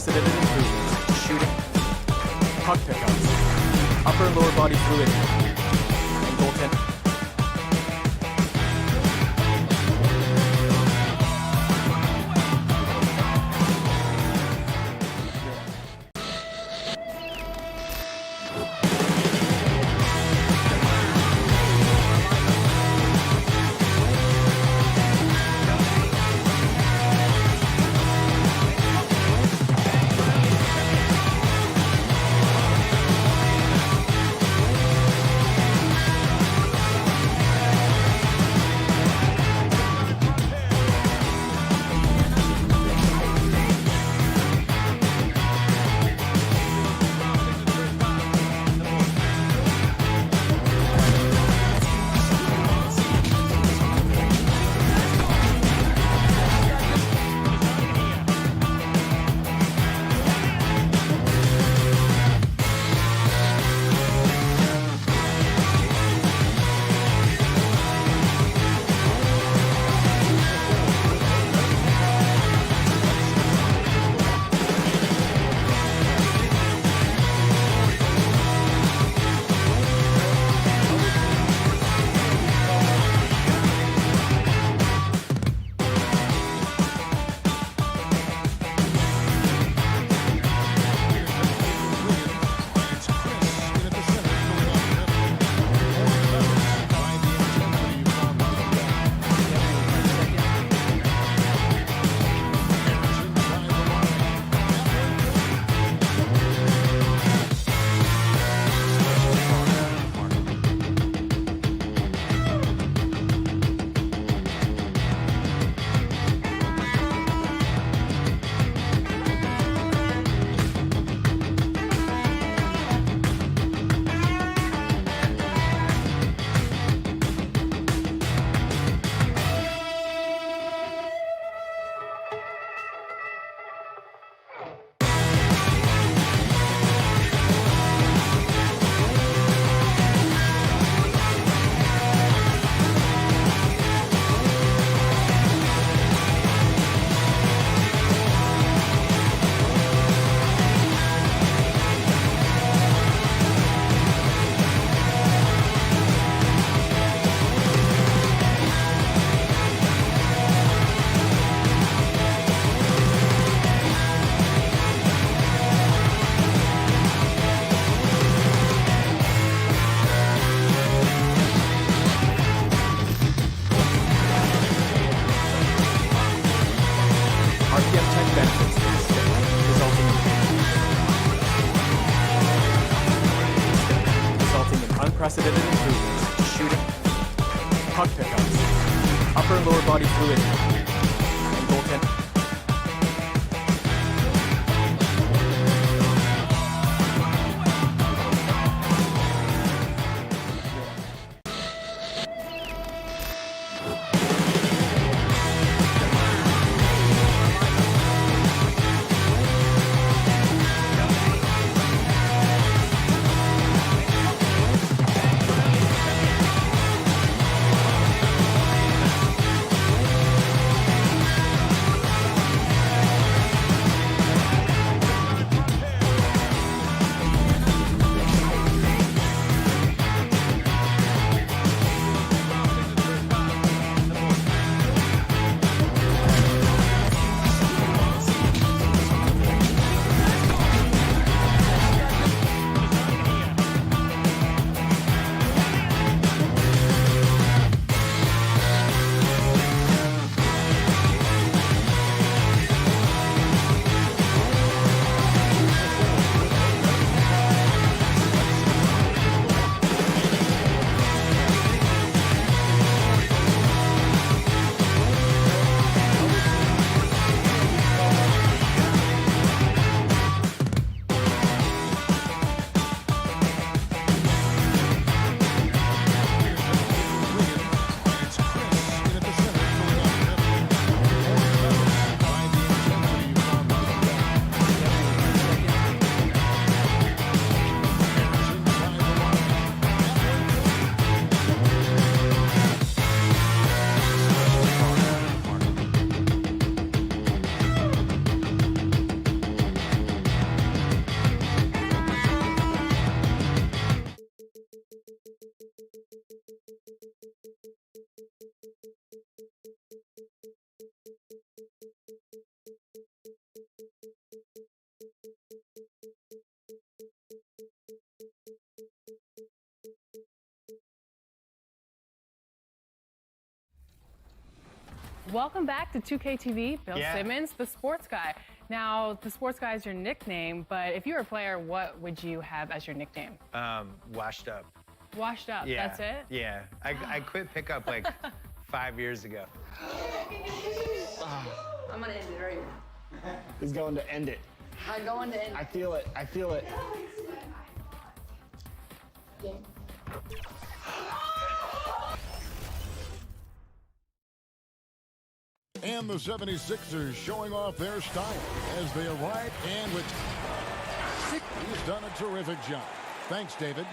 Speaker 11: unprecedented improvements. Shooting, puck pickups, upper and lower body fluidity, and goaltending. Unprecedented improvements. Shooting, puck pickups, upper and lower body fluidity, and goaltending.
Speaker 19: Welcome back to 2K TV. Bill Simmons, the sports guy. Now, the sports guy is your nickname, but if you were a player, what would you have as your nickname?
Speaker 20: Washed up.
Speaker 19: Washed up,
Speaker 20: Yeah.
Speaker 19: that's it?
Speaker 20: Yeah. I quit pickup like 5 years ago.
Speaker 18: I'm gonna end it right now.
Speaker 21: He's going to end it.
Speaker 18: I'm going to end it.
Speaker 21: I feel it. I feel it.
Speaker 2: And the 76ers showing off their style as they arrive, and with he's done a terrific job. Thanks, David.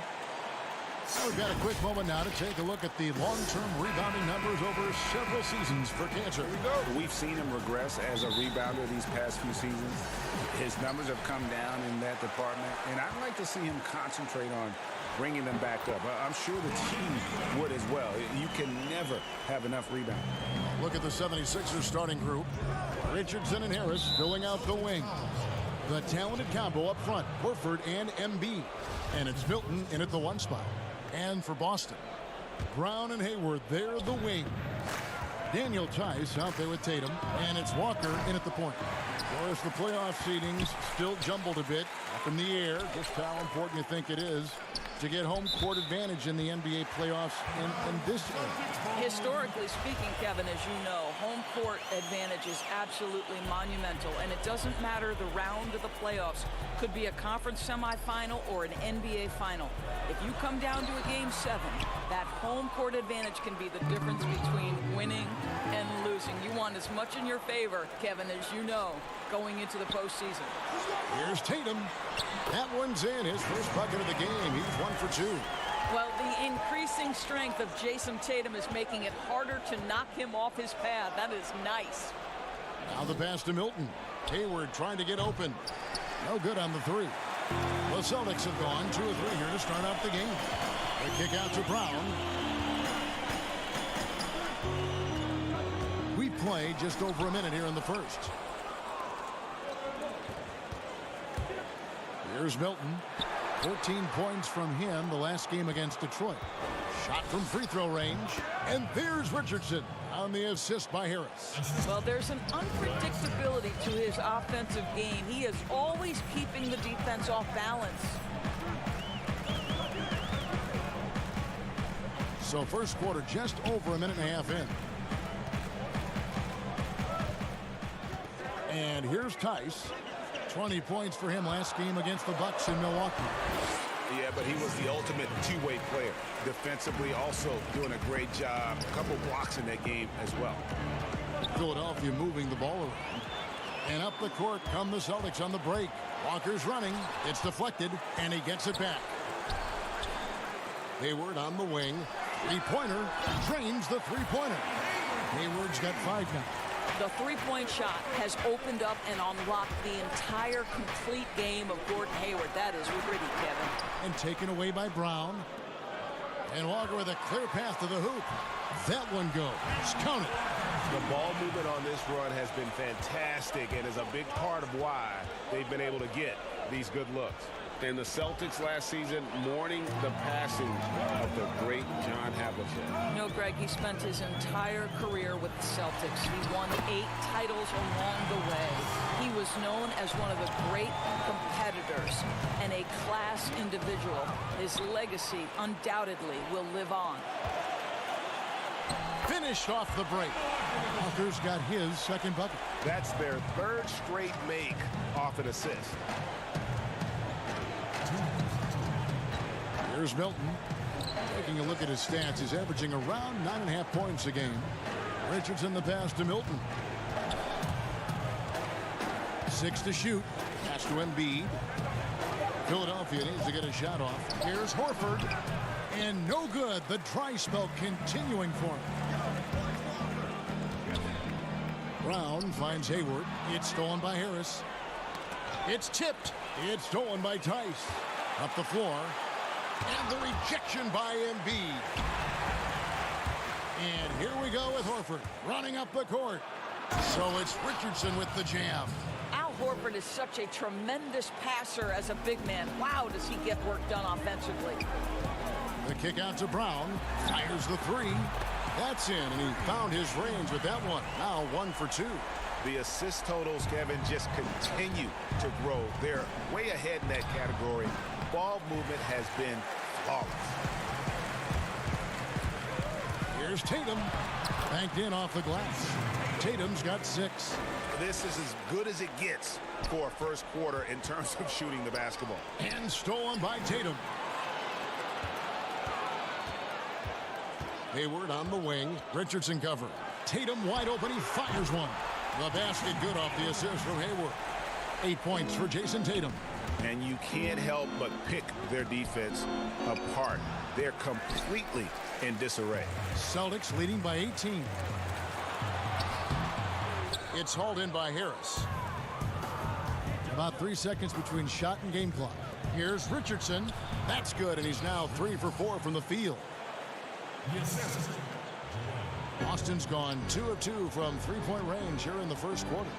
Speaker 2: We've got a quick moment now to take a look at the long-term rebounding numbers over several seasons for Cancer.
Speaker 3: Here we go. We've seen him regress as a rebounder these past few seasons. His numbers have come down in that department, and I'd like to see him concentrate on bringing them back up. I'm sure the team would as well. You can never have enough rebound.
Speaker 2: Look at the 76ers starting group. Richardson and Harris filling out the wing. The talented combo up front, Horford and Embiid. And it's Milton in at the 1 spot. And for Boston, Brown and Hayward, they're the wing. Daniel Tice out there with Tatum, and it's Walker in at the point. Of course, the playoff seedings still jumbled a bit up in the air. Just how important you think it is to get home court advantage in the NBA playoffs in this era.
Speaker 22: Historically speaking, Kevin, as you know, home court advantage is absolutely monumental, and it doesn't matter the round of the playoffs. Could be a conference semifinal or an NBA final. If you come down to a Game 7, that home court advantage can be the difference between winning and losing. You want as much in your favor, Kevin, as you know, going into the postseason.
Speaker 2: Here's Tatum. That one's in. His first bucket of the game. He's 1 for 2.
Speaker 22: Well, the increasing strength of Jason Tatum is making it harder to knock him off his path. That is nice.
Speaker 2: Now the pass to Milton. Hayward trying to get open. No good on the 3. The Celtics have gone 2 of 3 here to start out the game. The kick out to Brown. We play just over a minute here in the first. Here's Milton. 14 points from him the last game against Detroit. Shot from free throw range. And there's Richardson on the assist by Harris.
Speaker 22: Well, there's an unpredictability to his offensive game. He is always keeping the defense off balance.
Speaker 2: So first quarter just over a minute and a half in. And here's Tice. 20 points for him last game against the Bucks in Milwaukee.
Speaker 6: Yeah, but he was the ultimate two-way player. Defensively, also doing a great job. A couple blocks in that game as well.
Speaker 2: Philadelphia moving the ball around. And up the court come the Celtics on the break. Walker's running. It's deflected, and he gets it back. Hayward on the wing. Three-pointer drains the three-pointer. Hayward's got 5 now.
Speaker 22: The three-point shot has opened up and unlocked the entire complete game of Gordon Hayward. That is gritty, Kevin.
Speaker 2: And taken away by Brown. And Walker with a clear path to the hoop. That one goes. Count it.
Speaker 6: The ball movement on this run has been fantastic and is a big part of why they've been able to get these good looks. And the Celtics last season mourning the passing of the great John Havlicek.
Speaker 22: You know, Greg, he spent his entire career with the Celtics. He won 8 titles along the way. He was known as one of the great competitors and a class individual. His legacy undoubtedly will live on.
Speaker 2: Finished off the break. Walker's got his second bucket.
Speaker 6: That's their 3rd straight make off an assist.
Speaker 2: Here's Milton. Taking a look at his stats, he's averaging around 9.5 points a game. Richardson the pass to Milton. 6 to shoot. Pass to Embiid. Philadelphia needs to get a shot off. Here's Horford. And no good. The dry spell continuing for him. Brown finds Hayward. It's stolen by Harris. It's tipped. It's stolen by Tice. Up the floor. And the rejection by Embiid. And here we go with Horford running up the court. So it's Richardson with the jam.
Speaker 22: Al Horford is such a tremendous passer as a big man. Wow, does he get work done offensively.
Speaker 2: The kick out to Brown. Fires the 3. That's in, and he found his range with that one. Now 1 for 2.
Speaker 6: The assist totals, Kevin, just continue to grow. They're way ahead in that category. Ball movement has been flawless.
Speaker 2: Here's Tatum. Banked in off the glass. Tatum's got 6.
Speaker 6: This is as good as it gets for a first quarter in terms of shooting the basketball.
Speaker 2: And stolen by Tatum. Hayward on the wing. Richardson cover. Tatum wide open. He fires one. The basket good off the assist from Hayward. 8 points for Jason Tatum.
Speaker 6: And you can't help but pick their defense apart. They're completely in disarray.
Speaker 2: Celtics leading by 18. It's hauled in by Harris. About 3 seconds between shot and game clock. Here's Richardson. That's good, and he's now 3 for 4 from the field. Austin's gone 2 of 2 from three-point range here in the first quarter.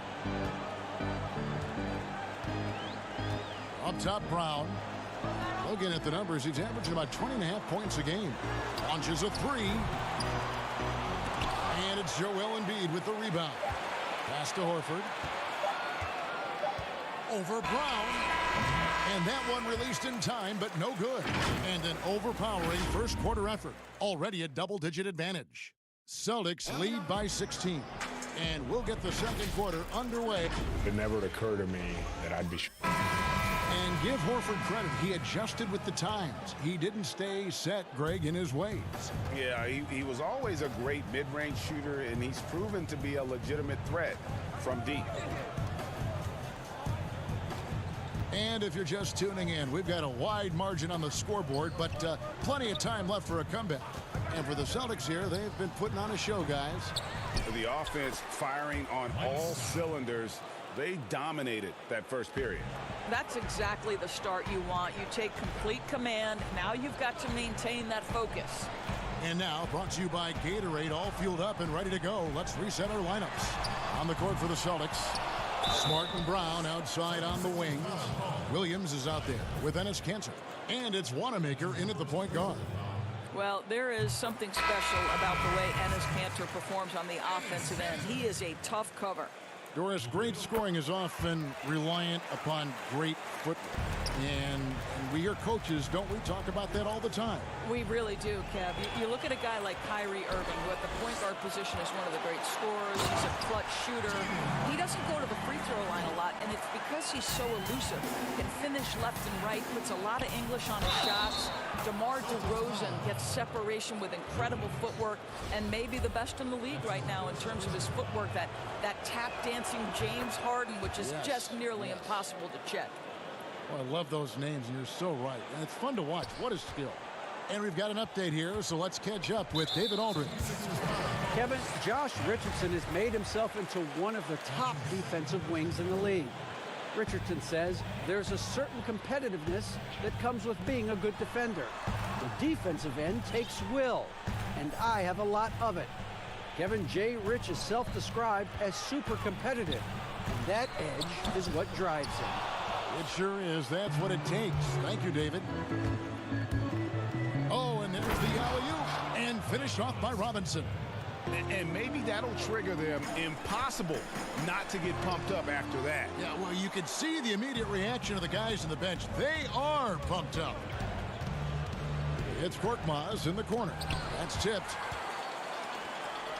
Speaker 2: Up top, Brown. Looking at the numbers, he's averaging about 20.5 points a game. Launches a 3. And it's Joel Embiid with the rebound. Pass to Horford. Over Brown. And that one released in time, but no good. And an overpowering first quarter effort. Already a double-digit advantage. Celtics lead by 16. And we'll get the second quarter underway.
Speaker 1: It never occurred to me that I'd be...
Speaker 2: And give Horford credit. He adjusted with the times. He didn't stay set, Greg, in his ways.
Speaker 6: Yeah, he was always a great mid-range shooter, and he's proven to be a legitimate threat from deep.
Speaker 2: And if you're just tuning in, we've got a wide margin on the scoreboard, but plenty of time left for a comeback. And for the Celtics here, they've been putting on a show, guys.
Speaker 6: The offense firing on all cylinders. They dominated that first period.
Speaker 22: That's exactly the start you want. You take complete command. Now you've got to maintain that focus.
Speaker 2: And now, brought to you by Gatorade, all fueled up and ready to go. Let's reset our lineups. On the court for the Celtics, Smart and Brown outside on the wings. Williams is out there with Enes Kanter. And it's Wanamaker in at the point guard.
Speaker 22: Well, there is something special about the way Enes Kanter performs on the offensive end. He is a tough cover.
Speaker 2: Doris, great scoring is often reliant upon great footwork. And we hear coaches, don't we, talk about that all the time?
Speaker 22: We really do, Kev. You look at a guy like Kyrie Irving, who at the point guard position is one of the great scorers. He's a clutch shooter. He doesn't go to the free throw line a lot, and it's because he's so elusive. Can finish left and right, puts a lot of English on his shots. DeMar DeRozan gets separation with incredible footwork, and maybe the best in the league right now in terms of his footwork. That tap dancing James Harden, which is just nearly impossible to check.
Speaker 2: Well, I love those names, and you're so right. And it's fun to watch. What a skill. And we've got an update here, so let's catch up with David Aldridge.
Speaker 9: Kevin, Josh Richardson has made himself into one of the top defensive wings in the league. Richardson says there's a certain competitiveness that comes with being a good defender. The defensive end takes will, and I have a lot of it. Kevin J. Rich is self-described as super competitive, and that edge is what drives him.
Speaker 2: It sure is. That's what it takes. Thank you, David. Oh, and there's the alley-oop, and finished off by Robinson.
Speaker 6: And maybe that'll trigger them. Impossible not to get pumped up after that.
Speaker 2: Yeah, well, you can see the immediate reaction of the guys on the bench. They are pumped up. It's Korkmaz in the corner. That's tipped.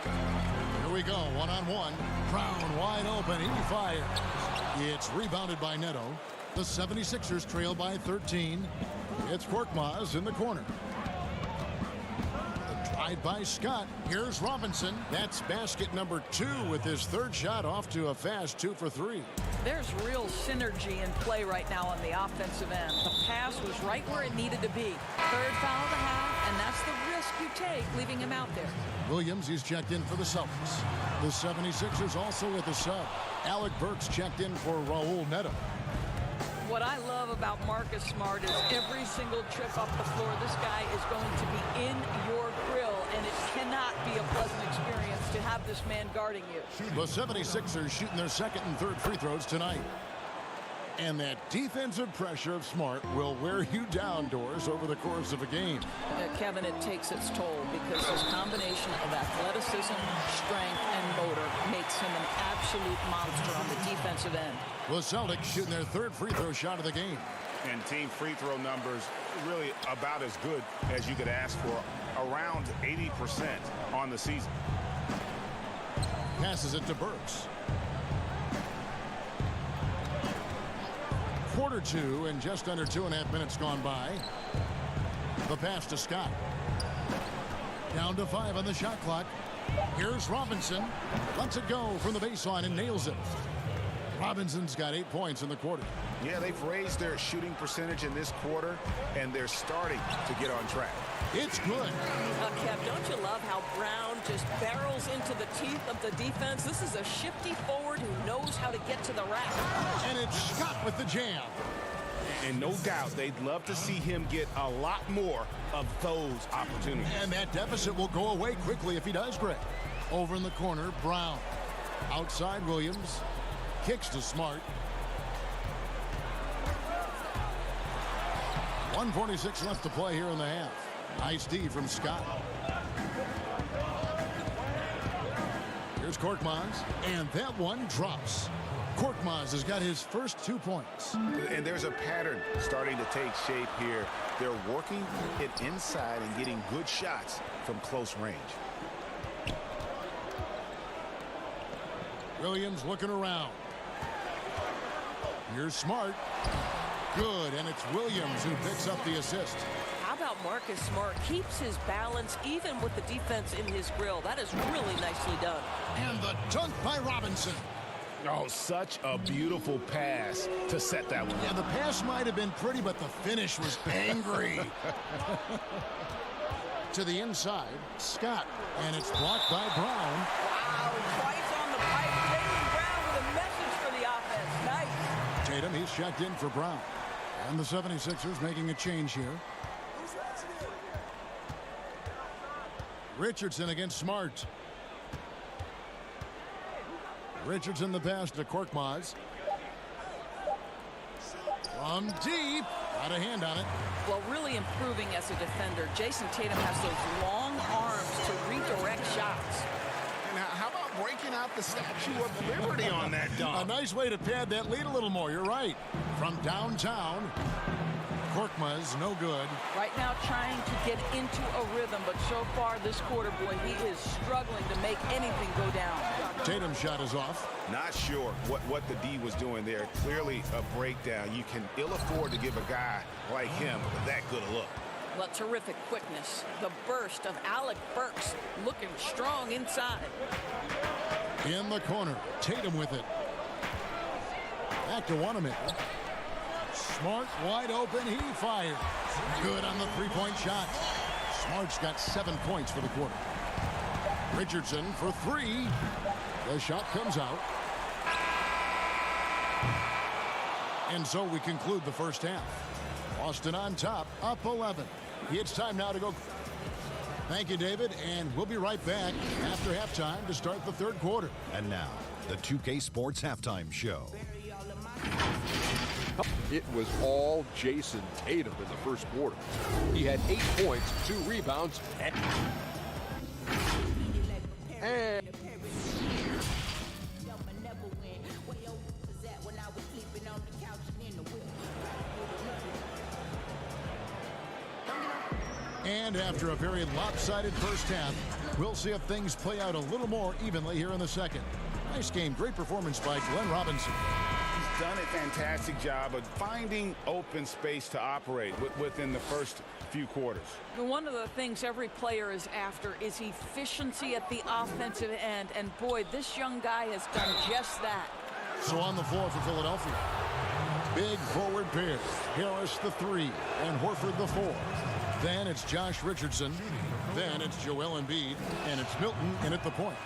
Speaker 2: Here we go, one-on-one. Brown wide open. He fires. It's rebounded by Neto. The 76ers trail by 13. It's Korkmaz in the corner. The drive by Scott. Here's Robinson. That's basket number 2 with his third shot off to a fast 2 for 3.
Speaker 22: There's real synergy in play right now on the offensive end. The pass was right where it needed to be. Third foul of the half, and that's the risk you take, leaving him out there.
Speaker 2: Williams is checked in for the Celtics. The 76ers also with a sub. Alec Burks checked in for Raul Neto.
Speaker 22: What I love about Marcus Smart is every single trip up the floor, this guy is going to be in your grill, and it cannot be a pleasant experience to have this man guarding you.
Speaker 2: The 76ers shooting their second and third free throws tonight. And that defensive pressure of Smart will wear you down, Doris, over the course of a game.
Speaker 22: Kevin, it takes its toll because his combination of athleticism, strength, and motor makes him an absolute monster on the defensive end.
Speaker 2: The Celtics shooting their third free throw shot of the game.
Speaker 6: And team free throw numbers really about as good as you could ask for, around 80% on the season.
Speaker 2: Passes it to Burks. Quarter two and just under 2.5 minutes gone by. The pass to Scott. Down to 5 on the shot clock. Here's Robinson. Lets it go from the baseline and nails it. Robinson's got 8 points in the quarter.
Speaker 6: Yeah, they've raised their shooting percentage in this quarter, and they're starting to get on track.
Speaker 2: It's good.
Speaker 4: Kev, don't you love how Brown just barrels into the teeth of the defense? This is a shifty forward who knows how to get to the rack.
Speaker 2: And it's Scott with the jam.
Speaker 6: And no doubt they'd love to see him get a lot more of those opportunities.
Speaker 2: And that deficit will go away quickly if he does, Greg. Over in the corner, Brown. Outside, Williams. Kicks to Smart. 1:46 left to play here in the half. Nice D from Scott. Here's Korkmaz, and that one drops. Korkmaz has got his first 2 points.
Speaker 6: And there's a pattern starting to take shape here. They're working it inside and getting good shots from close range.
Speaker 2: Williams looking around. Here's Smart. Good, and it's Williams who picks up the assist.
Speaker 4: How about Marcus Smart? Keeps his balance even with the defense in his grill. That is really nicely done.
Speaker 2: And the dunk by Robinson.
Speaker 6: Oh, such a beautiful pass to set that one.
Speaker 2: Yeah, the pass might have been pretty, but the finish was angry. To the inside, Scott, and it's blocked by Brown.
Speaker 4: Wow, twice on the pipe. Tatum Brown with a message for the offense. Nice.
Speaker 2: Tatum, he's checked in for Brown. And the 76ers making a change here. Richardson against Smart. Richardson the pass to Korkmaz. From deep. Got a hand on it.
Speaker 22: Well, really improving as a defender. Jason Tatum has those long arms to redirect shots.
Speaker 6: And how about breaking out the Statue of Liberty on that dunk?
Speaker 2: A nice way to pad that lead a little more. You're right. From downtown. Korkmaz, no good.
Speaker 22: Right now trying to get into a rhythm, but so far this quarter, boy, he is struggling to make anything go down.
Speaker 2: Tatum's shot is off.
Speaker 6: Not sure what the D was doing there. Clearly a breakdown. You can ill afford to give a guy like him that good a look.
Speaker 22: Well, terrific quickness. The burst of Alec Burks looking strong inside.
Speaker 2: In the corner, Tatum with it. Back to Wanamaker. Smart wide open, he fires. Good on the three-point shot. Smart's got 7 points for the quarter. Richardson for 3. The shot comes out. And so we conclude the first half. Boston on top, up 11. It's time now to go. Thank you, David, and we'll be right back after halftime to start the third quarter.
Speaker 7: And now, the 2K Sports Halftime Show.
Speaker 8: It was all Jason Tatum in the first quarter. He had 8 points, 2 rebounds, and
Speaker 2: And after a very lopsided first half, we'll see if things play out a little more evenly here in the second. Nice game, great performance by Glenn Robinson.
Speaker 6: He's done a fantastic job of finding open space to operate within the first few quarters.
Speaker 22: One of the things every player is after is efficiency at the offensive end, and boy, this young guy has done just that.
Speaker 2: So on the floor for Philadelphia, big forward pair, Harris the 3 and Horford the 4. Then it's Josh Richardson. Then it's Joel Embiid. And it's Milton in at the point.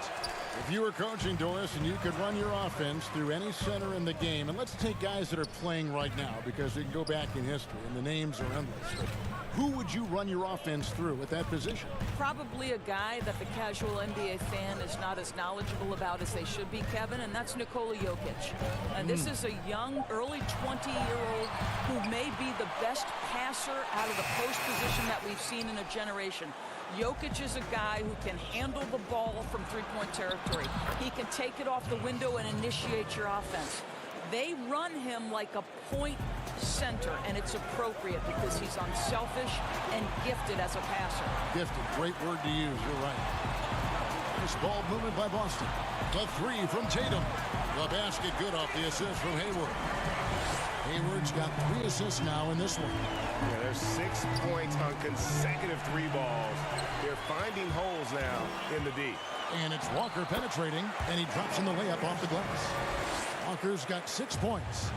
Speaker 2: If you were coaching, Doris, and you could run your offense through any center in the game, and let's take guys that are playing right now because we can go back in history and the names are endless. But who would you run your offense through at that position?
Speaker 22: Probably a guy that the casual NBA fan is not as knowledgeable about as they should be, Kevin, and that's Nikola Jokic. And this is a young, early 20-year-old who may be the best passer out of the post position that we've seen in a generation. Jokic is a guy who can handle the ball from three-point territory. He can take it off the window and initiate your offense. They run him like a point center, and it's appropriate because he's unselfish and gifted as a passer.
Speaker 2: Gifted, great word to use, you're right. Nice ball movement by Boston. The three from Tatum. The basket good off the assist from Hayward. Hayward's got 3 assists now in this one.
Speaker 6: Yeah, there's 6 points on consecutive 3 balls. They're finding holes now in the D.
Speaker 2: And it's Walker penetrating, and he drops in the layup off the glass. Walker's got 6 points.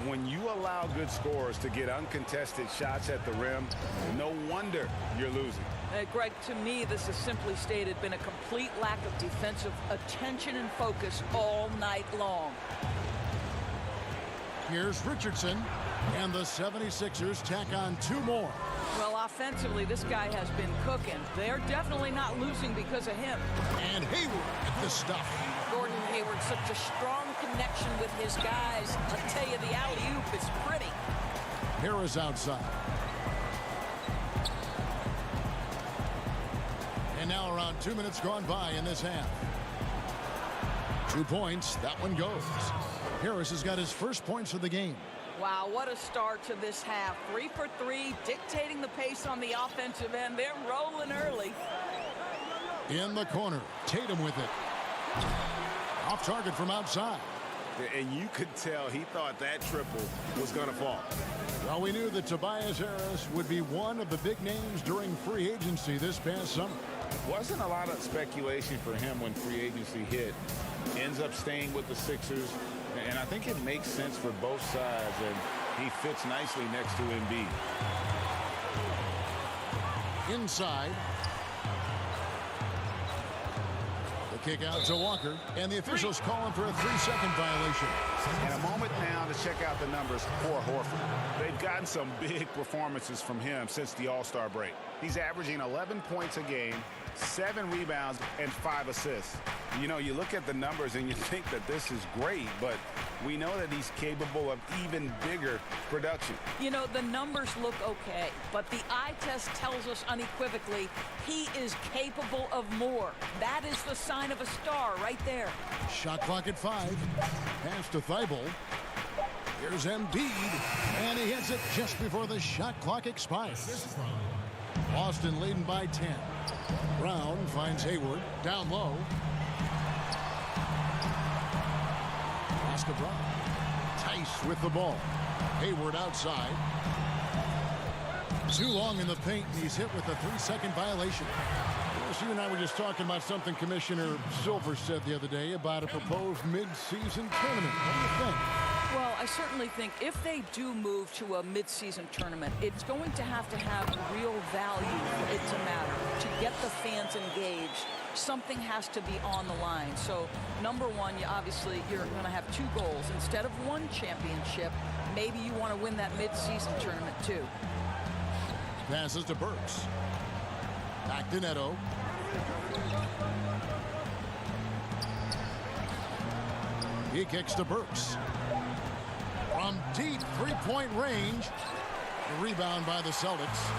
Speaker 6: When you allow good scorers to get uncontested shots at the rim, no wonder you're losing.
Speaker 22: Greg, to me, this has simply stated been a complete lack of defensive attention and focus all night long.
Speaker 2: Here's Richardson, and the 76ers tack on 2 more.
Speaker 22: Well, offensively, this guy has been cooking. They're definitely not losing because of him.
Speaker 2: And Hayward at the stuff.
Speaker 22: Gordon Hayward, such a strong connection with his guys. I'll tell you, the alley-oop is pretty.
Speaker 2: Harris outside. And now around 2 minutes gone by in this half. 2 points, that one goes. Harris has got his first points of the game.
Speaker 22: Wow, what a start to this half. 3 for 3, dictating the pace on the offensive end. They're rolling early.
Speaker 2: In the corner, Tatum with it. Off target from outside.
Speaker 6: And you could tell he thought that triple was going to fall.
Speaker 2: Well, we knew that Tobias Harris would be one of the big names during free agency this past summer.
Speaker 3: Wasn't a lot of speculation for him when free agency hit. Ends up staying with the Sixers. And I think it makes sense for both sides, and he fits nicely next to Embiid.
Speaker 2: Inside. The kick out to Walker, and the officials calling for a 3-second violation.
Speaker 6: And a moment now to check out the numbers for Horford. They've gotten some big performances from him since the All-Star break. He's averaging 11 points a game, 7 rebounds, and 5 assists. You know, you look at the numbers and you think that this is great, but we know that he's capable of even bigger production.
Speaker 22: You know, the numbers look okay, but the eye test tells us unequivocally he is capable of more. That is the sign of a star right there.
Speaker 2: Shot clock at 5. Pass to Thibault. Here's Embiid, and he hits it just before the shot clock expires. Boston leading by 10. Brown finds Hayward down low. Oscar Brown. Tice with the ball. Hayward outside. Too long in the paint, and he's hit with a 3-second violation. You and I were just talking about something Commissioner Silver said the other day about a proposed mid-season tournament. What do you think?
Speaker 22: Well, I certainly think if they do move to a mid-season tournament, it's going to have real value for it to matter. To get the fans engaged, something has to be on the line. So, number one, you're going to have 2 goals. Instead of 1 championship, maybe you want to win that mid-season tournament too.
Speaker 2: Passes to Burks. Back to Neto. He kicks to Burks. From deep 3-point range. The rebound by the Celtics.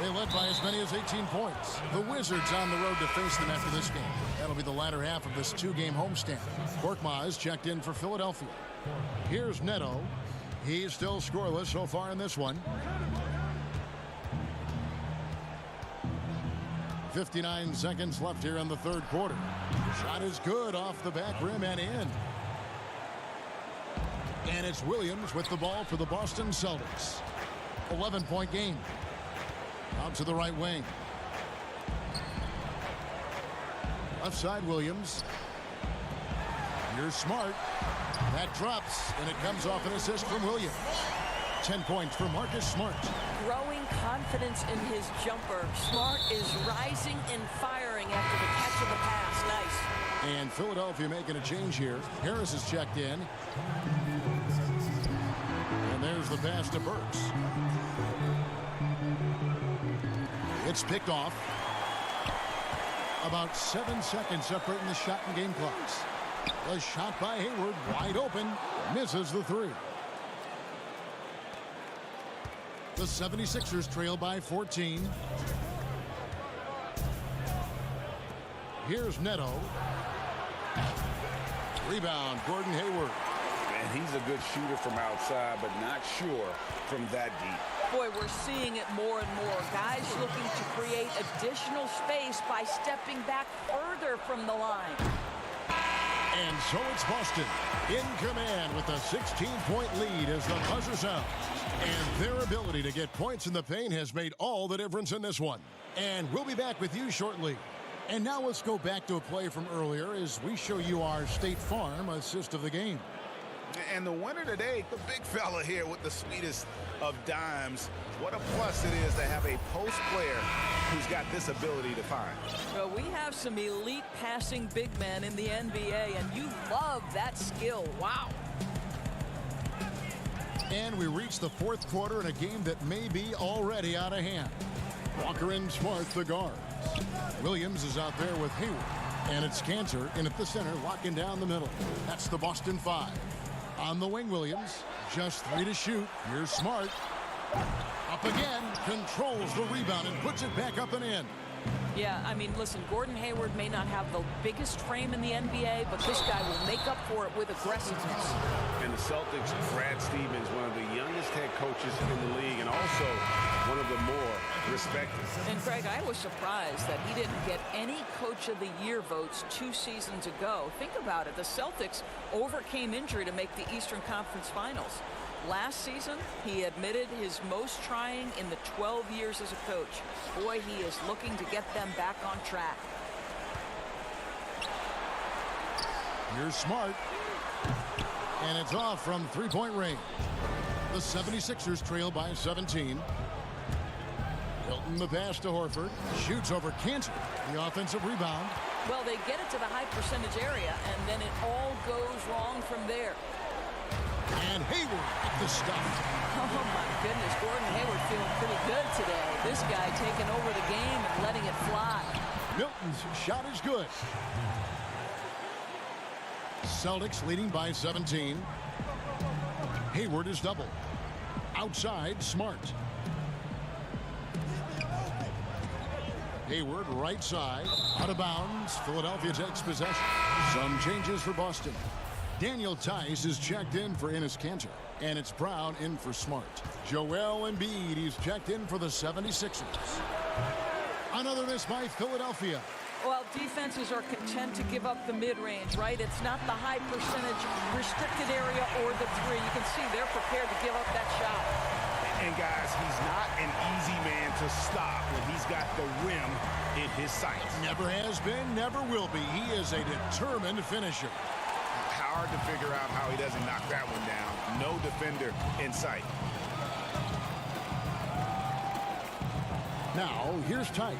Speaker 2: They led by as many as 18 points. The Wizards on the road to face them after this game. That'll be the latter half of this 2-game homestand. Korkmaz checked in for Philadelphia. Here's Neto. He's still scoreless so far in this one. 59 seconds left here in the third quarter. Shot is good off the back rim and in. And it's Williams with the ball for the Boston Celtics. 11-point game. Out to the right wing. Left side, Williams. Here's Smart. That drops, and it comes off an assist from Williams. 10 points for Marcus Smart.
Speaker 22: Growing confidence in his jumper. Smart is rising and firing after the catch of the pass. Nice.
Speaker 2: And Philadelphia making a change here. Harris is checked in. And there's the pass to Burks. It's picked off. About 7 seconds separating the shot and game clocks. The shot by Hayward, wide open, misses the three. The 76ers trail by 14. Here's Neto. Rebound, Gordon Hayward.
Speaker 3: And he's a good shooter from outside, but not sure from that deep.
Speaker 22: Boy, we're seeing it more and more. Guys looking to create additional space by stepping back further from the line.
Speaker 2: And so it's Boston in command with a 16-point lead as the buzzer sounds. And their ability to get points in the paint has made all the difference in this one. And we'll be back with you shortly. And now let's go back to a play from earlier as we show you our State Farm assist of the game.
Speaker 6: And the winner today, the big fella here with the sweetest of dimes. What a plus it is to have a post player who's got this ability to find.
Speaker 22: Well, we have some elite passing big men in the NBA, and you love that skill. Wow.
Speaker 2: And we reach the fourth quarter in a game that may be already out of hand. Walker and Smart, the guards. Williams is out there with Hayward. And it's Cantor in at the center, locking down the middle. That's the Boston 5. On the wing, Williams. Just 3 to shoot. Here's Smart. Up again. Controls the rebound and puts it back up and in.
Speaker 22: Yeah, I mean, listen, Gordon Hayward may not have the biggest frame in the NBA, but this guy will make up for it with aggressiveness.
Speaker 3: And the Celtics, Brad Stevens, one of the youngest head coaches in the league, and also one of the more respected.
Speaker 22: And Craig, I was surprised that he didn't get any Coach of the Year votes 2 seasons ago. Think about it. The Celtics overcame injury to make the Eastern Conference Finals. Last season, he admitted his most trying in the 12 years as a coach. Boy, he is looking to get them back on track.
Speaker 2: Here's Smart. And it's off from three-point range. The 76ers trail by 17. Hilton the pass to Horford. Shoots over Cantor. The offensive rebound.
Speaker 22: Well, they get it to the high percentage area, and then it all goes wrong from there.
Speaker 2: And Hayward at the stuff.
Speaker 22: Oh, my goodness. Gordon Hayward feeling pretty good today. This guy taking over the game and letting it fly.
Speaker 2: Milton's shot is good. Celtics leading by 17. Hayward is doubled. Outside, Smart. Hayward right side. Out of bounds. Philadelphia takes possession. Some changes for Boston. Daniel Tice is checked in for Enes Kanter. And it's Brown in for Smart. Joel Embiid, he's checked in for the 76ers. Another miss by Philadelphia.
Speaker 22: Well, defenses are content to give up the mid-range, right? It's not the high percentage restricted area or the three. You can see they're prepared to give up that shot.
Speaker 6: And guys, he's not an easy man to stop when he's got the rim in his sights.
Speaker 2: Never has been, never will be. He is a determined finisher.
Speaker 6: Hard to figure out how he doesn't knock that one down. No defender in sight.
Speaker 2: Now, here's Tice,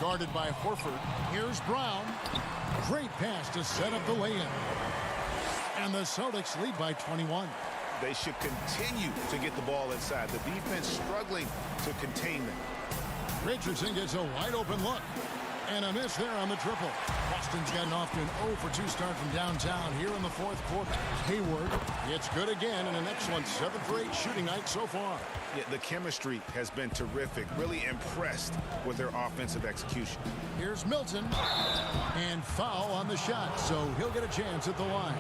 Speaker 2: guarded by Horford. Here's Brown. Great pass to set up the lay-in. And the Celtics lead by 21.
Speaker 6: They should continue to get the ball inside. The defense struggling to contain them.
Speaker 2: Richardson gets a wide-open look. And a miss there on the triple. Boston's gotten off to an 0-for-2 start from downtown here in the fourth quarter. Hayward, it's good again and an excellent 7-for-8 shooting night so far.
Speaker 6: Yeah, the chemistry has been terrific. Really impressed with their offensive execution.
Speaker 2: Here's Milton. And foul on the shot, so he'll get a chance at the line.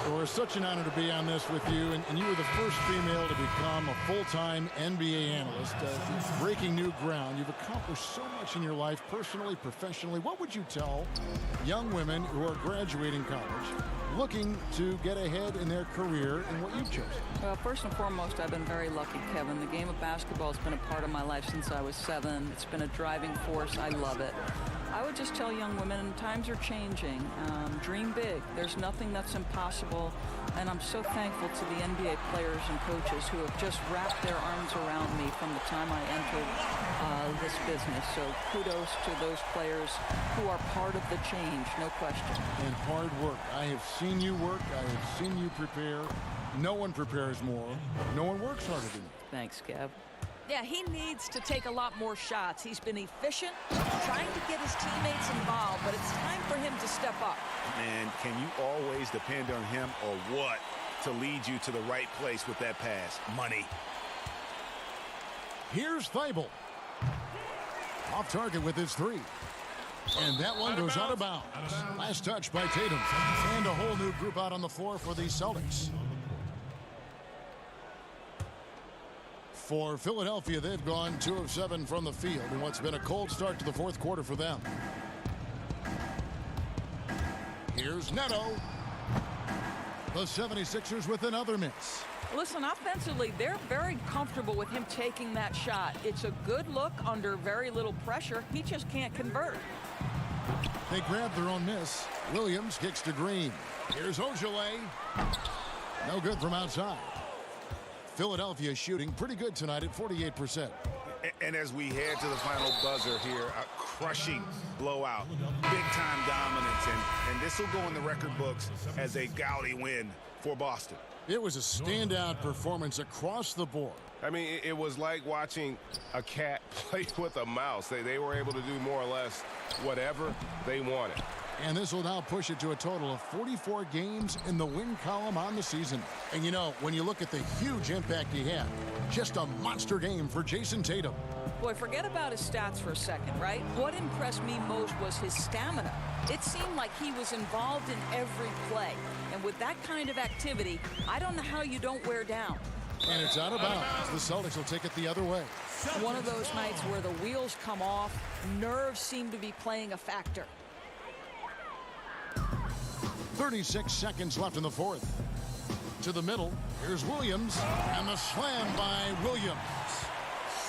Speaker 2: Well, it's such an honor to be on this with you, and you were the first female to become a full-time NBA analyst. Breaking new ground. You've accomplished so much in your life, personally, professionally. What would you tell young women who are graduating college, looking to get ahead in their career in what you've chosen?
Speaker 22: Well, first and foremost, I've been very lucky, Kevin. The game of basketball has been a part of my life since I was 7. It's been a driving force. I love it. I would just tell young women, times are changing. Dream big. There's nothing that's impossible. And I'm so thankful to the NBA players and coaches who have just wrapped their arms around me from the time I entered this business. So kudos to those players who are part of the change, no question.
Speaker 2: And hard work. I have seen you work. I have seen you prepare. No one prepares more. No one works harder than you.
Speaker 22: Thanks, Kev.
Speaker 4: Yeah, he needs to take a lot more shots. He's been efficient, trying to get his teammates involved, but it's time for him to step up.
Speaker 6: And can you always depend on him or what to lead you to the right place with that pass? Money.
Speaker 2: Here's Thibault. Off target with his three. And that one goes out of bounds. Last touch by Tatum. And a whole new group out on the floor for the Celtics. For Philadelphia, they've gone 2 of 7 from the field in what's been a cold start to the fourth quarter for them. Here's Neto. The 76ers with another miss.
Speaker 22: Listen, offensively, they're very comfortable with him taking that shot. It's a good look under very little pressure. He just can't convert.
Speaker 2: They grab their own miss. Williams kicks to Green. Here's Ojale. No good from outside. Philadelphia shooting pretty good tonight at 48%.
Speaker 6: And as we head to the final buzzer here, a crushing blowout, big-time dominance, and this will go in the record books as a gaudy win for Boston.
Speaker 2: It was a standout performance across the board.
Speaker 14: I mean, it was like watching a cat play with a mouse. They were able to do more or less whatever they wanted.
Speaker 2: And this will now push it to a total of 44 games in the win column on the season. And you know, when you look at the huge impact he had, just a monster game for Jason Tatum.
Speaker 22: Boy, forget about his stats for a second, right? What impressed me most was his stamina. It seemed like he was involved in every play. And with that kind of activity, I don't know how you don't wear down.
Speaker 2: And it's out of bounds. The Celtics will take it the other way.
Speaker 22: One of those nights where the wheels come off, nerves seem to be playing a factor.
Speaker 2: 36 seconds left in the fourth. To the middle, here's Williams, and the slam by Williams.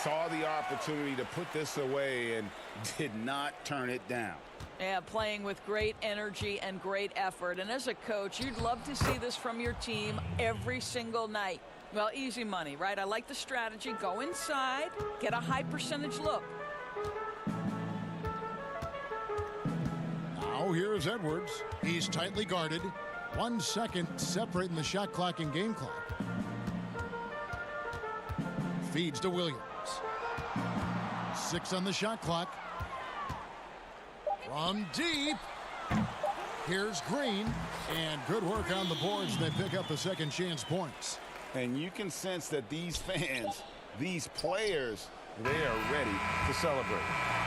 Speaker 6: Saw the opportunity to put this away and did not turn it down.
Speaker 22: Yeah, playing with great energy and great effort. And as a coach, you'd love to see this from your team every single night. Well, easy money, right? I like the strategy. Go inside, get a high percentage look.
Speaker 2: Now here's Edwards. He's tightly guarded. 1 second separating the shot clock and game clock. Feeds to Williams. 6 on the shot clock. From deep. Here's Green. And good work on the boards. They pick up the second chance points.
Speaker 6: And you can sense that these fans, these players, they are ready to celebrate.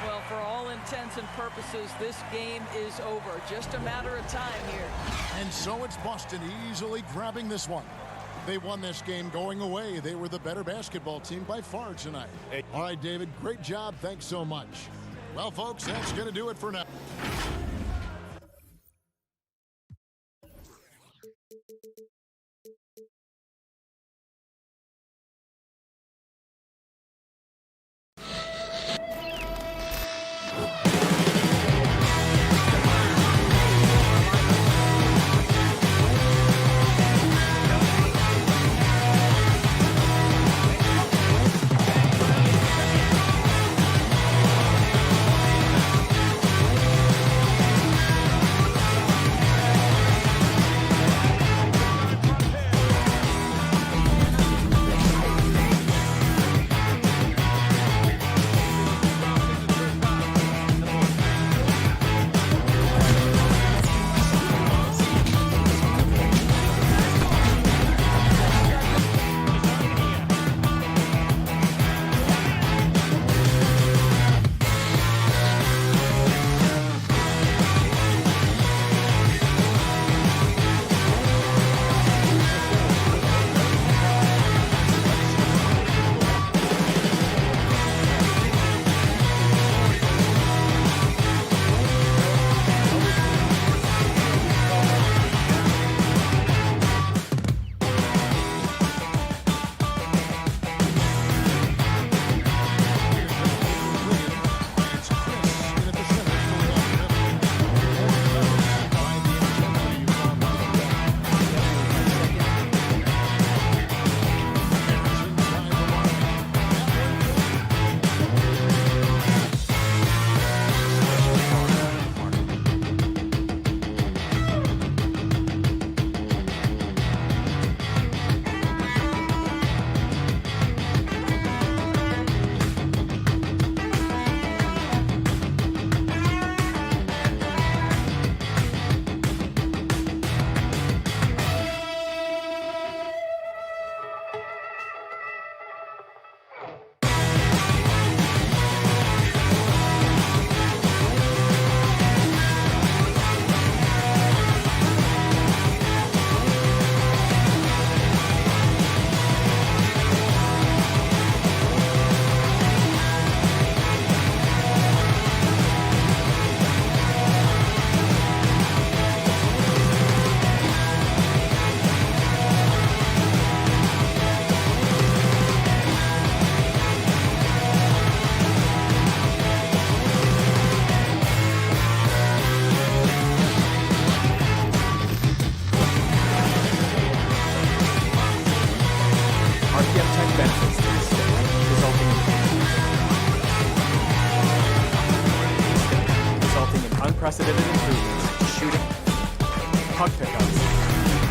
Speaker 22: Well, for all intents and purposes, this game is over. Just a matter of time here.
Speaker 2: And so it's Boston easily grabbing this one. They won this game going away. They were the better basketball team by far tonight. All right, David, great job. Thanks so much. Well, folks, that's going to do it for now.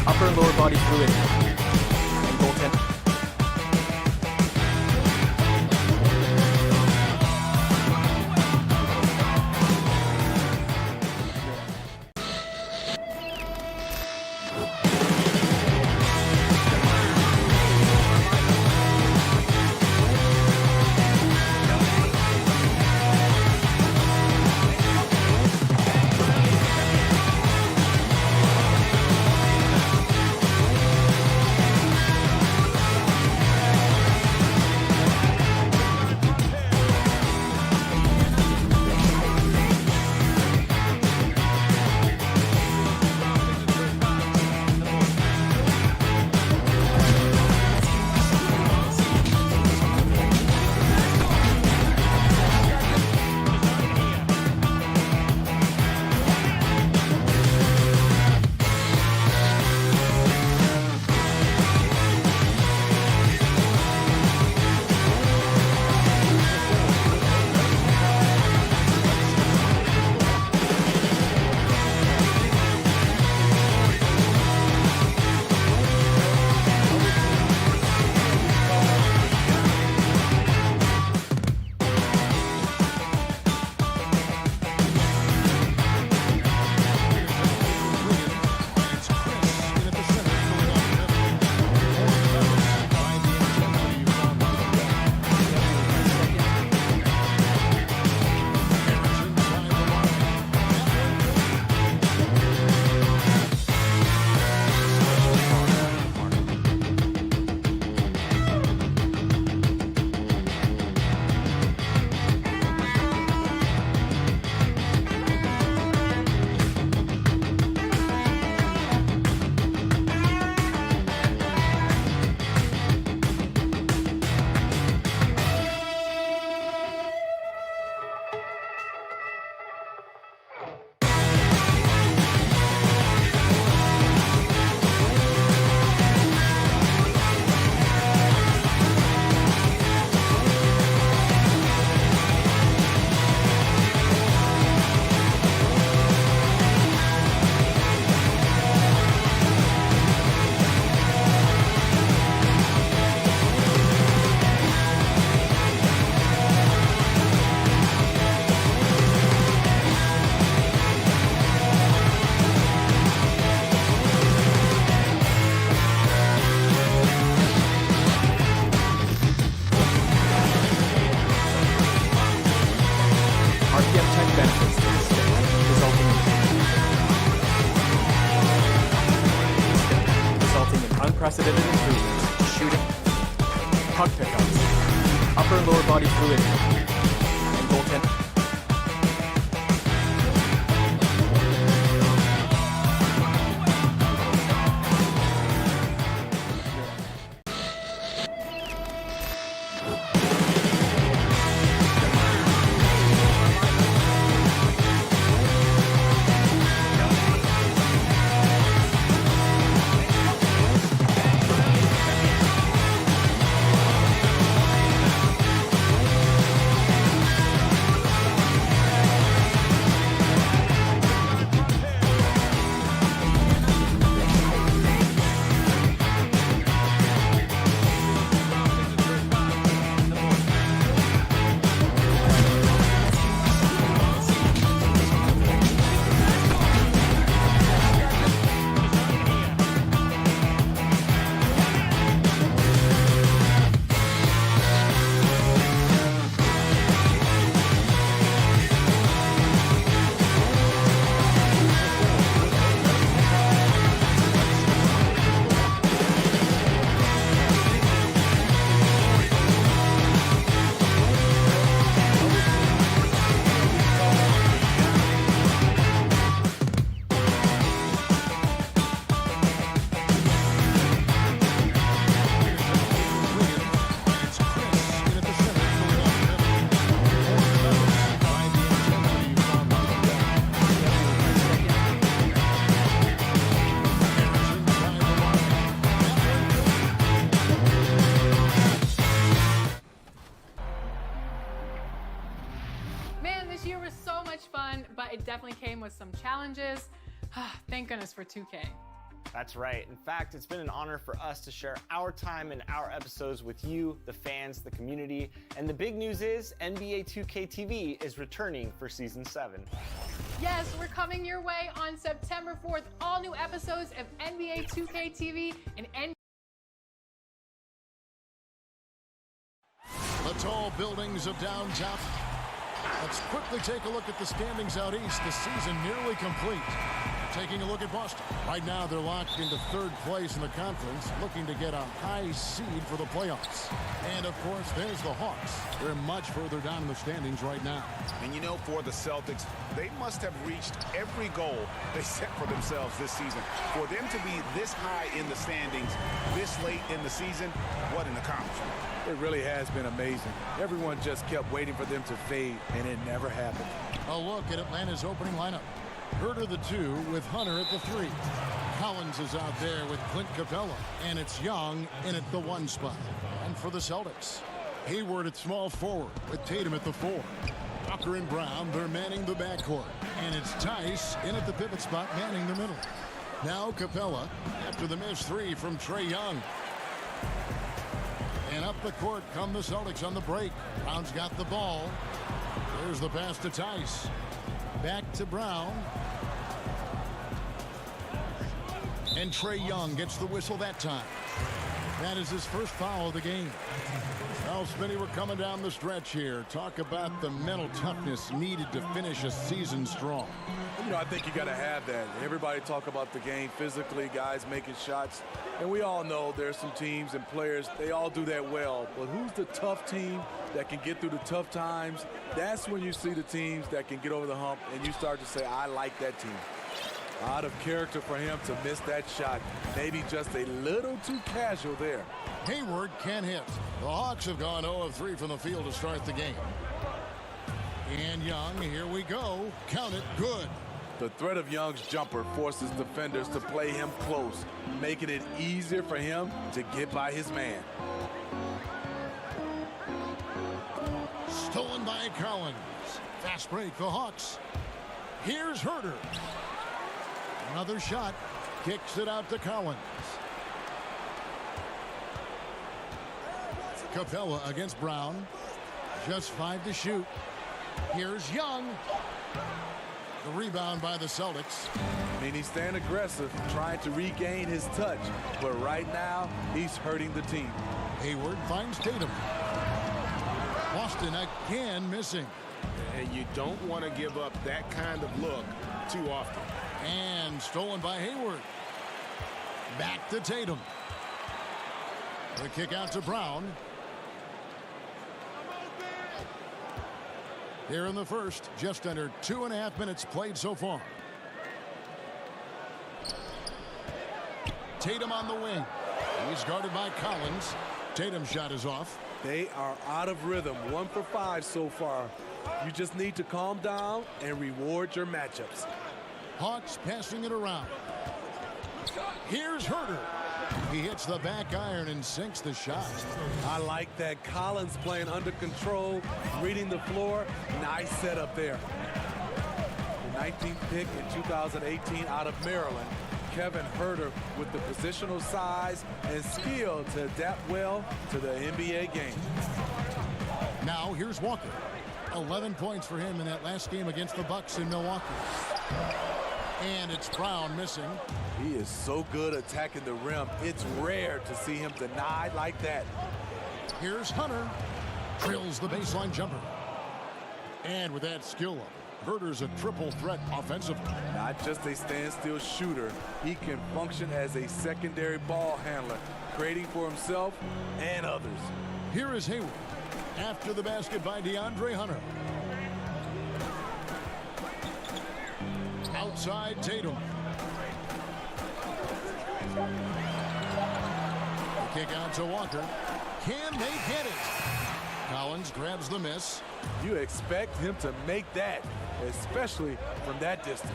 Speaker 11: upper and lower body fluidity, and goaltending. Unprecedented improvements, shooting, puck pickups, upper and lower body fluidity, and goaltending.
Speaker 19: But it definitely came with some challenges. Thank goodness for 2K.
Speaker 12: That's right. In fact, it's been an honor for us to share our time and our episodes with you, the fans, the community. And the big news is NBA 2K TV is returning for Season 7.
Speaker 19: Yes, we're coming your way on September 4th. All new episodes of NBA 2K TV and NBA.
Speaker 2: The tall buildings of downtown. Let's quickly take a look at the standings out east. The season nearly complete. Taking a look at Boston. Right now, they're locked into third place in the conference, looking to get a high seed for the playoffs. And, of course, there's the Hawks. They're much further down in the standings right now.
Speaker 6: And, you know, for the Celtics, they must have reached every goal they set for themselves this season. For them to be this high in the standings this late in the season, what an accomplishment.
Speaker 5: It really has been amazing. Everyone just kept waiting for them to fade, and it never happened.
Speaker 2: A look at Atlanta's opening lineup. Herter the 2 with Hunter at the 3. Collins is out there with Clint Capella, and it's Young in at the 1 spot. And for the Celtics, Hayward at small forward with Tatum at the 4. Walker and Brown, they're manning the backcourt. And it's Tice in at the pivot spot, manning the middle. Now Capella after the missed 3 from Trae Young. And up the court come the Celtics on the break. Brown's got the ball. There's the pass to Tice. Back to Brown. And Trae Young gets the whistle that time. That is his first foul of the game. Well, Smitty, we're coming down the stretch here. Talk about the mental toughness needed to finish a season strong.
Speaker 5: You know, I think you got to have that. Everybody talk about the game physically, guys making shots. And we all know there's some teams and players, they all do that well. But who's the tough team that can get through the tough times? That's when you see the teams that can get over the hump and you start to say, I like that team. Out of character for him to miss that shot. Maybe just a little too casual there.
Speaker 2: Hayward can't hit. The Hawks have gone 0 of 3 from the field to start the game. And Young, here we go. Count it, good.
Speaker 5: The threat of Young's jumper forces defenders to play him close, making it easier for him to get by his man.
Speaker 2: Stolen by Collins. Fast break, the Hawks. Here's Herter. Another shot. Kicks it out to Collins. Capella against Brown. Just 5 to shoot. Here's Young. The rebound by the Celtics.
Speaker 5: I mean, he's staying aggressive, trying to regain his touch. But right now, he's hurting the team.
Speaker 2: Hayward finds Tatum. Boston again missing.
Speaker 6: And you don't want to give up that kind of look too often.
Speaker 2: And stolen by Hayward. Back to Tatum. The kick out to Brown. Here in the first, just under 2.5 minutes played so far. Tatum on the wing. He's guarded by Collins. Tatum's shot is off.
Speaker 5: They are out of rhythm. 1 for 5 so far. You just need to calm down and reward your matchups.
Speaker 2: Hawks passing it around. Here's Herter. He hits the back iron and sinks the shot.
Speaker 5: I like that. Collins playing under control, reading the floor. Nice setup there. The 19th pick in 2018 out of Maryland. Kevin Herter with the positional size and skill to adapt well to the NBA game.
Speaker 2: Now here's Walker. 11 points for him in that last game against the Bucks in Milwaukee. And it's Brown missing.
Speaker 5: He is so good attacking the rim. It's rare to see him denied like that.
Speaker 2: Here's Hunter. Drills the baseline jumper. And with that skill up, Herter's a triple threat offensively.
Speaker 5: Not just a standstill shooter. He can function as a secondary ball handler, creating for himself and others.
Speaker 2: Here is Hayward. After the basket by DeAndre Hunter. Outside Tatum. The kick out to Walker. Can they hit it? Collins grabs the miss.
Speaker 5: You expect him to make that, especially from that distance.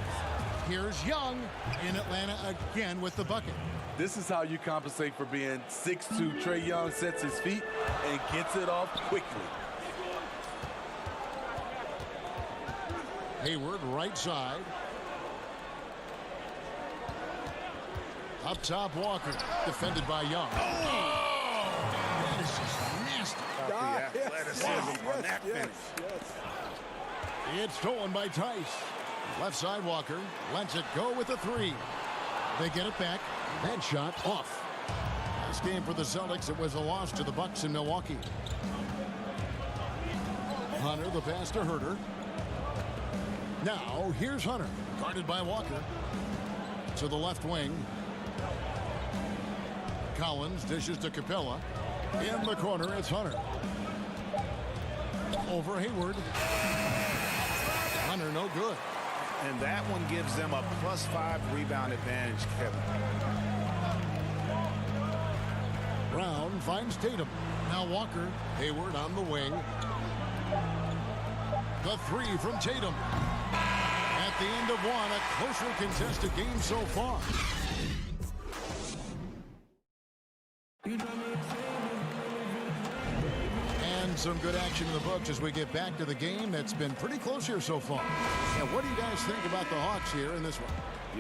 Speaker 2: Here's Young in Atlanta again with the bucket.
Speaker 5: This is how you compensate for being 6'2". Trae Young sets his feet and gets it off quickly.
Speaker 2: Hayward right side. Up top, Walker. Defended by Young. Oh! That is just nasty.
Speaker 6: The athleticism on that finish.
Speaker 2: It's stolen by Tice. Left side, Walker lets it go with the three. They get it back. That shot off. This game for the Celtics, it was a loss to the Bucks in Milwaukee. Hunter, the pass to Herter. Now, here's Hunter, guarded by Walker. To the left wing. Collins dishes to Capella. In the corner, it's Hunter. Over Hayward. Hunter, no good.
Speaker 6: And that one gives them a +5 rebound advantage, Kevin.
Speaker 2: Brown finds Tatum. Now Walker. Hayward on the wing. The three from Tatum. At the end of one, a closely contested game so far. And some good action in the books as we get back to the game that's been pretty close here so far. Now, what do you guys think about the Hawks here in this one?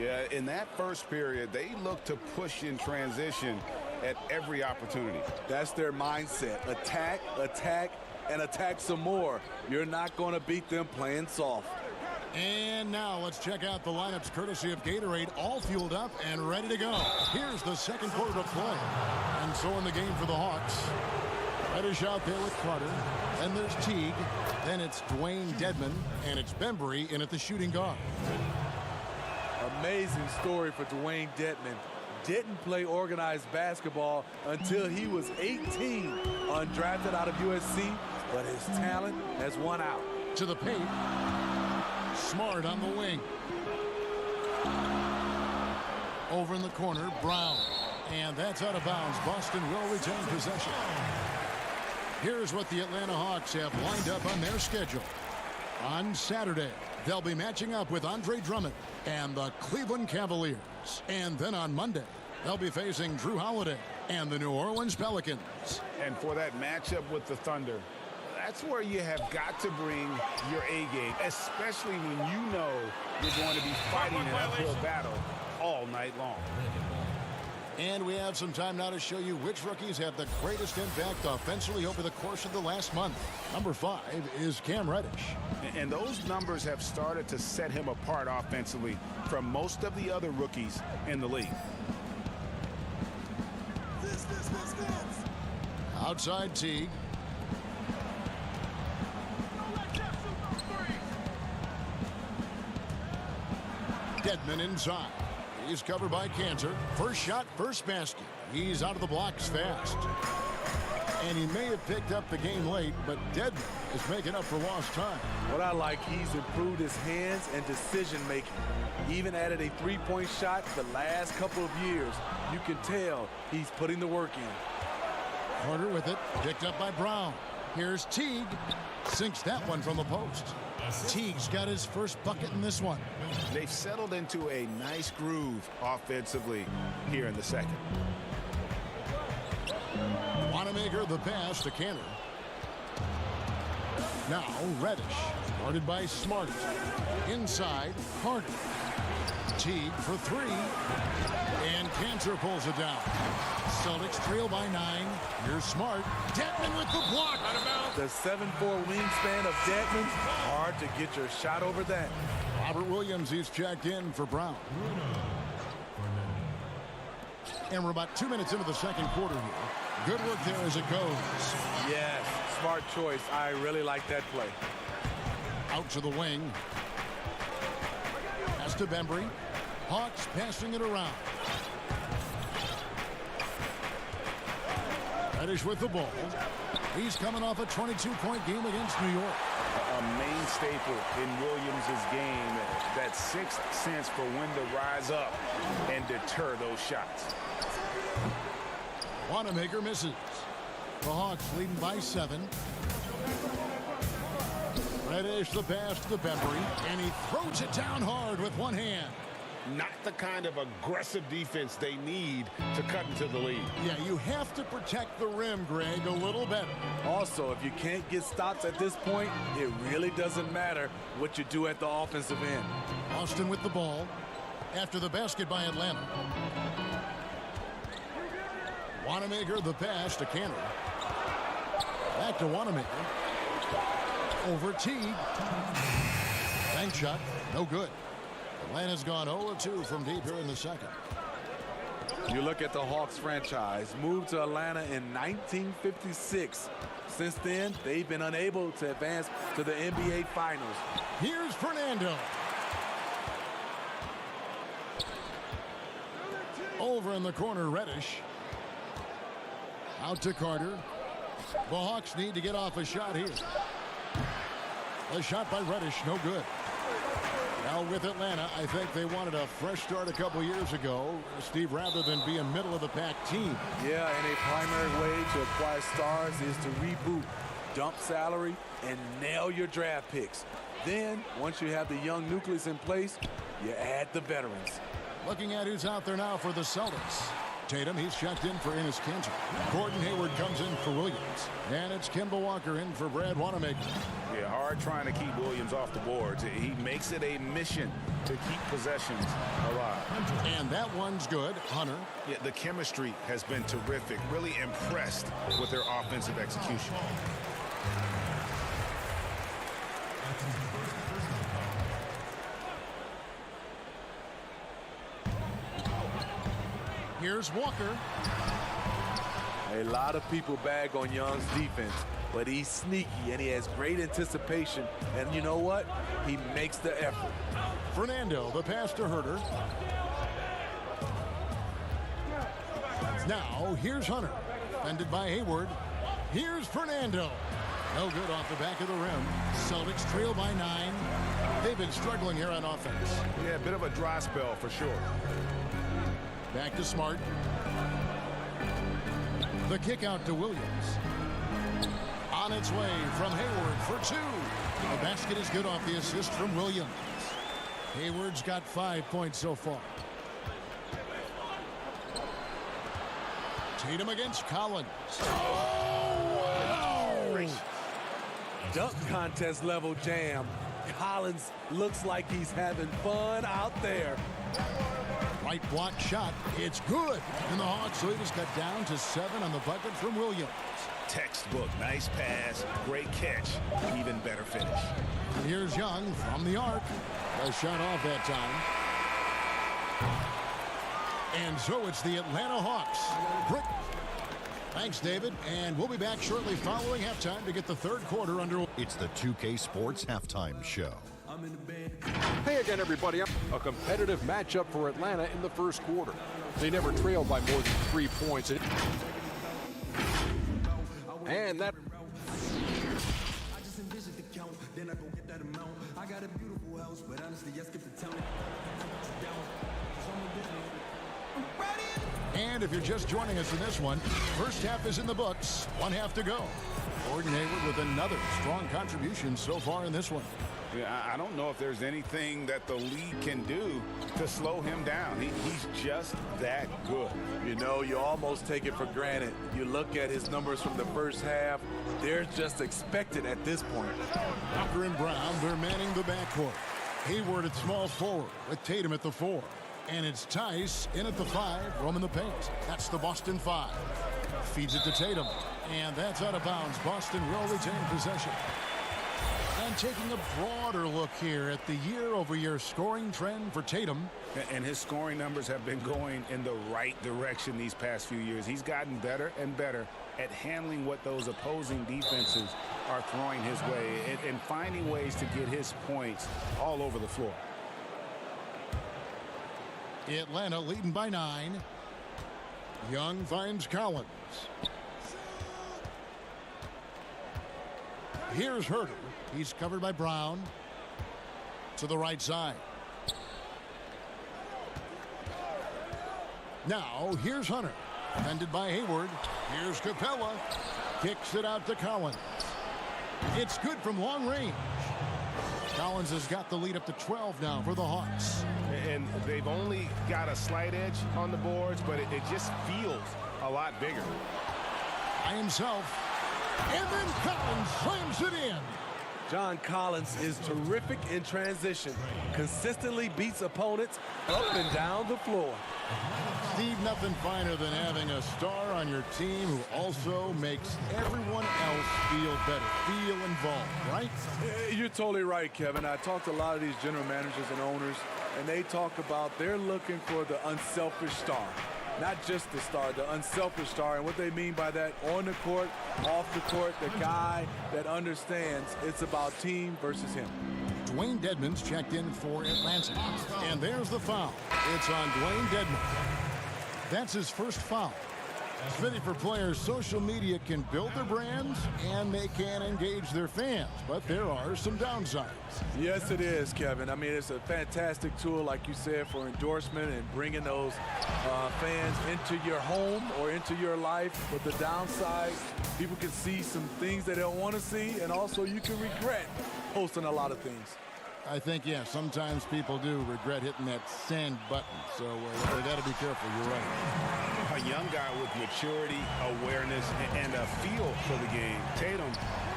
Speaker 6: Yeah, in that first period, they look to push in transition at every opportunity.
Speaker 5: That's their mindset. Attack, attack, and attack some more. You're not going to beat them playing soft.
Speaker 2: And now let's check out the lineups courtesy of Gatorade, all fueled up and ready to go. Here's the second quarter to play. And so in the game for the Hawks. Reddish out there with Carter. Then there's Teague. Then it's Dwayne Dedmon. And it's Bembry in at the shooting guard.
Speaker 5: Amazing story for Dwayne Dedmon. Didn't play organized basketball until he was 18, undrafted out of USC, but his talent has won out.
Speaker 2: To the paint. Smart on the wing. Over in the corner, Brown. And that's out of bounds. Boston will retain possession. Here's what the Atlanta Hawks have lined up on their schedule. On Saturday, they'll be matching up with Andre Drummond and the Cleveland Cavaliers. And then on Monday, they'll be facing Drew Holiday and the New Orleans Pelicans.
Speaker 6: And for that matchup with the Thunder, that's where you have got to bring your A game, especially when you know you're going to be fighting an uphill battle all night long.
Speaker 2: And we have some time now to show you which rookies have the greatest impact offensively over the course of the last month. Number 5 is Cam Reddish.
Speaker 6: And those numbers have started to set him apart offensively from most of the other rookies in the league.
Speaker 2: Outside Teague. Dedmon inside. He's covered by Cantor. First shot, first basket. He's out of the blocks fast. And he may have picked up the game late, but Dedmon is making up for lost time.
Speaker 5: What I like, he's improved his hands and decision-making. Even added a three-point shot the last couple of years. You can tell he's putting the work in.
Speaker 2: Carter with it, picked up by Brown. Here's Teague. Sinks that one from the post. Teague's got his first bucket in this one.
Speaker 6: They've settled into a nice groove offensively here in the second.
Speaker 2: Wanamaker the pass to Cantor. Now Reddish, guarded by Smart. Inside, Carter. Teague for three. And Cantor pulls it down. Celtics trail by 9. Here's Smart. Dedmon with the block.
Speaker 5: The 7'4" wingspan of Dedmon. Hard to get your shot over that.
Speaker 2: Robert Williams, he's checked in for Brown. And we're about 2 minutes into the second quarter here. Good work there as it goes.
Speaker 5: Yes, smart choice. I really like that play.
Speaker 2: Out to the wing. Pass to Bembry. Hawks passing it around. Reddish with the ball. He's coming off a 22-point game against New York.
Speaker 6: A main staple in Williams' game, that sixth sense for when to rise up and deter those shots.
Speaker 2: Wanamaker misses. The Hawks leading by 7. Reddish the pass to the Bembry, and he throws it down hard with one hand.
Speaker 6: Not the kind of aggressive defense they need to cut into the lead.
Speaker 2: Yeah, you have to protect the rim, Greg, a little better.
Speaker 5: Also, if you can't get stops at this point, it really doesn't matter what you do at the offensive end.
Speaker 2: Boston with the ball after the basket by Atlanta. Wanamaker the pass to Canner. Back to Wanamaker. Over Teague. Bank shot. No good. Atlanta's gone 0-2 from deep here in the second.
Speaker 5: You look at the Hawks franchise, moved to Atlanta in 1956. Since then, they've been unable to advance to the NBA Finals.
Speaker 2: Here's Fernando. Over in the corner, Reddish. Out to Carter. The Hawks need to get off a shot here. A shot by Reddish, no good. Now with Atlanta, I think they wanted a fresh start a couple years ago, Steve, rather than be a middle-of-the-pack team.
Speaker 5: Yeah, and a primary way to acquire stars is to reboot, dump salary, and nail your draft picks. Then, once you have the young nucleus in place, you add the veterans.
Speaker 2: Looking at who's out there now for the Celtics. Tatum, he's checked in for Enes Kanter. Gordon Hayward comes in for Williams. And it's Kemba Walker in for Brad Wanamaker.
Speaker 6: Yeah, hard trying to keep Williams off the boards. He makes it a mission to keep possessions alive.
Speaker 2: And that one's good. Hunter.
Speaker 6: Yeah, the chemistry has been terrific. Really impressed with their offensive execution.
Speaker 2: Here's Walker.
Speaker 5: A lot of people bag on Young's defense, but he's sneaky and he has great anticipation. And you know what? He makes the effort.
Speaker 2: Fernando, the pass to Herter. Now, here's Hunter. Defended by Hayward. Here's Fernando. No good off the back of the rim. Celtics trail by 9. They've been struggling here on offense.
Speaker 6: Yeah, a bit of a dry spell for sure.
Speaker 2: Back to Smart. The kick out to Williams. On its way from Hayward for 2. The basket is good off the assist from Williams. Hayward's got 5 points so far. Tatum against Collins.
Speaker 5: Oh! Dunk contest level jam. Collins looks like he's having fun out there.
Speaker 2: Right block shot. It's good. And the Hawks lead is cut down to 7 on the bucket from Williams.
Speaker 6: Textbook. Nice pass. Great catch. Even better finish.
Speaker 2: And here's Young from the arc. A shot off that time. And so it's the Atlanta Hawks. Thanks, David. And we'll be back shortly following halftime to get the third quarter under.
Speaker 7: It's the 2K Sports Halftime Show.
Speaker 8: Hey again, everybody. A competitive matchup for Atlanta in the first quarter. They never trailed by more than 3 points. And that...
Speaker 2: And if you're just joining us in this one, first half is in the books. 1 half to go. Gordon Hayward with another strong contribution so far in this one.
Speaker 6: Yeah, I don't know if there's anything that the league can do to slow him down. He's just that good.
Speaker 5: You know, you almost take it for granted. You look at his numbers from the first half, they're just expected at this point.
Speaker 2: Walker and Brown, they're manning the backcourt. Hayward at small forward with Tatum at the 4. And it's Tice in at the 5, roaming the paint. That's the Boston 5. Feeds it to Tatum. And that's out of bounds. Boston will retain possession. And taking a broader look here at the year-over-year scoring trend for Tatum.
Speaker 6: And his scoring numbers have been going in the right direction these past few years. He's gotten better and better at handling what those opposing defenses are throwing his way and finding ways to get his points all over the floor.
Speaker 2: Atlanta leading by 9. Young finds Collins. Here's Herter. He's covered by Brown. To the right side. Now, here's Hunter. Defended by Hayward. Here's Capella. Kicks it out to Collins. It's good from long range. Collins has got the lead up to 12 now for the Hawks.
Speaker 6: And they've only got a slight edge on the boards, but it just feels a lot bigger.
Speaker 2: By himself. And then Collins slams it in.
Speaker 5: John Collins is terrific in transition. Consistently beats opponents up and down the floor.
Speaker 2: Steve, nothing finer than having a star on your team who also makes everyone else feel better, feel involved, right?
Speaker 5: You're totally right, Kevin. I talked to a lot of these general managers and owners, and they talk about they're looking for the unselfish star. Not just the star, the unselfish star. And what they mean by that, on the court, off the court, the guy that understands it's about team versus him.
Speaker 2: Dwayne Dedmon's checked in for Atlanta. And there's the foul. It's on Dwayne Dedmon. That's his first foul. Smitty, for players, social media can build their brands and they can engage their fans, but there are some downsides.
Speaker 5: Yes, it is, Kevin. I mean, it's a fantastic tool, like you said, for endorsement and bringing those fans into your home or into your life. But the downside, people can see some things they don't want to see, and also you can regret posting a lot of things.
Speaker 2: I think, yeah, sometimes people do regret hitting that send button, so they got to be careful. You're right.
Speaker 6: A young guy with maturity, awareness, and a feel for the game. Tatum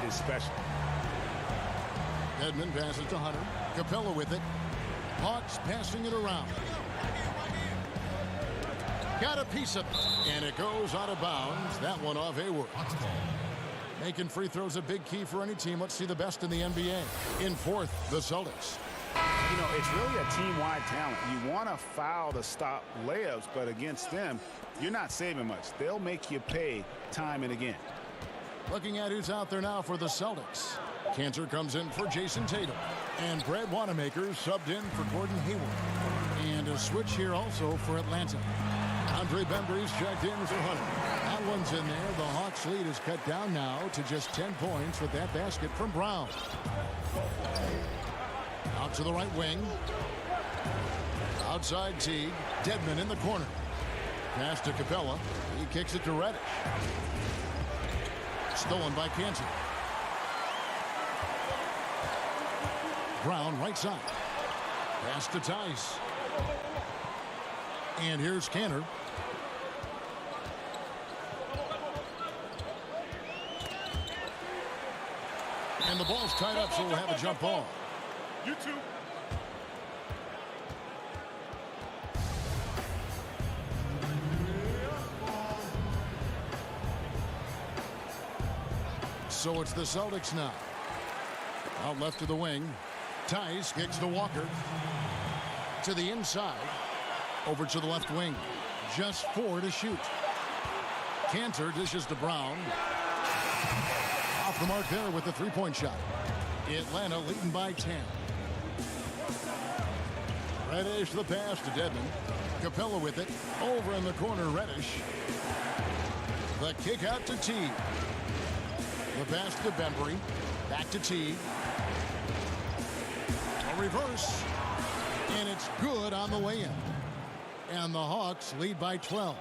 Speaker 6: is special.
Speaker 2: Dedmon passes to Hunter. Capella with it. Hawks passing it around. Got a piece of it, and it goes out of bounds. That one off Hayward. Making free throws a big key for any team. Let's see the best in the NBA. In fourth, the Celtics.
Speaker 6: You know, it's really a team-wide talent. You want to foul to stop layups, but against them, you're not saving much. They'll make you pay time and again.
Speaker 2: Looking at who's out there now for the Celtics. Cantor comes in for Jason Tatum. And Brad Wanamaker subbed in for Gordon Hayward. And a switch here also for Atlanta. Andre Bembry's checked in for Hunter. That one's in there. The Hawks' lead is cut down now to just 10 points with that basket from Brown. Out to the right wing. Outside Teague. Dedmon in the corner. Pass to Capella. He kicks it to Reddish. Stolen by Cantor. Brown right side. Pass to Tice. And here's Cantor. And the ball's tied up, so we'll have a jump ball.
Speaker 8: You too.
Speaker 2: So it's the Celtics now. Out left to the wing. Tice kicks to Walker. To the inside. Over to the left wing. Just 4 to shoot. Cantor dishes to Brown. Off the mark there with the three-point shot. Atlanta leading by 10. Reddish the pass to Dedmon. Capella with it. Over in the corner, Reddish. The kick out to Teague. The pass to Bembry. Back to Teague. A reverse. And it's good on the way in. And the Hawks lead by 12.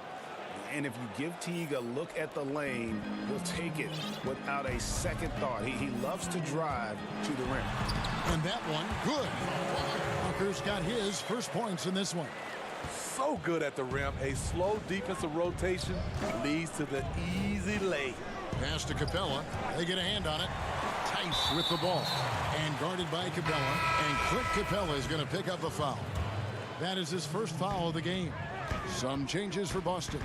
Speaker 6: And if you give Teague a look at the lane, he'll take it without a second thought. He loves to drive to the rim.
Speaker 2: And that one, good. Walker's got his first points in this one.
Speaker 5: So good at the rim. A slow defensive rotation leads to the easy lay.
Speaker 2: Pass to Capella. They get a hand on it. Tice with the ball. And guarded by Capella. And Clint Capella is going to pick up a foul. That is his first foul of the game. Some changes for Boston.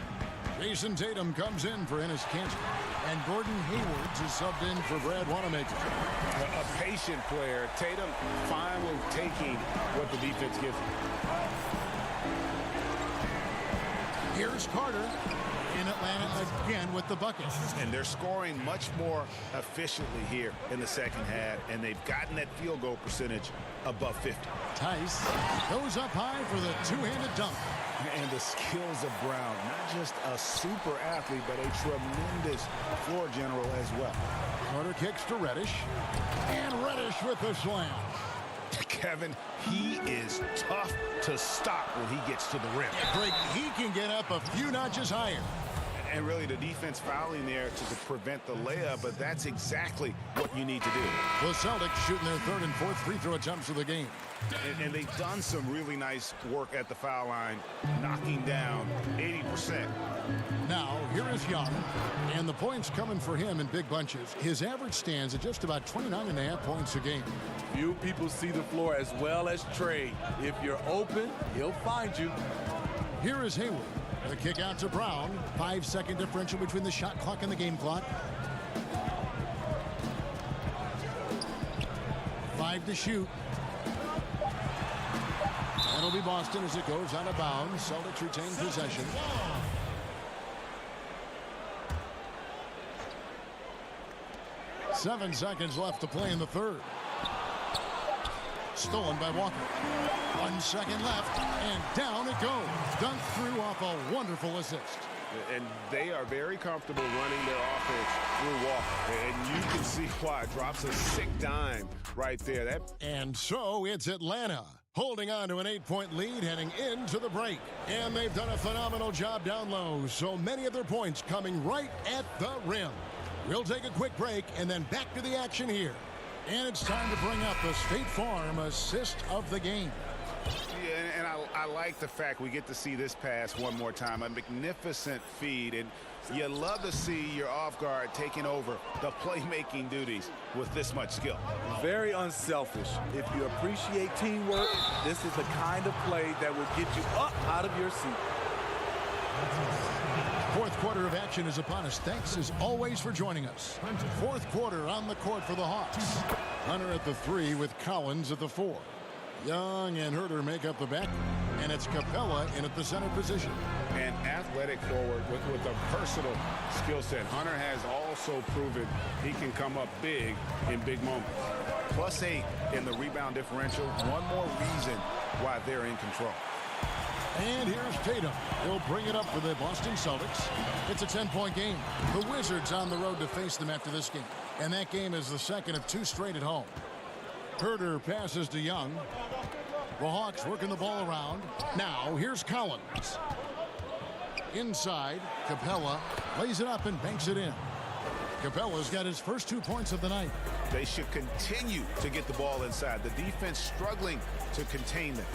Speaker 2: Jason Tatum comes in for Enes Kanter. And Gordon Hayward is subbed in for Brad Wanamaker.
Speaker 6: A patient player. Tatum fine with taking what the defense gives him.
Speaker 2: Here's Carter in Atlanta again with the bucket.
Speaker 6: And they're scoring much more efficiently here in the second half. And they've gotten that field goal percentage above 50.
Speaker 2: Tice goes up high for the two-handed dunk.
Speaker 6: And the skills of Brown, not just a super athlete, but a tremendous floor general as well.
Speaker 2: Carter kicks to Reddish. And Reddish with the slam.
Speaker 6: Kevin, he is tough to stop when he gets to the rim.
Speaker 2: Greg, he can get up a few notches higher.
Speaker 6: And really the defense fouling there to prevent the layup, but that's exactly what you need to do.
Speaker 2: The Celtics shooting their third and fourth free throw attempts of the game.
Speaker 6: And they've done some really nice work at the foul line, knocking down 80%.
Speaker 2: Now, here is Young, and the points coming for him in big bunches. His average stands at just about 29.5 points a game.
Speaker 5: Few people see the floor as well as Trey. If you're open, he'll find you.
Speaker 2: Here is Hayward. The kick out to Brown. 5-second differential between the shot clock and the game clock. 5 to shoot. That'll be Boston as it goes out of bounds. Celtics retain possession. Seven seconds left to play in the third. Stolen by Walker. 1 second left, and down it goes. Dunked through off a wonderful assist.
Speaker 6: And they are very comfortable running their offense through Walker. And you can see why. Drops a sick dime right there.
Speaker 2: And so it's Atlanta holding on to an 8-point lead heading into the break. And they've done a phenomenal job down low. So many of their points coming right at the rim. We'll take a quick break and then back to the action here. And it's time to bring up the State Farm assist of the game.
Speaker 6: Yeah, and I like the fact we get to see this pass one more time. A magnificent feed, and you love to see your off guard taking over the playmaking duties with this much skill.
Speaker 5: Very unselfish. If you appreciate teamwork, this is the kind of play that will get you up out of your seat.
Speaker 2: Fourth quarter of action is upon us. Thanks as always for joining us. Fourth quarter on the court for the Hawks. Hunter at the 3 with Collins at the 4. Young and Herter make up the back, and it's Capella in at the center position.
Speaker 6: An athletic forward with a versatile skill set. Hunter has also proven he can come up big in big moments. +8 in the rebound differential. One more reason why they're in control.
Speaker 2: And here's Tatum. He'll bring it up for the Boston Celtics. It's a 10-point game. The Wizards on the road to face them after this game. And that game is the second of 2 straight at home. Herter passes to Young. The Hawks working the ball around. Now here's Collins. Inside, Capella lays it up and banks it in. Capella's got his first 2 points of the night.
Speaker 6: They should continue to get the ball inside. The defense struggling to contain them.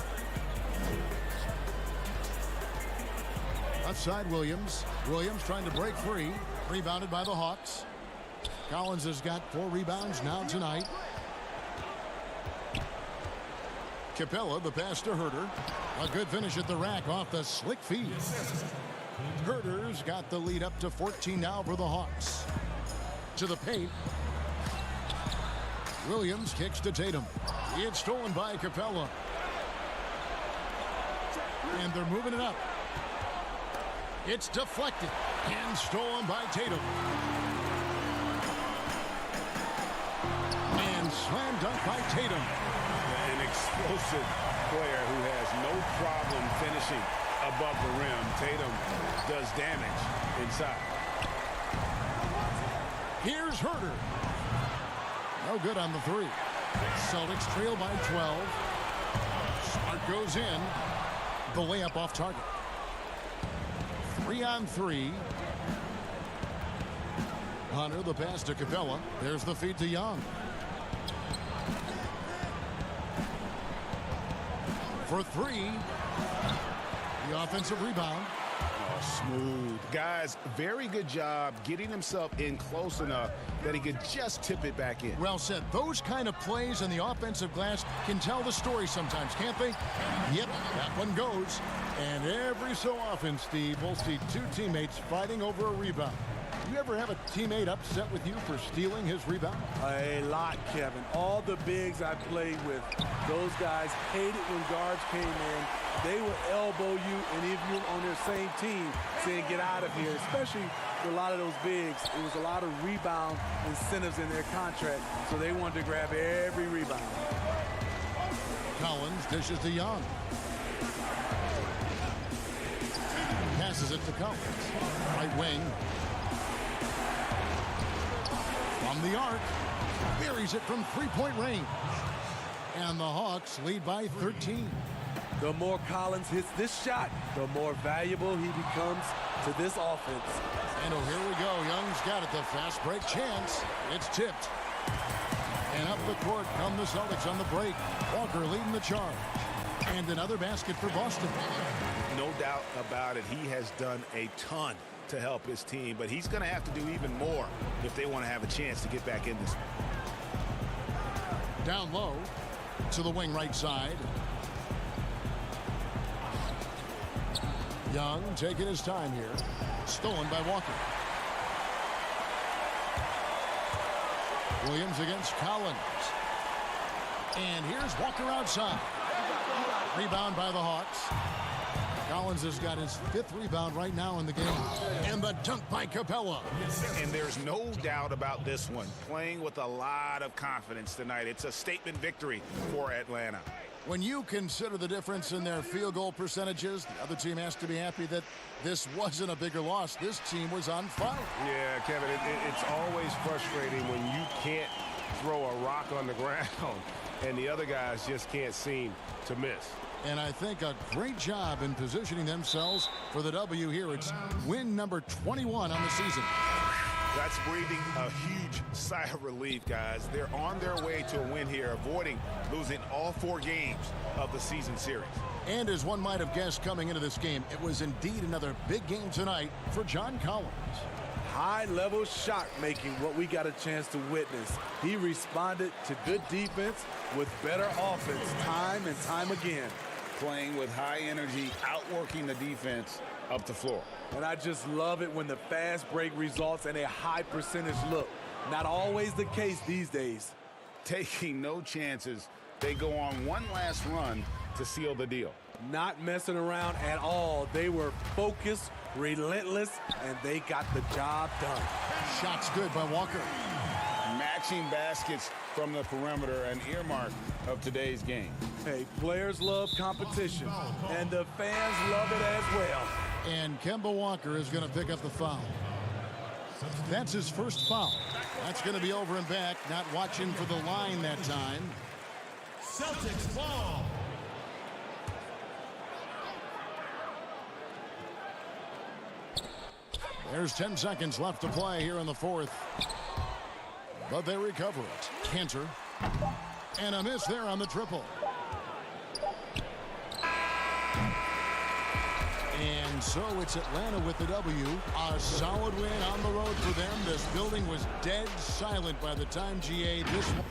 Speaker 2: Outside Williams. Williams trying to break free. Rebounded by the Hawks. Collins has got 4 rebounds now tonight. Capella, the pass to Herter. A good finish at the rack off the slick feed. Herter's got the lead up to 14 now for the Hawks. To the paint. Williams kicks to Tatum. It's stolen by Capella. And they're moving it up. It's deflected and stolen by Tatum. And slam dunk by Tatum.
Speaker 6: An explosive player who has no problem finishing above the rim. Tatum does damage inside.
Speaker 2: Here's Herter. No good on the 3. Celtics trail by 12. Smart goes in. The layup off target. 3-on-3. Hunter, the pass to Capella. There's the feed to Young. For 3. The offensive rebound.
Speaker 6: Oh, smooth. Guys, very good job getting himself in close enough that he could just tip it back in.
Speaker 2: Well said. Those kind of plays on the offensive glass can tell the story sometimes, can't they? Yep, that one goes. And every so often, Steve, we'll see 2 teammates fighting over a rebound. You ever have a teammate upset with you for stealing his rebound?
Speaker 5: A lot, Kevin. All the bigs I played with, those guys hated when guards came in. They would elbow you, and if you're on their same team, saying get out of here, especially for a lot of those bigs. It was a lot of rebound incentives in their contract, so they wanted to grab every rebound.
Speaker 2: Collins dishes to Young. Passes it to Collins. Right wing. From the arc. Buries it from 3-point range. And the Hawks lead by 13.
Speaker 5: The more Collins hits this shot, the more valuable he becomes to this offense.
Speaker 2: And oh, here we go. Young's got it. The fast break chance. It's tipped. And up the court come the Celtics on the break. Walker leading the charge. And another basket for Boston.
Speaker 6: No doubt about it. He has done a ton to help his team, but he's going to have to do even more if they want to have a chance to get back in this.
Speaker 2: Down low to the wing right side. Young taking his time here. Stolen by Walker. Williams against Collins. And here's Walker outside. Rebound by the Hawks. Collins has got his 5th rebound right now in the game. And the dunk by Capella.
Speaker 6: And there's no doubt about this one. Playing with a lot of confidence tonight. It's a statement victory for Atlanta.
Speaker 2: When you consider the difference in their field goal percentages, the other team has to be happy that this wasn't a bigger loss. This team was on fire.
Speaker 8: Yeah, Kevin, it's always frustrating when you can't throw a rock on the ground and the other guys just can't seem to miss.
Speaker 2: And I think a great job in positioning themselves for the W here. It's win number 21 on the season.
Speaker 6: That's breathing a huge sigh of relief, guys. They're on their way to a win here, avoiding losing all 4 games of the season series.
Speaker 2: And as one might have guessed coming into this game, it was indeed another big game tonight for John Collins.
Speaker 5: High-level shot making, what we got a chance to witness. He responded to good defense with better offense time and time again.
Speaker 3: Playing with high energy, outworking the defense up the floor.
Speaker 5: And I just love it when the fast break results in a high percentage look. Not always the case these days.
Speaker 3: Taking no chances, they go on one last run to seal the deal.
Speaker 5: Not messing around at all. They were focused, relentless, and they got the job done.
Speaker 2: Shots good by Walker.
Speaker 3: Matching baskets from the perimeter, an earmark of today's game.
Speaker 5: Hey, players love competition, and the fans love it as well.
Speaker 2: And Kemba Walker is going to pick up the foul. That's his first foul. That's going to be over and back, not watching for the line that time.
Speaker 15: Celtics ball.
Speaker 2: There's 10 seconds left to play here in the 4th. But they recover it. Cantor. And a miss there on the triple. And so it's Atlanta with the W. A solid win on the road for them. This building was dead silent by the time GA this one.